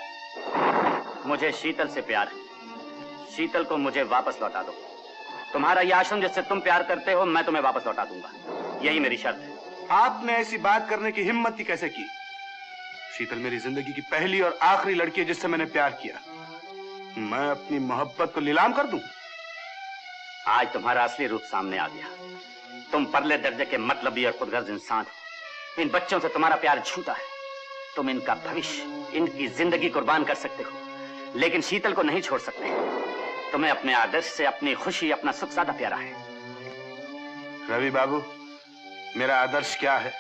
मुझे शीतल से प्यार है। शीतल को मुझे वापस लौटा दो। तुम्हारा यह आश्रम जिससे तुम प्यार करते हो मैं तुम्हें वापस लौटा दूंगा, यही मेरी शर्त है। आपने ऐसी बात करने की हिम्मत ही कैसे की? शीतल मेरी जिंदगी की पहली और आखिरी लड़की है जिससे मैंने प्यार किया। मैं अपनी मोहब्बत को नीलाम कर दूं? आज तुम्हारा असली रूप सामने आ गया। तुम परले दर्जे के मतलबी और खुदगर्ज इंसान हो। इन बच्चों से तुम्हारा प्यार झूठा है। तुम इनका भविष्य, इनकी जिंदगी कुर्बान कर सकते हो, लेकिन शीतल को नहीं छोड़ सकते। तुम्हें अपने आदर्श से अपनी खुशी, अपना सुख ज्यादा प्यारा है। रवि बाबू, मेरा आदर्श क्या है,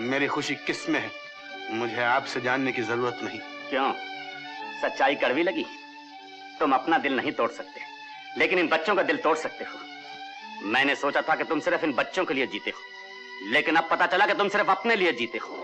मेरी खुशी किस में है, मुझे आपसे जानने की जरूरत नहीं। क्यों? सच्चाई कड़वी लगी? तुम अपना दिल नहीं तोड़ सकते, लेकिन इन बच्चों का दिल तोड़ सकते हो। मैंने सोचा था कि तुम सिर्फ इन बच्चों के लिए जीते हो, लेकिन अब पता चला कि तुम सिर्फ अपने लिए जीते हो।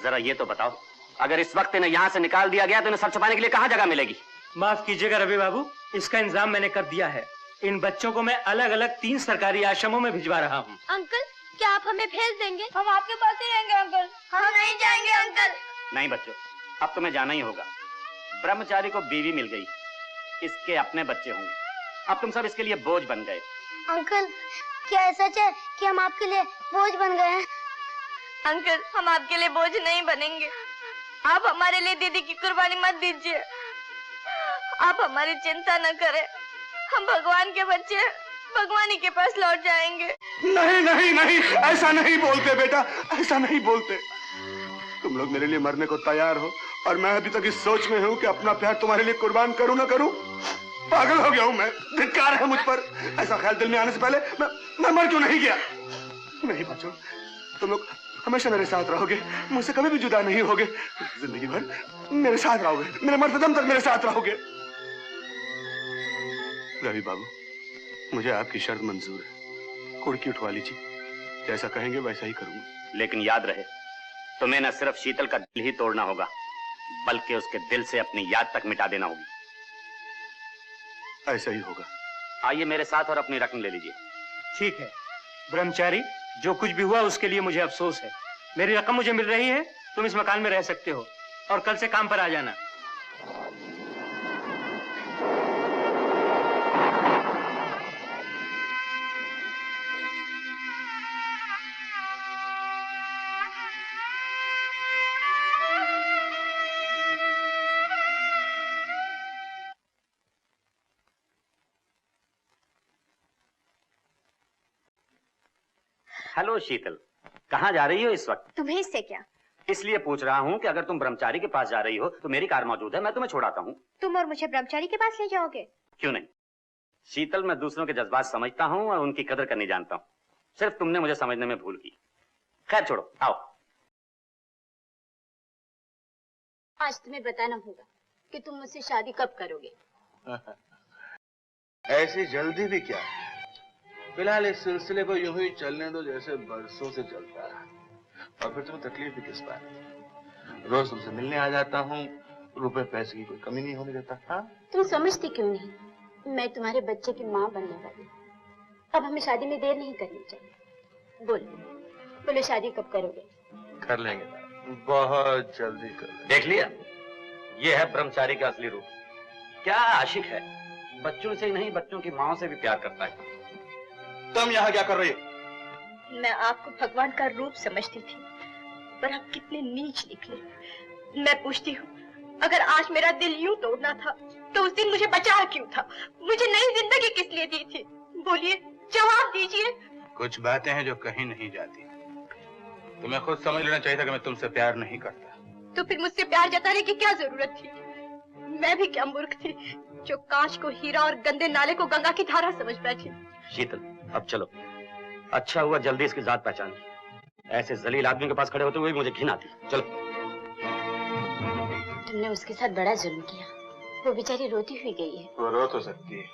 जरा ये तो बताओ, अगर इस वक्त इन्हें यहाँ से निकाल दिया गया तो इन्हें सर छुपाने के लिए कहाँ जगह मिलेगी? माफ कीजिएगा रवि बाबू, इसका इंतजाम मैंने कर दिया है। इन बच्चों को मैं अलग अलग 3 सरकारी आश्रमों में भिजवा रहा हूँ। अंकल, क्या आप हमें भेज देंगे? हम आपके पास ही रहेंगे अंकल। हम नहीं जाएंगे अंकल। नहीं बच्चों, अब तुम्हें जाना ही होगा। ब्रह्मचारी को बीवी मिल गई, इसके अपने बच्चे होंगे। अब तुम सब इसके लिए बोझ बन गए। अंकल, क्या सच है कि हम आपके लिए बोझ बन गए हैं? अंकल, हम आपके लिए बोझ नहीं बनेंगे। आप हमारे लिए दीदी की कुर्बानी मत दीजिए। आप हमारी चिंता न करें, हम भगवान के बच्चे भगवान ही के पास लौट जाएंगे। नहीं नहीं नहीं, ऐसा नहीं बोलते बेटा, ऐसा नहीं बोलते। तुम लोग मेरे लिए मरने को तैयार हो और मैं अभी तक इस सोच में हूँ कि अपना प्यार तुम्हारे लिए कुर्बान करूँ ना करूँ। पागल हो गया हूँ मैं, धिक्कार है मुझ पर। ऐसा ख्याल दिल में आने से पहले मैं मर क्यों नहीं गया। नहीं बच्चों, तुम लोग हमेशा मेरे साथ रहोगे, मुझसे कभी भी जुदा नहीं होगे। जिंदगी भर मेरे साथ रहोगे, मेरे मरते दम तक मेरे साथ रहोगे। रवि बाबू, मुझे आपकी शर्त मंजूर है, कुर्की उठवा लीजिए, जैसा कहेंगे वैसा ही करूंगा। लेकिन याद रहे, तुम्हें न सिर्फ शीतल का दिल ही तोड़ना होगा, बल्कि उसके दिल से अपनी याद तक मिटा देना होगी। ऐसा ही होगा। आइए मेरे साथ और अपनी रकम ले लीजिए। ठीक है ब्रह्मचारी, जो कुछ भी हुआ उसके लिए मुझे अफसोस है। मेरी रकम मुझे मिल रही है, तुम इस मकान में रह सकते हो और कल से काम पर आ जाना। हेलो शीतल, कहाँ जा रही हो इस वक्त? तुम्हें इससे क्या? इसलिए पूछ रहा हूँ कि अगर तुम ब्रह्मचारी के पास जा रही हो तो मेरी कार मौजूद है, मैं तुम्हें छोड़ाता हूँ। तुम और मुझे ब्रह्मचारी के पास ले जाओगे? क्यों नहीं शीतल, मैं दूसरों के जज्बात समझता हूँ और उनकी कदर करनी जानता हूँ। सिर्फ तुमने मुझे समझने में भूल की। खैर छोड़ो, आओ। आज तुम्हें बताना होगा कि तुम मुझसे शादी कब करोगे। ऐसी जल्दी भी क्या, फिलहाल इस सिलसिले को यूं ही चलने दो जैसे बरसों से चलता है, और फिर तुम्हें तकलीफ भी किस बात। रोज तुमसे मिलने आ जाता हूँ, रुपए पैसे की कोई कमी नहीं होने देता। हाँ, तुम समझते क्यों नहीं? मैं तुम्हारे बच्चे की माँ बनने वाली। अब हमें शादी में देर नहीं करनी चाहिए। बोलो शादी कब करोगे? कर लेंगे, बहुत जल्दी कर लेंगे। देख लिया, ये है ब्रह्मचारी का असली रूप। क्या आशिक है, बच्चों से ही नहीं बच्चों की माँ से भी प्यार करता है। तुम यहाँ क्या कर रही हो? मैं आपको भगवान का रूप समझती थी, पर आप कितने नीच निकले। मैं पूछती हूँ, अगर आज मेरा दिल यूं तोड़ना था तो उस दिन मुझे बचाया क्यों था? मुझे नई जिंदगी किस लिए दी थी? बोलिए, जवाब दीजिए। कुछ बातें हैं जो कहीं नहीं जाती। तुम्हें खुद समझ लेना चाहिए था कि मैं तुमसे प्यार नहीं करता। तो फिर मुझसे प्यार जताने की क्या जरूरत थी? मैं भी क्या मूर्ख थी जो कांच को हीरा और गंदे नाले को गंगा की धारा समझ बैठी। शीतल, अब चलो। अच्छा हुआ जल्दी इसकी जात पहचान ली। ऐसे जलील आदमी के पास खड़े होते हुए मुझे घिन आती। चलो। तुमने उसके साथ बड़ा जुल्म किया। वो बेचारी रोती हुई गई है। वो रो तो सकती है,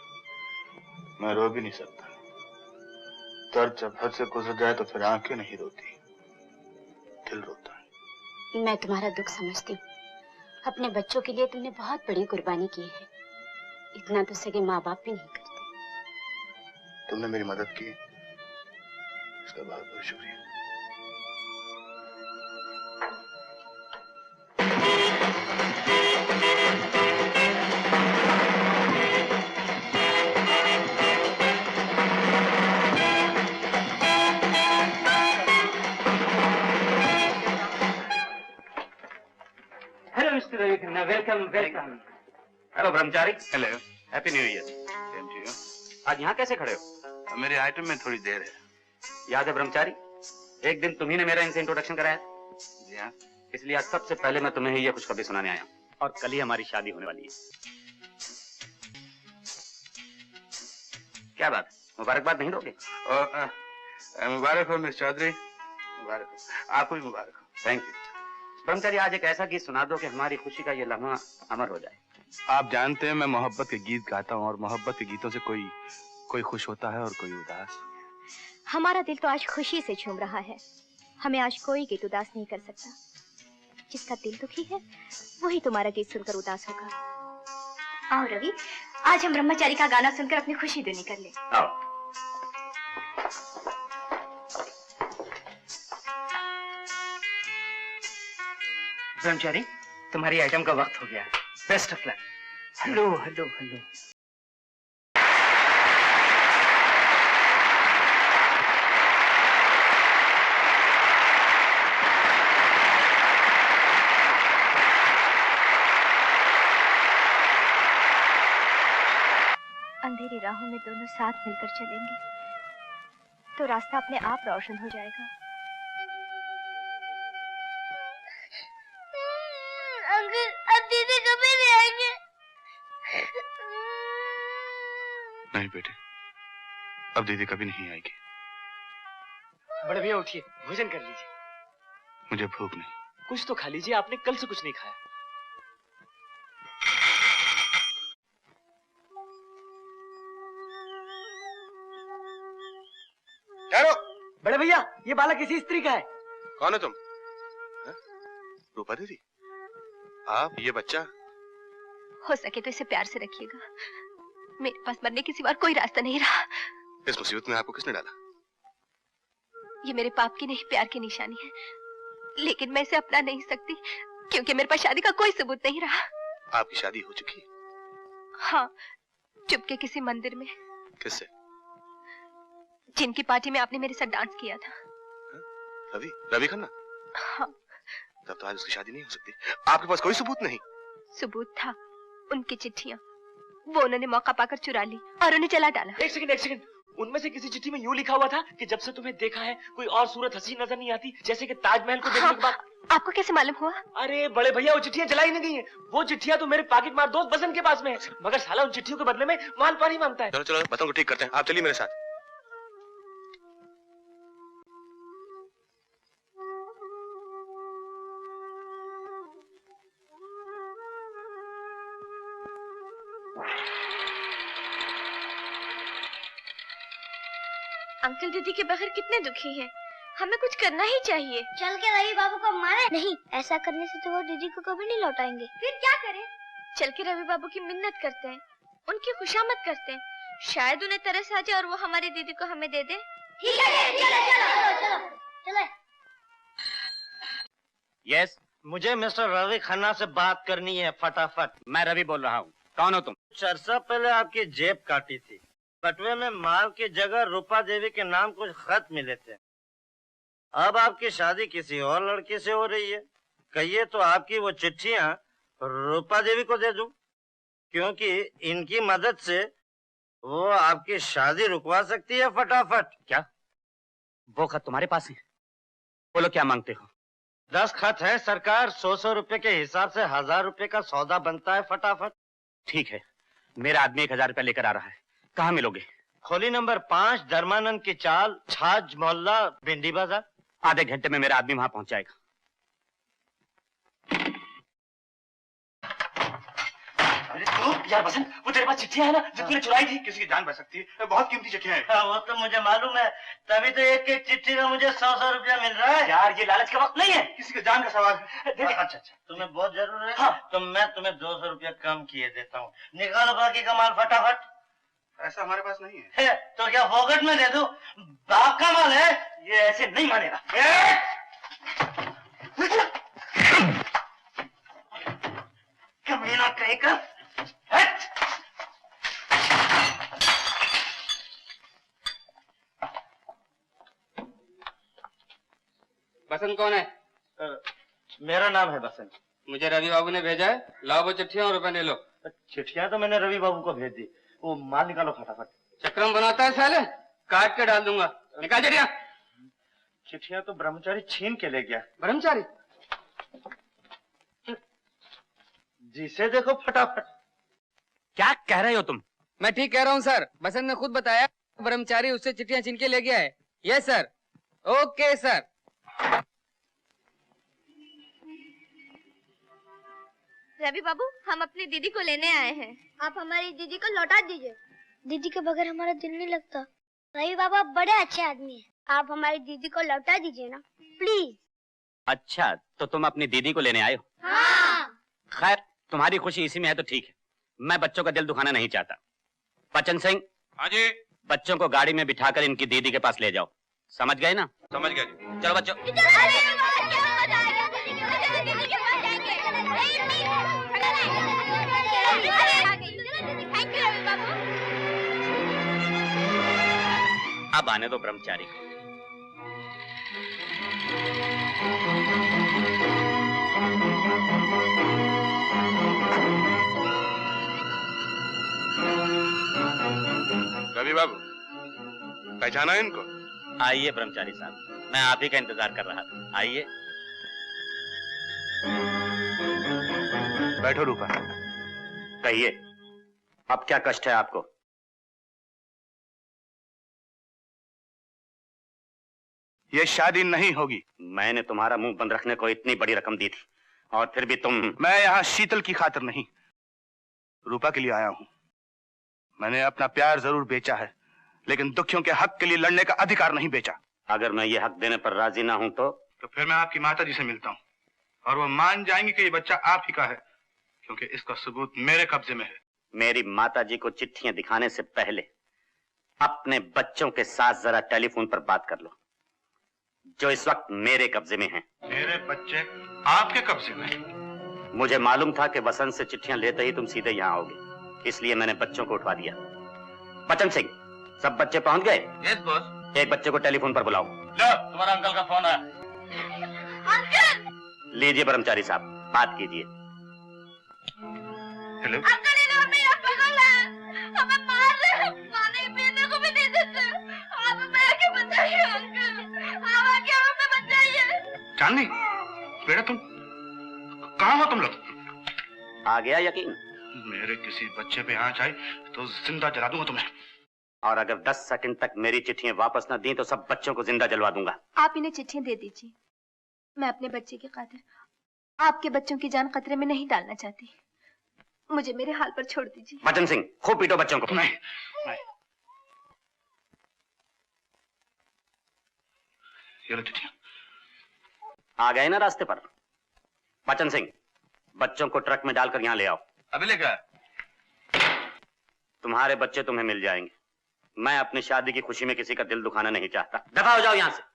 मैं रो भी नहीं सकता। दर्द जब हद से गुजर जाए तो फिर आंखें नहीं रोती, दिल रोता है। मैं तुम्हारा दुख समझती हूँ। अपने बच्चों के लिए तुमने बहुत बड़ी कुर्बानी की है। इतना तो सगे माँ बाप भी नहीं करते। तुमने मेरी मदद की, इसका बहुत बहुत शुक्रिया। Hello mister Ravi Khanna, welcome welcome. Hello Brahmachari. Hello, happy new year. Same to you. आज यहाँ कैसे खड़े हो? मेरे आइटम में थोड़ी देर है। याद है ब्रह्मचारी, एक दिन तुम्ही ने मेरा इनसे इंट्रोडक्शन कराया। जी हाँ। इसलिए आज सबसे पहले मैं तुम्हें ही ये खुशखबरी सुनाने आया हूँ। और कल ही हमारी शादी होने वाली है। क्या बात, मुबारकबाद नहीं दोगे? मुबारक हो मिस चौधरी, मुबारक हो। आपको भी मुबारक हो। Thank you. ब्रह्मचारी, आज एक ऐसा गीत सुना दो कि हमारी खुशी का ये लम्हा अमर हो जाए। आप जानते हैं मैं मोहब्बत के गीत गाता हूँ, और मोहब्बत के गीतों से कोई खुश होता है और कोई उदास। हमारा दिल तो आज खुशी से झूम रहा है। हमें आज कोई गीत उदास नहीं कर सकता। जिसका दिल दुखी है वही तुम्हारा गीत सुनकर उदास होगा। आओ रवि, आज हम ब्रह्मचारी का गाना सुनकर अपनी खुशी दूनी कर ले। आओ। ब्रह्मचारी, तुम्हारी आइटम का वक्त हो गया। Best of luck. Hello hello hello. अंधेरी राहों में दोनों साथ मिलकर चलेंगे तो रास्ता अपने आप रोशन हो जाएगा। अंकल, अब दीदी कभी नहीं आएंगे। नहीं बेटे, अब दीदी कभी नहीं आएगी। बड़े भैया उठिए, भोजन कर लीजिए। मुझे भूख नहीं। कुछ तो खा लीजिए, आपने कल से कुछ नहीं खाया। बड़े भैया, ये बालक किसी स्त्री का है। कौन है तुम? रूपा दीदी, आप ये बच्चा? हो सके तो इसे प्यार से रखिएगा। मेरे पास मरने के सिवा कोई रास्ता नहीं रहा। इस मुसीबत में आपको किसने डाला? ये मेरे पाप की नहीं, प्यार की निशानी है। लेकिन मैं इसे अपना नहीं सकती क्योंकि मेरे पास शादी का कोई सबूत नहीं रहा। आपकी शादी हो चुकी है? हाँ, चुपके किसी मंदिर में। किससे? जिनकी पार्टी में आपने मेरे साथ डांस किया था। रवि खन्ना? हाँ। तब तो आज उसकी शादी नहीं हो सकती। आपके पास कोई सबूत नहीं? सबूत था, उनकी चिट्ठियां। वो उन्होंने मौका पाकर चुरा ली और उन्हें जला डाला। एक सेकंड। उनमें से किसी चिट्ठी में यूं लिखा हुआ था कि जब से तुम्हें देखा है कोई और सूरत हंसी नजर नहीं आती, जैसे कि ताजमहल को देखने के बाद। आपको कैसे मालूम हुआ? अरे बड़े भैया, वो चिट्ठियां जलाई नहीं गई हैं। वो चिट्ठियां तो मेरे पाकिट मार दोस्त बसंत के पास में है, मगर साला उन चिट्ठियों के बदले में मान पानी मांगता है। चलो बसंत को ठीक करते हैं, आप चलिए मेरे साथ। अंकल दीदी के बगैर कितने दुखी हैं। हमें कुछ करना ही चाहिए। चल के रवि बाबू को मारे। नहीं, ऐसा करने से तो वो दीदी को कभी नहीं लौटाएंगे। फिर क्या करें? चल के रवि बाबू की मिन्नत करते हैं। उनकी खुशामद करते हैं, शायद उन्हें तरस आ जाए और वो हमारी दीदी को हमें दे दे। ठीक है, चलो। यस, मुझे मिस्टर रवि खन्ना से बात करनी है फटाफट। मैं रवि बोल रहा हूँ। कौन हो तुम? चर्चा पहले आपकी जेब काटी थी, बटुए में माल की जगह रूपा देवी के नाम कुछ खत मिले थे। अब आपकी शादी किसी और लड़के से हो रही है। कहिए तो आपकी वो चिट्ठियां रूपा देवी को दे दूं, क्योंकि इनकी मदद से वो आपकी शादी रुकवा सकती है फटाफट। क्या वो खत तुम्हारे पास है? बोलो क्या मांगते हो? 10 खत है सरकार, 100 रुपए के हिसाब से 1000 रुपए का सौदा बनता है फटाफट। ठीक है, मेरा आदमी 1000 रुपया लेकर आ रहा है। कहाँ मिलोगे? खोली नंबर 5, धर्मानंद की चाल, छाज मोहल्ला, भिंडी बाजार। आधे घंटे में मेरा आदमी वहां पहुंच जाएगा। अरे तो यार बसंत, वो तेरे पास चिट्ठियां है ना जो तूने चुराई थी? किसी की जान बच सकती है, बहुत कीमती चिट्ठियां हैं। हाँ, वो तो मुझे मालूम है, तभी तो एक एक चिट्ठी का मुझे 100 रुपया मिल रहा है। यार ये लालच का वक्त नहीं है, किसी के जान का सवाल है। अच्छा, तुम्हें बहुत जरूर है। हाँ। तो मैं तुम्हें 200 रुपया कम किए देता हूँ, निकालो बाकी का माल फटाफट। ऐसा हमारे पास नहीं है। तो क्या फोकट में दे दूं? बाप का माल है, ये ऐसे नहीं मानेगा। कमीना कहीं का। बसंत कौन है? मेरा नाम है बसंत। मुझे रवि बाबू ने भेजा है, लाओ वो चिट्ठियां और रुपए ले लो। चिट्ठियां तो मैंने रवि बाबू को भेज दी, वो माल निकालो फटाफट। चक्रम बनाता है साले, काट के डाल दूंगा। निकाल चिट्ठियां। चिट्ठियां तो ब्रह्मचारी छीन के ले गया। ब्रह्मचारी? जिसे देखो फटाफट। क्या कह रहे हो तुम? मैं ठीक कह रहा हूँ सर, बसंत ने खुद बताया ब्रह्मचारी उससे चिट्ठियां छीन के ले गया है। Yes sir. Okay sir. Ravi बाबू, हम अपनी दीदी को लेने आए हैं। आप हमारी दीदी को लौटा दीजिए। दीदी के बगैर हमारा दिल नहीं लगता। रवि बाबा आप बड़े अच्छे आदमी हैं, आप हमारी दीदी को लौटा दीजिए ना प्लीज। अच्छा, तो तुम अपनी दीदी को लेने आए हो? हाँ। खैर, तुम्हारी खुशी इसी में है तो ठीक है। मैं बच्चों का दिल दुखाना नहीं चाहता। बच्चन सिंह। हाँ जी। बच्चों को गाड़ी में बिठाकर इनकी दीदी के पास ले जाओ। समझ गए ना? समझ गया जी। चलो बच्चों। अब आने दो ब्रह्मचारी को। रवि बाबू, पहचाना इनको? आइए ब्रह्मचारी साहब, मैं आप ही का इंतजार कर रहा था। आइए। बैठो रूपा। कहिए, अब क्या कष्ट है आपको? ये शादी नहीं होगी। मैंने तुम्हारा मुंह बंद रखने को इतनी बड़ी रकम दी थी और फिर भी तुम। मैं यहाँ शीतल की खातिर नहीं, रूपा के लिए आया हूँ। मैंने अपना प्यार जरूर बेचा है, लेकिन दुखियों के हक के लिए लड़ने का अधिकार नहीं बेचा। अगर मैं ये हक देने पर राजी ना हूं तो फिर मैं आपकी माता जी से मिलता हूँ और वो मान जाएंगे कि ये बच्चा आप ही का है, क्योंकि इसका सबूत मेरे कब्जे में है। मेरी माता जी को चिट्ठियां दिखाने से पहले अपने बच्चों के साथ जरा टेलीफोन पर बात कर लो, जो इस वक्त मेरे कब्जे में हैं। मेरे बच्चे आपके कब्जे में? मुझे मालूम था कि वसंत से चिट्ठियां लेते ही तुम सीधे यहाँ आओगे, इसलिए मैंने बच्चों को उठवा दिया। बच्चन सिंह, सब बच्चे पहुंच गए? Yes boss. एक बच्चे को टेलीफोन पर बुलाओ। लो, तुम्हारा अंकल का फोन है। लीजिए ब्रह्मचारी साहब, बात कीजिए। हेलो। अंकल इन्हें हमें यहाँ पकड़ है, हमें मार रहे हैं, पानी पीने को भी नहीं देते। आप हमें आके बचाइए अंकल, आप आके हमें बचाइए। चांदनी, बेटा तुम कहाँ हो तुम लोग? आ गया यकीन? मेरे किसी बच्चे पे आंच आई तो जिंदा जला दूंगा तुम्हें। और अगर 10 सेकंड तक मेरी चिट्ठियां वापस न दी तो सब बच्चों को जिंदा जलवा दूंगा। आप इन्हें चिट्ठियां दे दीजिए। मैं अपने बच्चे की खातिर आपके बच्चों की जान खतरे में नहीं डालना चाहती। मुझे मेरे हाल पर छोड़ दीजिए। बच्चन सिंह, खूब पीटो बच्चों को। नहीं, नहीं। ये लो चिट्ठियां। आ गए ना रास्ते पर? बच्चन सिंह, बच्चों को ट्रक में डालकर यहाँ ले आओ। अभी लेकर तुम्हारे बच्चे तुम्हें मिल जाएंगे। मैं अपनी शादी की खुशी में किसी का दिल दुखाना नहीं चाहता। दफा हो जाओ यहां से।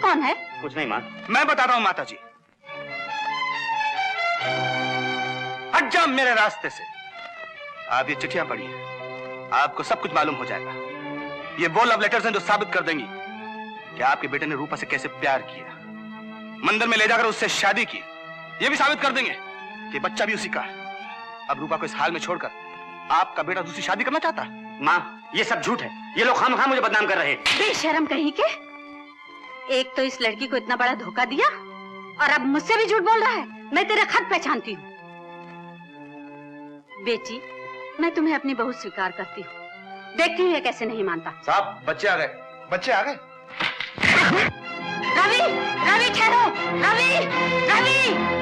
कौन है? कुछ नहीं माँ। मैं बताता हूँ माता जी। हट जा मेरे रास्ते से। आप ये चिट्ठियां पढ़िए, आपको सब कुछ मालूम हो जाएगा। ये वो लव लेटर्स हैं जो साबित कर देंगी कि आपके बेटे ने रूपा से कैसे प्यार किया, मंदिर में ले जाकर उससे शादी की। ये भी साबित कर देंगे कि बच्चा भी उसी का है। अब रूपा को इस हाल में छोड़कर आपका बेटा दूसरी शादी करना चाहता है? माँ, ये सब झूठ है। ये लोग खामखा मुझे बदनाम कर रहे हैं। बेशरम कहीं के। एक तो इस लड़की को इतना बड़ा धोखा दिया और अब मुझसे भी झूठ बोल रहा है। मैं तेरा खत पहचानती हूँ। बेटी, मैं तुम्हें अपनी बहू स्वीकार करती हूँ। देखती हूँ ये कैसे नहीं मानता। साहब, बच्चे आ गए। बच्चे आ गए। रवि, रवि ठहरो। रवि, रवि।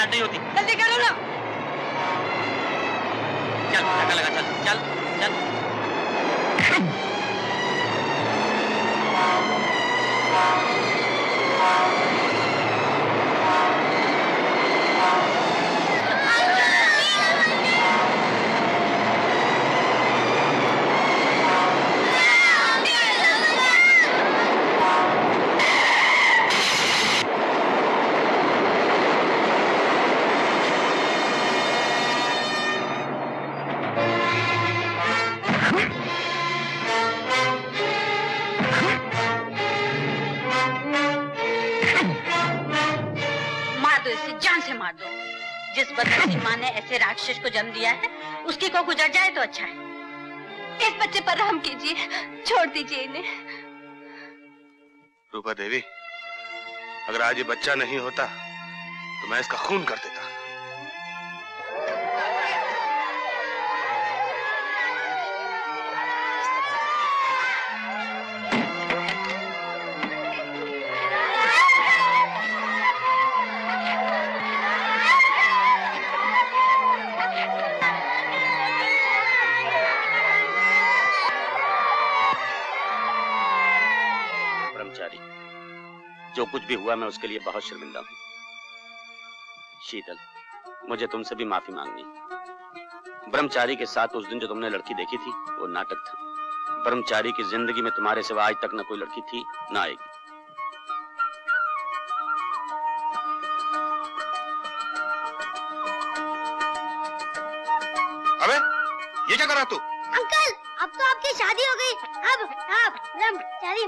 नहीं होती। जल्दी करो ना। चल धक्का लगा, चल चल चल। मार दो। जिस बदमाशी माँ ने ऐसे राक्षस को जन्म दिया है, उसकी को गुजर जाए तो अच्छा है। इस बच्चे पर रहम कीजिए, छोड़ दीजिए इन्हें। रूपा देवी, अगर आज ये बच्चा नहीं होता तो मैं इसका खून कर देता। जो कुछ भी हुआ मैं उसके लिए बहुत शर्मिंदा हूँ। शीतल, मुझे तुमसे भी माफी मांगनी। ब्रह्मचारी के साथ उस दिन जो तुमने लड़की देखी थी वो नाटक था। ब्रह्मचारी की जिंदगी में तुम्हारे सिवा आज तक न कोई लड़की थी न आएगी। अबे ये क्या कर रहा तू? अंकल, अब तो आपकी शादी हो गई। अब आप ब्रह्मचारी